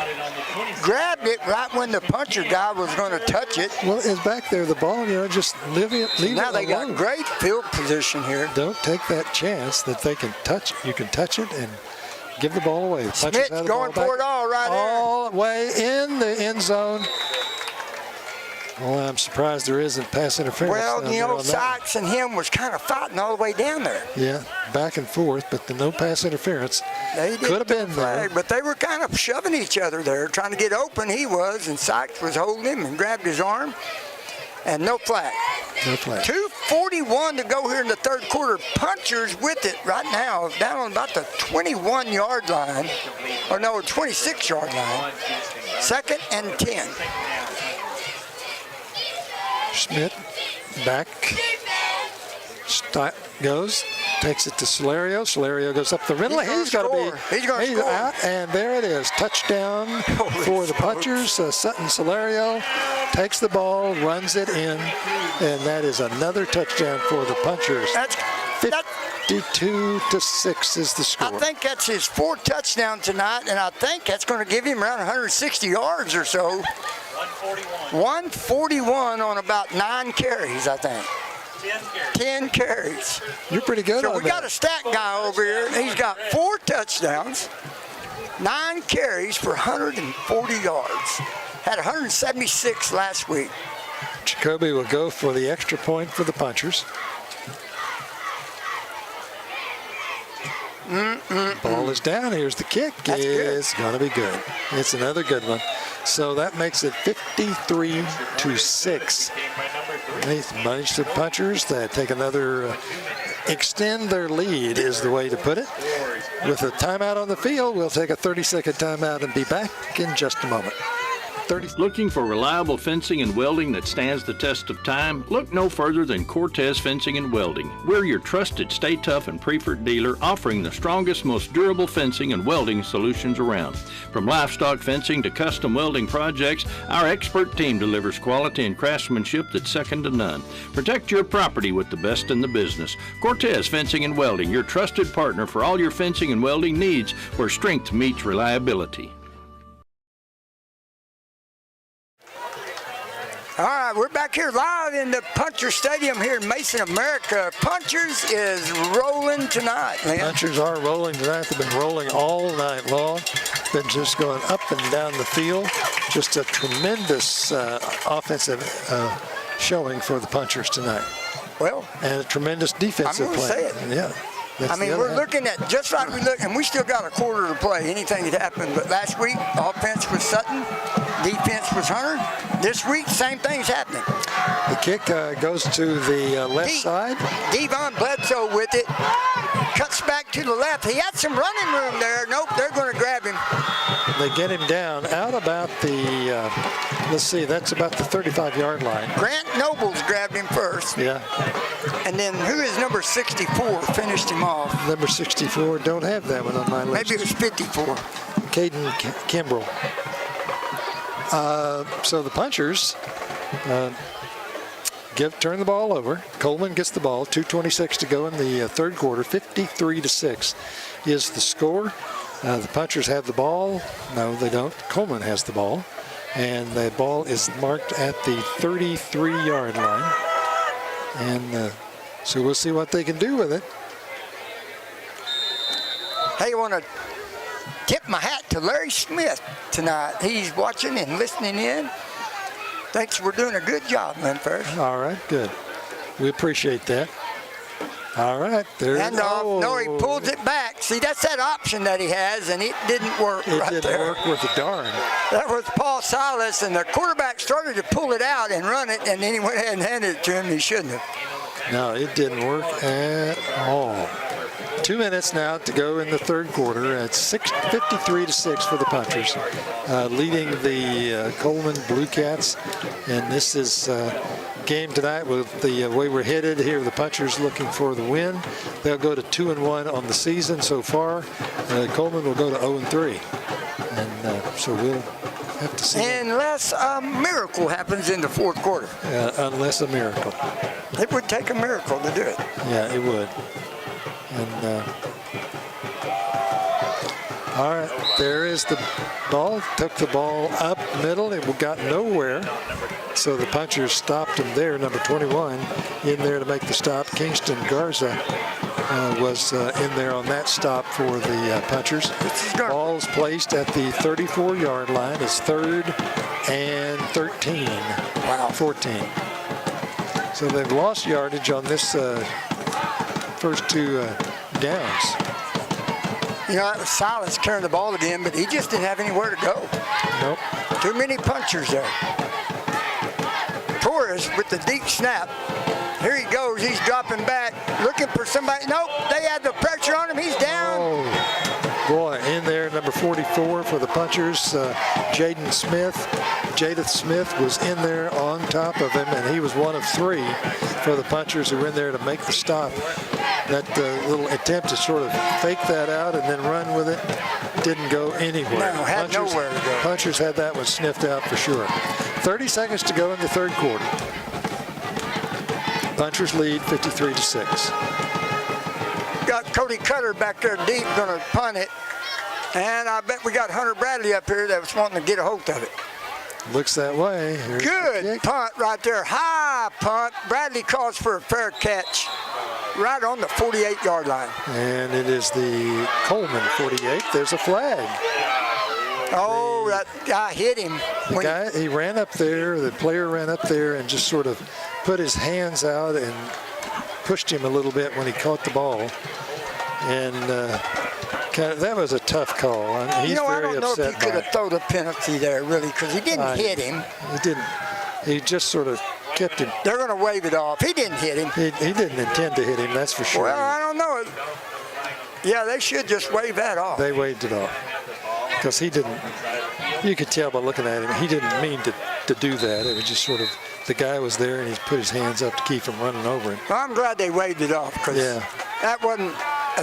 grabbed it right when the puncher guy was going to touch it. Well, it's back there, the ball, you know, just leave it alone. Now they got great field position here. Don't take that chance that they can touch it. You can touch it and give the ball away. Smith's going for it all right there. All the way in the end zone. Well, I'm surprised there isn't pass interference. Well, you know, Sykes and him was kind of fighting all the way down there. Yeah, back and forth, but the no pass interference could have been there. But they were kind of shoving each other there, trying to get open. He was, and Sykes was holding him and grabbed his arm. And no flag. No flag. 2:41 to go here in the third quarter. Punchers with it right now, down on about the 21-yard line. Or no, 26-yard line. 2nd and 10. Schmidt back, goes, takes it to Solario. Solario goes up the middle. He's going to be score. Out, and there it is. Touchdown for the punchers. Sutton Solario takes the ball, runs it in, and that is another touchdown for the punchers. 52-6 is the score. I think that's his 4th touchdown tonight, and I think that's going to give him around 160 yards or so. 141 on about 9 carries, I think. 10 carries. You're pretty good on that. So we got a stat guy over here. He's got 4 touchdowns, 9 carries for 140 yards. Had 176 last week. Jacoby will go for the extra point for the punchers. Ball is down. Here's the kick. It's going to be good. It's another good one. So that makes it 53-6. They managed the punchers that take another, extend their lead is the way to put it. With a timeout on the field, we'll take a 30-second timeout and be back in just a moment. Looking for reliable fencing and welding that stands the test of time? Look no further than Cortez Fencing and Welding. We're your trusted Stay Tough and preferred dealer offering the strongest, most durable fencing and welding solutions around. From livestock fencing to custom welding projects, our expert team delivers quality and craftsmanship that's second to none. Protect your property with the best in the business. Cortez Fencing and Welding, your trusted partner for all your fencing and welding needs where strength meets reliability. All right, we're back here live in the Puncher Stadium here in Mason, America. Punchers is rolling tonight, man. Punchers are rolling tonight. They've been rolling all night long. Been just going up and down the field. Just a tremendous offensive showing for the Punchers tonight. Well, and a tremendous defensive play. I'm going to say it. Yeah. I mean, we're looking at just like we look, and we still got a quarter to play. Anything could happen. But last week, offense with Sutton, defense was Hunter. This week, same thing's happening. The kick goes to the left side. Devon Bledsoe with it. Cuts back to the left. He had some running room there. Nope, they're going to grab him. They get him down out about the, let's see, that's about the 35-yard line. Grant Nobles grabbed him first. Yeah. And then who is number 64 finished him off? Number 64, don't have that one on my list. Maybe it was 54. Caden Kimbrell. So the punchers turn the ball over. Coleman gets the ball. 2:26 to go in the third quarter. 53-6 is the score. The punchers have the ball. No, they don't. Coleman has the ball. And the ball is marked at the 33-yard line. And so we'll see what they can do with it. Hey, I want to tip my hat to Larry Smith tonight. He's watching and listening in. Thanks, we're doing a good job, Linford. All right, good. We appreciate that. All right, there. And no, he pulls it back. See, that's that option that he has, and it didn't work It right didn't there. work worth a darn. That was Paul Silas, and the quarterback started to pull it out and run it, and then he went ahead and handed it to him. He shouldn't have. No, it didn't work at all. 2 minutes now to go in the third quarter. It's 53-6 for the punchers, leading the Coleman Bluecats. And this is game tonight with the way we're headed here. The punchers looking for the win. They'll go to 2-1 on the season so far. Coleman will go to 0-3. And so we'll have to see. Unless a miracle happens in the fourth quarter. Unless a miracle. It would take a miracle to do it. Yeah, it would. And all right, there is the ball. Took the ball up middle. It got nowhere. So the punchers stopped him there. Number 21 in there to make the stop. Kingston Garza was in there on that stop for the punchers. Ball's placed at the 34-yard line. It's 3rd and 13. Wow. 14. So they've lost yardage on this first two downs. You know, that was Silas carrying the ball again, but he just didn't have anywhere to go. Nope. Too many punchers there. Torres with the deep snap. Here he goes. He's dropping back, looking for somebody. Nope, they had the pressure on him. He's down. Oh, boy, in there, number 44 for the punchers, Jaden Smith. Jadeth Smith was in there on top of him, and he was one of 3 for the punchers who were in there to make the stop. That little attempt to sort of fake that out and then run with it didn't go anywhere. No, had nowhere to go. Punchers had that one sniffed out for sure. 30 seconds to go in the third quarter. Punchers lead 53-6. Got Cody Cutter back there deep, going to punt it. And I bet we got Hunter Bradley up here that was wanting to get a hold of it. Looks that way. Here's good punt right there. High punt. Bradley calls for a fair catch right on the 48-yard line. And it is the Coleman 48. There's a flag. Oh, that guy hit him. The guy, he ran up there, the player ran up there and just sort of put his hands out and pushed him a little bit when he caught the ball. And that was a tough call. He's you know, I very don't know upset if he could have thrown a penalty there, really, because he didn't hit him. He didn't. He just sort of kept him. They're going to wave it off. He didn't hit him. He didn't intend to hit him, that's for sure. Well, I don't know. Yeah, they should just wave that off. They waved it off. Because he didn't, you could tell by looking at him, he didn't mean to do that. It was just sort of, the guy was there and he put his hands up to keep from running over him. Well, I'm glad they waved it off, because that wasn't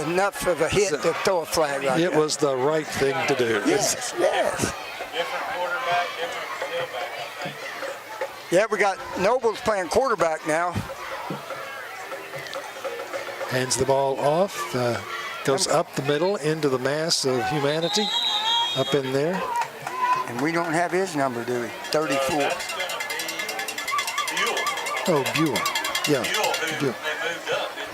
enough of a hit to throw a flag right there. It was the right thing to do. Yes, yes. Yeah, we got Nobles playing quarterback now. Hands the ball off, goes up the middle into the mass of humanity, up in there. And we don't have his number, do we? 34. Oh, Buell. Yeah, Buell.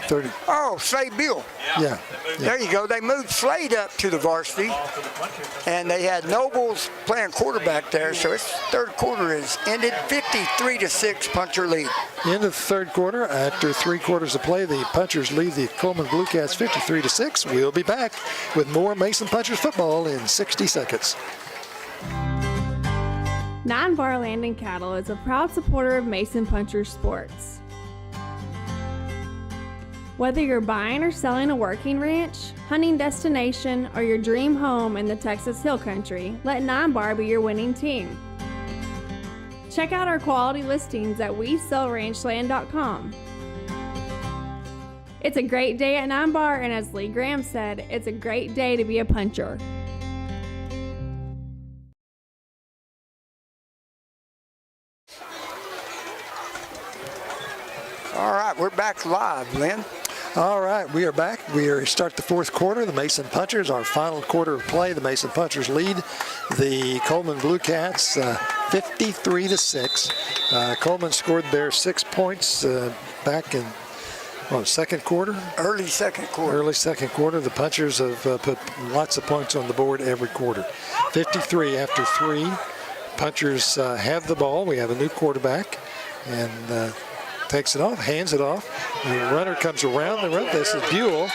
30. Oh, Slade Buell. Yeah. There you go. They moved Slade up to the varsity, and they had Nobles playing quarterback there. So its third quarter is ended 53-6 puncher lead. End of the third quarter. After 3 quarters of play, the punchers lead the Coleman Bluecats 53-6. We'll be back with more Mason Punchers football in 60 seconds. 9 Bar Land and Cattle is a proud supporter of Mason Puncher Sports. Whether you're buying or selling a working ranch, hunting destination, or your dream home in the Texas Hill Country, let 9 Bar be your winning team. Check out our quality listings at WeSellRanchland.com. It's a great day at 9 Bar, and as Lee Graham said, it's a great day to be a puncher. All right, we're back live, Lynn. All right, we are back. We start the fourth quarter. The Mason Punchers, our final quarter of play. The Mason Punchers lead the Coleman Bluecats 53-6. Coleman scored their 6 points back in second quarter? Early second quarter. Early second quarter. The Punchers have put lots of points on the board every quarter. 53 after 3. Punchers have the ball. We have a new quarterback. And takes it off, hands it off. The runner comes around the run. This is Buell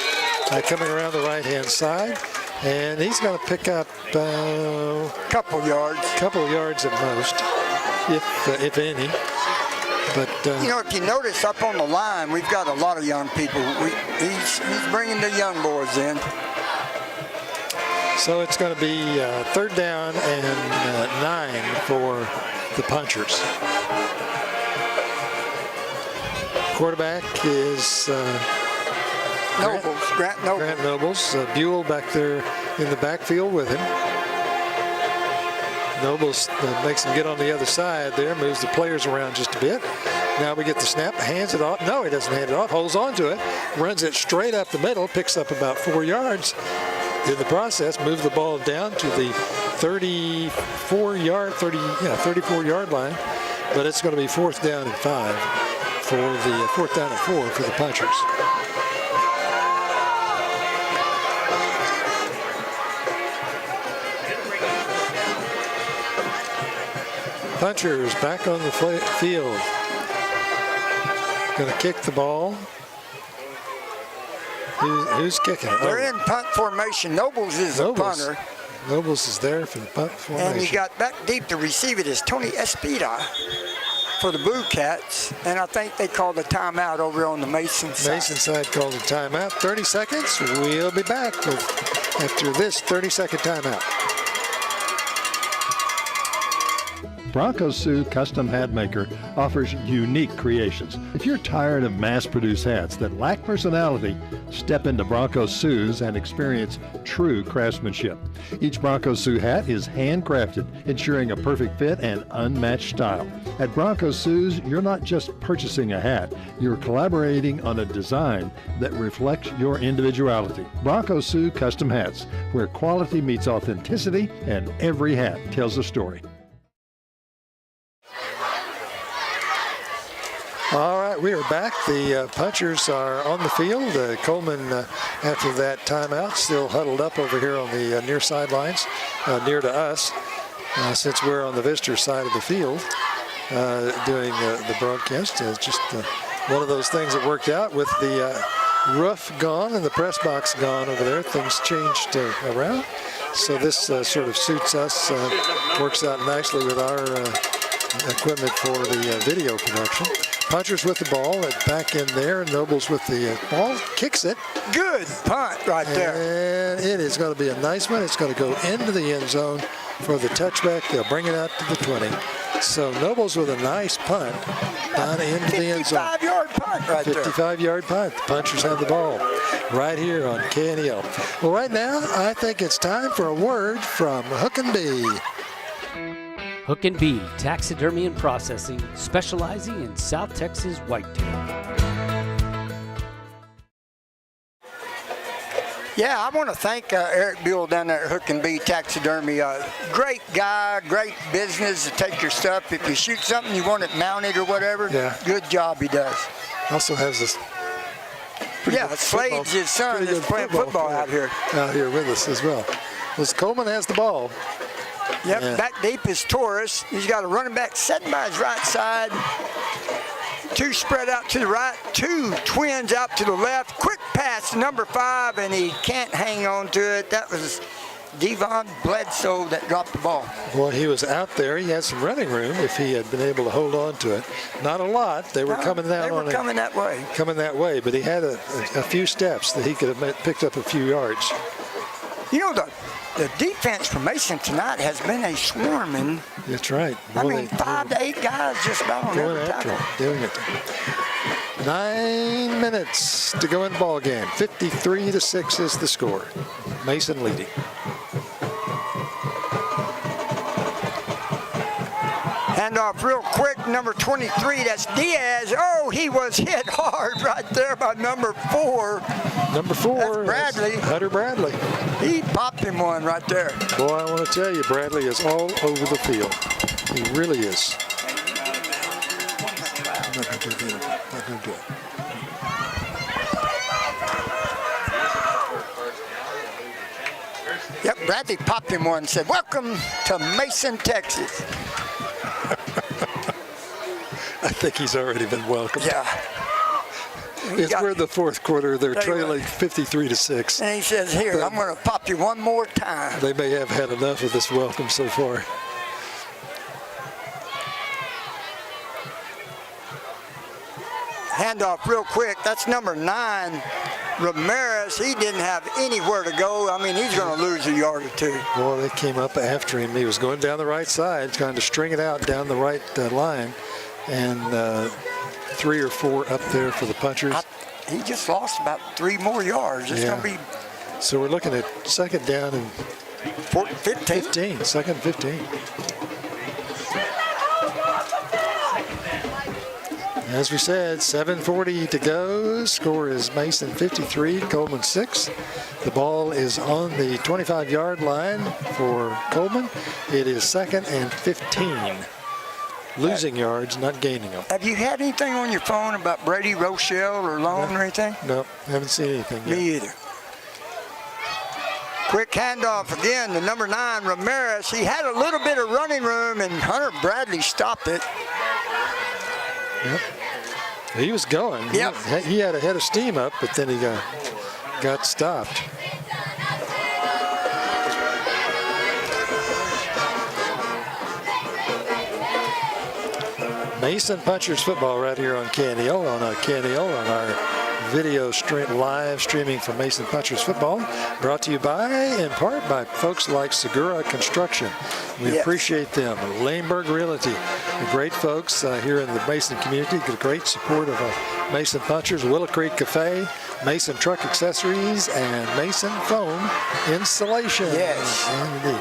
coming around the right-hand side. And he's going to pick up a couple yards at most, if any. But you know, if you notice up on the line, we've got a lot of young people. He's bringing the young boys in. So it's going to be third down and 9 for the Punchers. Quarterback is Grant Nobles. Grant Nobles. Buell back there in the backfield with him. Nobles makes him get on the other side there, moves the players around just a bit. Now we get the snap, hands it off. No, he doesn't hand it off, holds on to it, runs it straight up the middle, picks up about 4 yards. In the process, moves the ball down to the 34-yard line, but it's going to be fourth down and 5 for the fourth down and 4 for the Punchers. Punchers back on the field. Going to kick the ball. Who's kicking it? They're in punt formation. Nobles is a punter. Nobles is there for the punt formation. And he got back deep to receive it is Tony Espida for the Bluecats. And I think they called a timeout over on the Mason side. Mason side called a timeout. 30 seconds. We'll be back after this 30-second timeout. Bronco Sue Custom Hat Maker offers unique creations. If you're tired of mass-produced hats that lack personality, step into Bronco Sue's and experience true craftsmanship. Each Bronco Sue hat is handcrafted, ensuring a perfect fit and unmatched style. At Bronco Sue's, you're not just purchasing a hat, you're collaborating on a design that reflects your individuality. Bronco Sue Custom Hats, where quality meets authenticity and every hat tells a story. All right, we are back. The Punchers are on the field. Coleman, after that timeout, still huddled up over here on the near sidelines, near to us, since we're on the visitor side of the field doing the broadcast. Just one of those things that worked out with the roof gone and the press box gone over there. Things changed around. So this sort of suits us, works out nicely with our equipment for the video production. Punchers with the ball, back in there. Nobles with the ball, kicks it. Good punt right there. And it is going to be a nice one. It's going to go into the end zone for the touchback. They'll bring it out to the 20. So Nobles with a nice punt down into the end zone. 55-yard punt right there. 55-yard punt. The Punchers have the ball right here on KNEL. Well, right now, I think it's time for a word from Hook and Bee. Hook and Bee Taxidermy and Processing, specializing in South Texas whitetail. Yeah, I want to thank Eric Buell down there at Hook and Bee Taxidermy. Great guy, great business to take your stuff. If you shoot something, you want it mounted or whatever, good job he does. Also has this Slade's his son is playing football out here. Out here with us as well. Coleman has the ball. Yep, back deep is Torres. He's got a running back sitting by his right side. 2 spread out to the right, 2 twins out to the left. Quick pass to number 5, and he can't hang on to it. That was Devon Bledsoe that dropped the ball. Boy, he was out there. He had some running room if he had been able to hold on to it. Not a lot. They were coming down on it. Coming that way. Coming that way, but he had a few steps that he could have picked up a few yards. You know, the defense for Mason tonight has been a swarming. That's right. I mean, 5 to 8 guys just about on every tackle. Doing it. 9 minutes to go in the ball game. 53-6 is the score. Mason leading. Handoff real quick, number 23, that's Diaz. Oh, he was hit hard right there by number 4. Number 4, that's Bradley. Hunter Bradley. He popped him one right there. Boy, I want to tell you, Bradley is all over the field. He really is. I'm not going to do it. Not going to do it. Yep, Bradley popped him one and said, "Welcome to Mason, Texas." I think he's already been welcomed. Yeah. We're in the fourth quarter. They're trailing 53-6. And he says, "Here, I'm going to pop you one more time." They may have had enough of this welcome so far. Handoff real quick. That's number 9, Ramirez. He didn't have anywhere to go. I mean, he's going to lose a yard or two. Well, they came up after him. He was going down the right side, trying to string it out down the right line. And 3 or 4 up there for the punchers. He just lost about 3 more yards. It's going to be. So we're looking at second down and 15. Second 15. As we said, 7:40 to go. Score is Mason 53, Coleman 6. The ball is on the 25-yard line for Coleman. It is second and 15. Losing yards, not gaining them. Have you had anything on your phone about Brady Rochelle or Lone or anything? No, haven't seen anything yet. Me either. Quick handoff again to number 9, Ramirez. He had a little bit of running room, and Hunter Bradley stopped it. Yep. He was going. Yep. He had a head of steam up, but then he got stopped. Mason Punchers football right here on KNEL, on our video live streaming from Mason Punchers football, brought to you in part by folks like Segura Construction. We appreciate them. Laneburg Realty, the great folks here in the Mason community, the great support of Mason Punchers, Willow Creek Cafe, Mason Truck Accessories, and Mason Foam Installation. Yes. Indeed.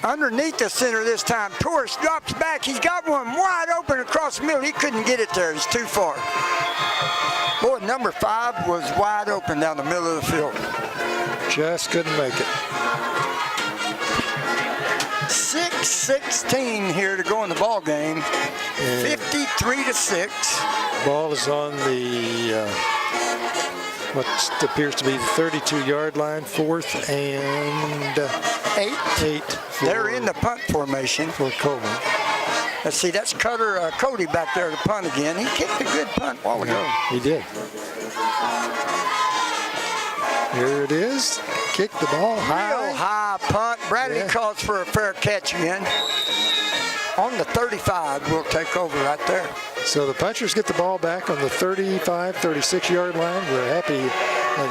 Underneath the center this time, Torres drops back. He's got one wide open across the middle. He couldn't get it there. He's too far. Boy, number 5 was wide open down the middle of the field. Just couldn't make it. 6:16 here to go in the ball game. 53-6. Ball is on the what appears to be the 32-yard line, 4th and 8. They're in the punt formation for Coleman. Let's see, that's Cody back there to punt again. He kicked a good punt a while ago. He did. Here it is. Kick the ball high. Real high punt. Bradley calls for a fair catch again. On the 35, we'll take over right there. So the punchers get the ball back on the 35, 36-yard line. We're happy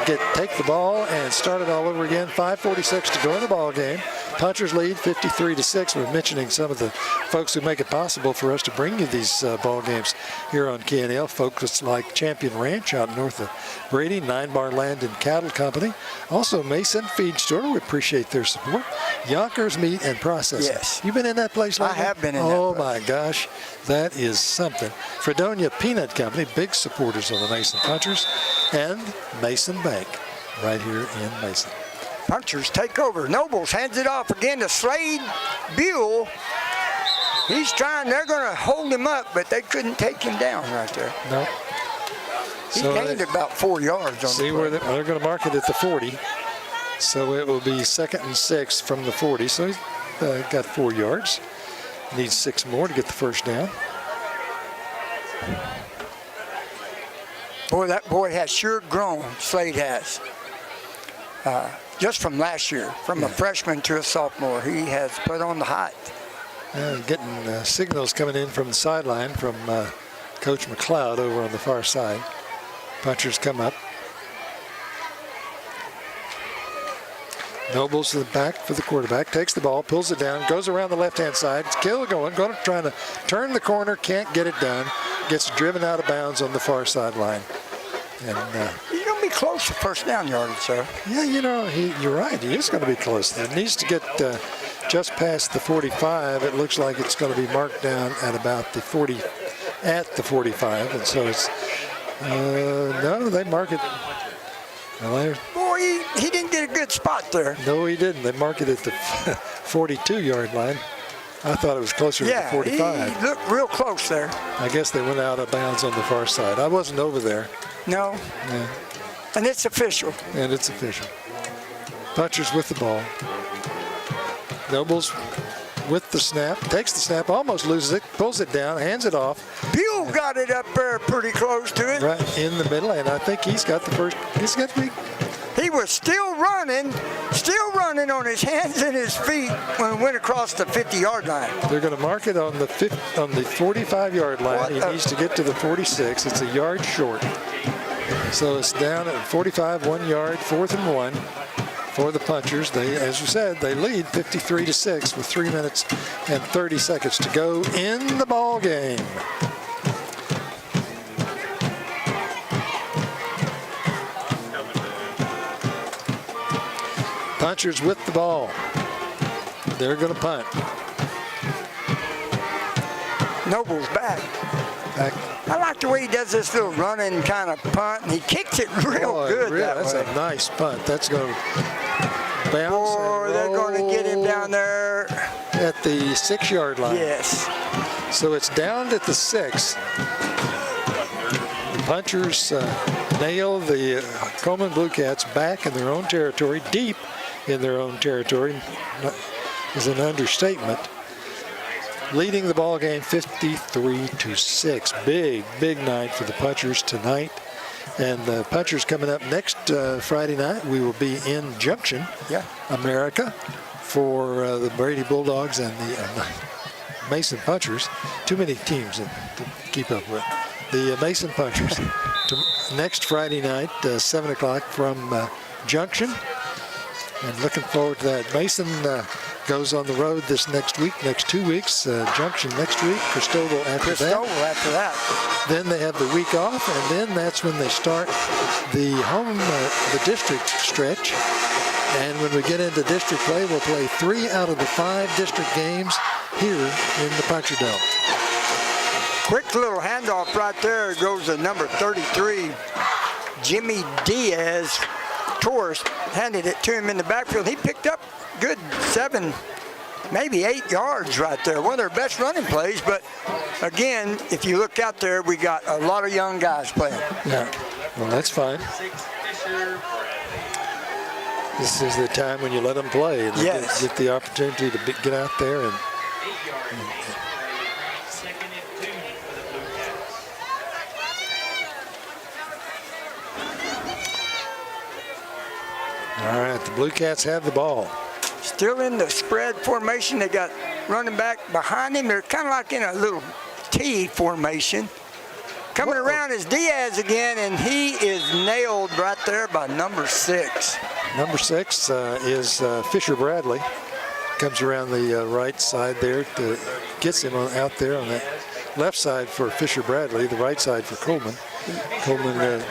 to take the ball and start it all over again. 5:46 to go in the ball game. Punchers lead 53-6. We're mentioning some of the folks who make it possible for us to bring you these ball games here on KNEL. Folks like Champion Ranch out north of Brady, 9 Bar Land and Cattle Company. Also Mason Feed Store. We appreciate their support. Yonkers Meat and Processing. Yes. You been in that place lately? I have been in that Oh place. my gosh, that is something. Fredonia Peanut Company, big supporters of the Mason Punchers, and Mason Bank right here in Mason. Punchers take over. Nobles hands it off again to Slade Buell. He's trying, they're going to hold him up, but they couldn't take him down right there. No. He gained about 4 yards on see the where they're going to mark it at the 40. So it will be 2nd and 6 from the 40. So he's got 4 yards. Needs 6 more to get the first down. Boy, that boy has sure grown. Slade has. just from last year, from a freshman to a sophomore. He has put on the height. Getting signals coming in from the sideline from Coach McLeod over on the far side. Punchers come up. Nobles to the back for the quarterback, takes the ball, pulls it down, goes around the left-hand side. Still going to try to turn the corner, can't get it done. Gets driven out of bounds on the far sideline. And he's going to be close to first down yardage, sir. Yeah, you're right. He is going to be close. He needs to get just past the 45. It looks like it's going to be marked down at about the 40, at the 45. And so it's, no, they mark it. Boy, he didn't get a good spot there. No, he didn't. They mark it at the 42-yard line. I thought it was closer to the 45. He looked real close there. I guess they went out of bounds on the far side. I wasn't over there. No. Yeah. And it's official. And it's official. Punchers with the ball. Nobles with the snap, takes the snap, almost loses it, pulls it down, hands it off. Buell got it up there pretty close to it. Right in the middle, and I think he's got the first, He was still running on his hands and his feet when it went across the 50-yard line. They're going to mark it on the 45-yard line. He needs to get to the 46. It's a yard short. So it's down at 45, 1 yard, 4th and 1 for the Punchers. They, as you said, they lead 53-6 with 3 minutes and 30 seconds to go in the ball game. Punchers with the ball. They're going to punt. Noble's back. I like the way he does this little running kind of punt, and he kicks it real good That's way. a nice punt. That's going to bounce. Boy, they're going to get him down there. At the 6-yard line. Yes. So it's down at the 6. The Punchers nail the Coleman Bluecats back in their own territory, deep in their own territory, is an understatement. Leading the ball game 53-6. Big night for the Punchers tonight. And the Punchers coming up next Friday night. We will be in Junction, America, for the Brady Bulldogs and the Mason Punchers. Too many teams to keep up with. The Mason Punchers next Friday night, 7 o'clock from Junction. And looking forward to that. Mason goes on the road this next 2 weeks. Junction next week, Cristobal after that. Then they have the week off, and then that's when they start the the district stretch. And when we get into district play, we'll play 3 out of the 5 district games here in the Puncher Dome. Quick little handoff right there. Goes to number 33, Jimmy Diaz. Torres handed it to him in the backfield. He picked up good 7, maybe 8 yards right there. One of their best running plays. But again, if you look out there, we got a lot of young guys playing. Yeah, well, that's fine. This is the time when you let them play and get the opportunity to get out there and all right, the Bluecats have the ball. Still in the spread formation. They got running back behind him. They're kind of like in a little T formation. Coming around is Diaz again, and he is nailed right there by number 6. Number 6 is Fisher Bradley. Comes around the right side there, gets him out there on the left side for Fisher Bradley, the right side for Coleman. Coleman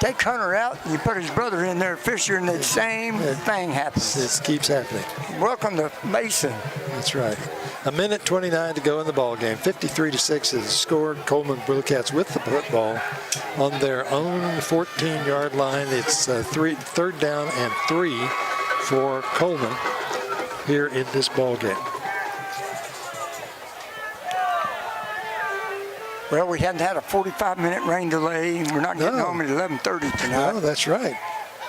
take Hunter out, and you put his brother in there, Fisher, and the same thing happens. It keeps happening. Welcome to Mason. That's right. 1:29 to go in the ball game. 53-6 is the score. Coleman Bluecats with the football on their own 14-yard line. It's 3rd down and 3 for Coleman here in this ball game. Well, we hadn't had a 45-minute rain delay. We're not getting home at 11:30 tonight. No, that's right.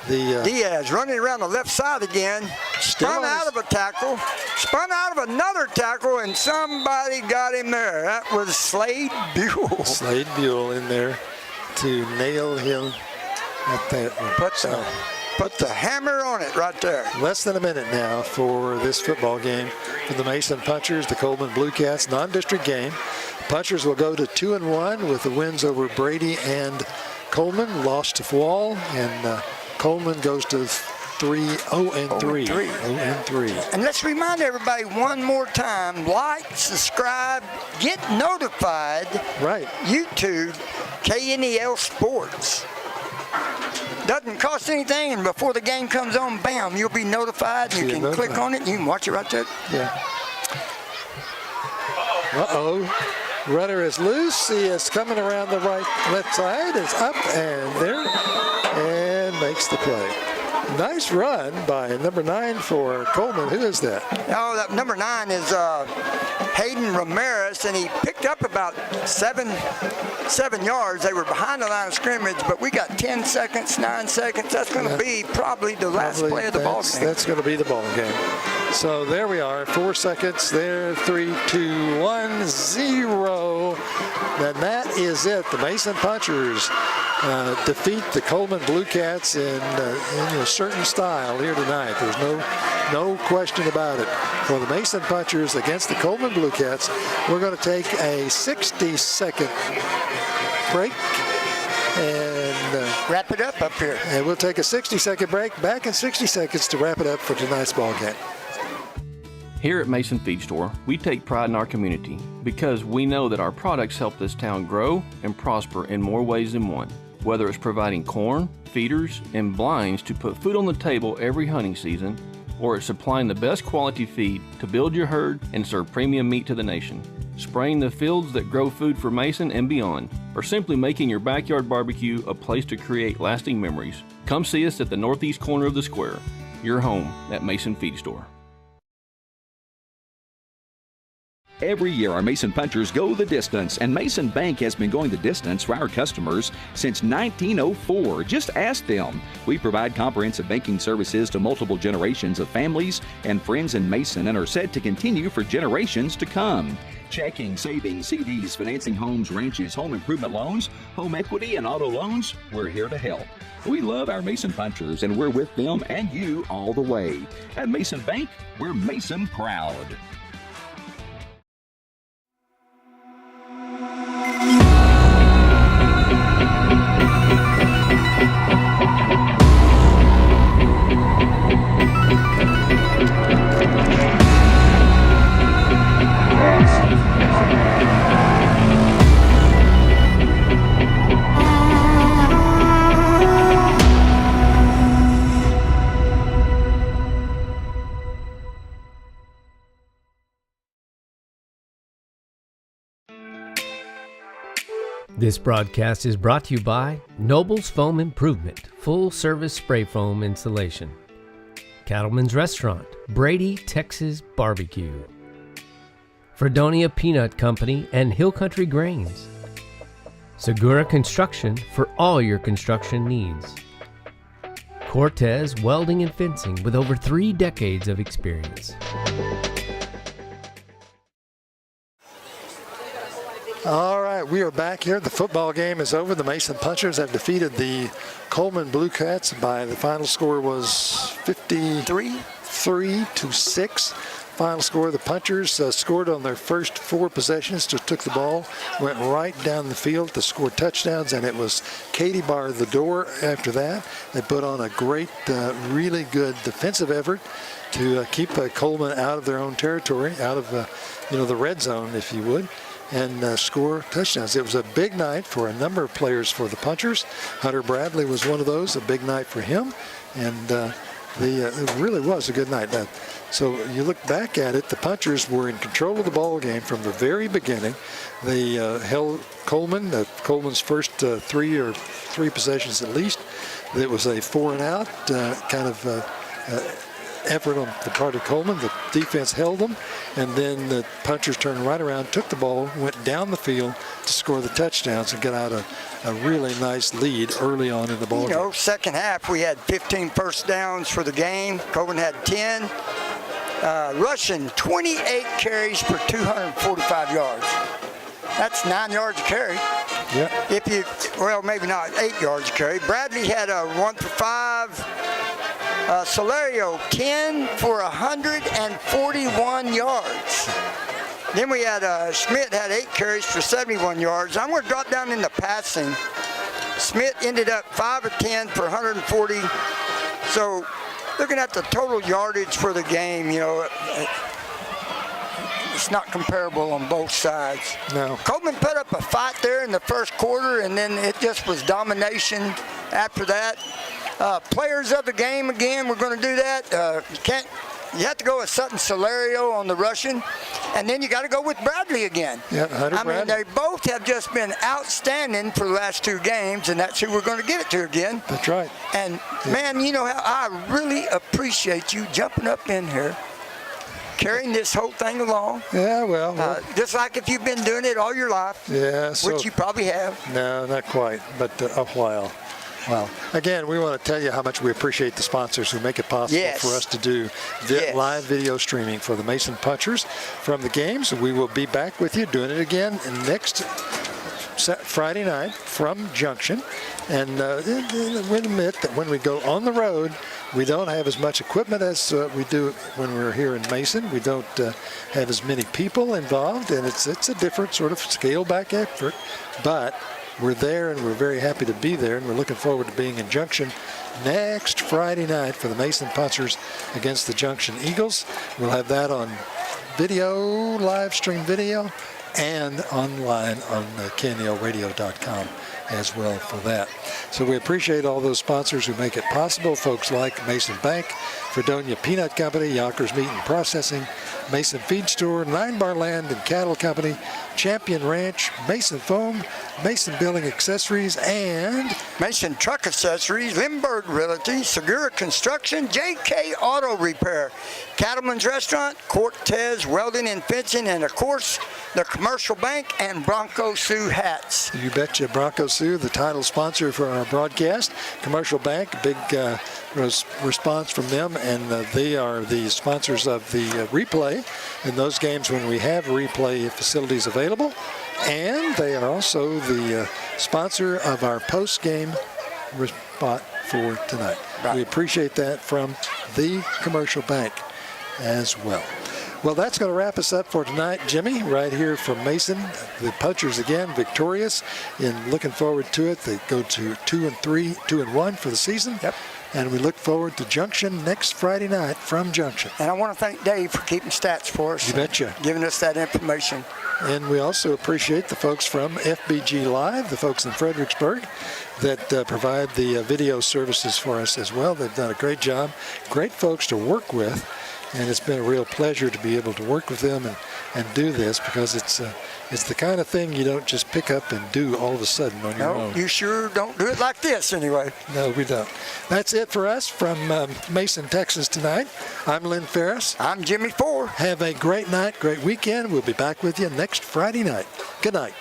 Diaz running around the left side again. Spun out of a tackle. Spun out of another tackle, and somebody got him there. That was Slade Buell. Slade Buell in there to nail him at that one. put the hammer on it right there. Less than a minute now for this football game for the Mason Punchers, the Coleman Bluecats, non-district game. Punchers will go to 2-1 with the wins over Brady and Coleman, lost to Wall, and Coleman goes to 0-3. 0-3. And let's remind everybody one more time, like, subscribe, get notified. Right. YouTube, KNEL Sports. Doesn't cost anything, and before the game comes on, bam, you'll be notified. You can click on it, and you can watch it right there. Yeah. Runner is loose. He is coming around the left side. It's up and there, and makes the play. Nice run by number 9 for Coleman. Who is that? Oh, that number 9 is Hayden Ramirez, and he picked up about 7 yards. They were behind the line of scrimmage, but we got 10 seconds, 9 seconds. That's going to be probably the last play of the ball game. That's going to be the ball game. So there we are, 4 seconds there, 3, 2, 1, 0. And that is it. The Mason Punchers defeat the Coleman Bluecats in a certain style here tonight. There's no question about it. For the Mason Punchers against the Coleman Bluecats, we're going to take a 60-second break and wrap it up here. And we'll take a 60-second break. Back in 60 seconds to wrap it up for tonight's ball game. Here at Mason Feed Store, we take pride in our community because we know that our products help this town grow and prosper in more ways than one. Whether it's providing corn, feeders, and blinds to put food on the table every hunting season, or it's supplying the best quality feed to build your herd and serve premium meat to the nation, spraying the fields that grow food for Mason and beyond, or simply making your backyard barbecue a place to create lasting memories. Come see us at the northeast corner of the square, your home at Mason Feed Store. Every year, our Mason Punchers go the distance, and Mason Bank has been going the distance for our customers since 1904. Just ask them. We provide comprehensive banking services to multiple generations of families and friends in Mason and are set to continue for generations to come. Checking, savings, CDs, financing homes, ranches, home improvement loans, home equity, and auto loans, we're here to help. We love our Mason Punchers, and we're with them and you all the way. At Mason Bank, we're Mason proud. This broadcast is brought to you by Noble's Foam Improvement, full-service spray foam installation. Cattleman's Restaurant, Brady, Texas Barbecue. Fredonia Peanut Company and Hill Country Grains. Segura Construction for all your construction needs. Cortez Welding and Fencing with over 3 decades of experience. All right, we are back here. The football game is over. The Mason Punchers have defeated the Coleman Bluecats by the final score was 53-6. Final score, the Punchers scored on their first 4 possessions, just took the ball, went right down the field to score touchdowns, and it was Katie bar the door after that. They put on a great, really good defensive effort to keep Coleman out of their own territory, out of the red zone, if you would, and score touchdowns. It was a big night for a number of players for the Punchers. Hunter Bradley was one of those, a big night for him, and it really was a good night. So you look back at it, the Punchers were in control of the ball game from the very beginning. They held Coleman, Coleman's first 3 possessions at least. It was a 4-and-out kind of effort on the part of Coleman. The defense held them, and then the Punchers turned right around, took the ball, went down the field to score the touchdowns and get out a really nice lead early on in the ball game. Second half we had 15 first downs for the game. Coleman had 10. Rushing 28 carries for 245 yards. That's 9 yards a carry. Yeah. Maybe not 8 yards a carry. Bradley had a 1 for 5. Solario, 10 for 141 yards. Then we had Schmidt had 8 carries for 71 yards. I'm going to drop down into passing. Schmidt ended up 5 of 10 for 140. So looking at the total yardage for the game, you know, it's not comparable on both sides. No. Coleman put up a fight there in the first quarter, and then it just was domination after that. Players of the game again, we're going to do that. You have to go with Sutton Solario on the rushing, and then you got to go with Bradley again. Yeah, Hunter Bradley. I mean, they both have just been outstanding for the last 2 games, and that's who we're going to give it to again. That's right. And, man, you know how I really appreciate you jumping up in here, carrying this whole thing along. Yeah, well. Just like if you've been doing it all your life, yeah, which you probably have. No, not quite, but a while. Well, again, we want to tell you how much we appreciate the sponsors who make it possible for us to do live video streaming for the Mason Punchers from the games. We will be back with you doing it again next Friday night from Junction. And we admit that when we go on the road, we don't have as much equipment as we do when we're here in Mason. We don't have as many people involved, and it's a different sort of scale-back effort. But we're there, and we're very happy to be there, and we're looking forward to being in Junction next Friday night for the Mason Punchers against the Junction Eagles. We'll have that on video, live stream video, and online on KNELradio.com as well for that. So we appreciate all those sponsors who make it possible, folks like Mason Bank, Fredonia Peanut Company, Yonkers Meat and Processing, Mason Feed Store, 9 Bar Land and Cattle Company, Champion Ranch, Mason Foam, Mason Building Accessories, and Mason Truck Accessories, Lindbergh Realty, Segura Construction, JK Auto Repair, Cattleman's Restaurant, Cortez Welding and Fencing, and of course, the Commercial Bank and Bronco Sioux Hats. You betcha. Bronco Sioux, the title sponsor for our broadcast. Commercial Bank, big response from them, and they are the sponsors of the replay in those games when we have replay facilities available. And they are also the sponsor of our post-game spot for tonight. Right. We appreciate that from the Commercial Bank as well. Well, that's going to wrap us up for tonight, Jimmy, right here from Mason. The Punchers again victorious, and looking forward to it. They go to 2-1 for the season. Yep. And we look forward to Junction next Friday night from Junction. And I want to thank Dave for keeping stats for us. You betcha. Giving us that information. And we also appreciate the folks from FBG Live, the folks in Fredericksburg that provide the video services for us as well. They've done a great job. Great folks to work with. And it's been a real pleasure to be able to work with them and do this, because it's the kind of thing you don't just pick up and do all of a sudden on your own. No, you sure don't do it like this anyway. No, we don't. That's it for us from Mason, Texas tonight. I'm Lynn Ferris. I'm Jimmy Ford. Have a great night, great weekend. We'll be back with you next Friday night. Good night.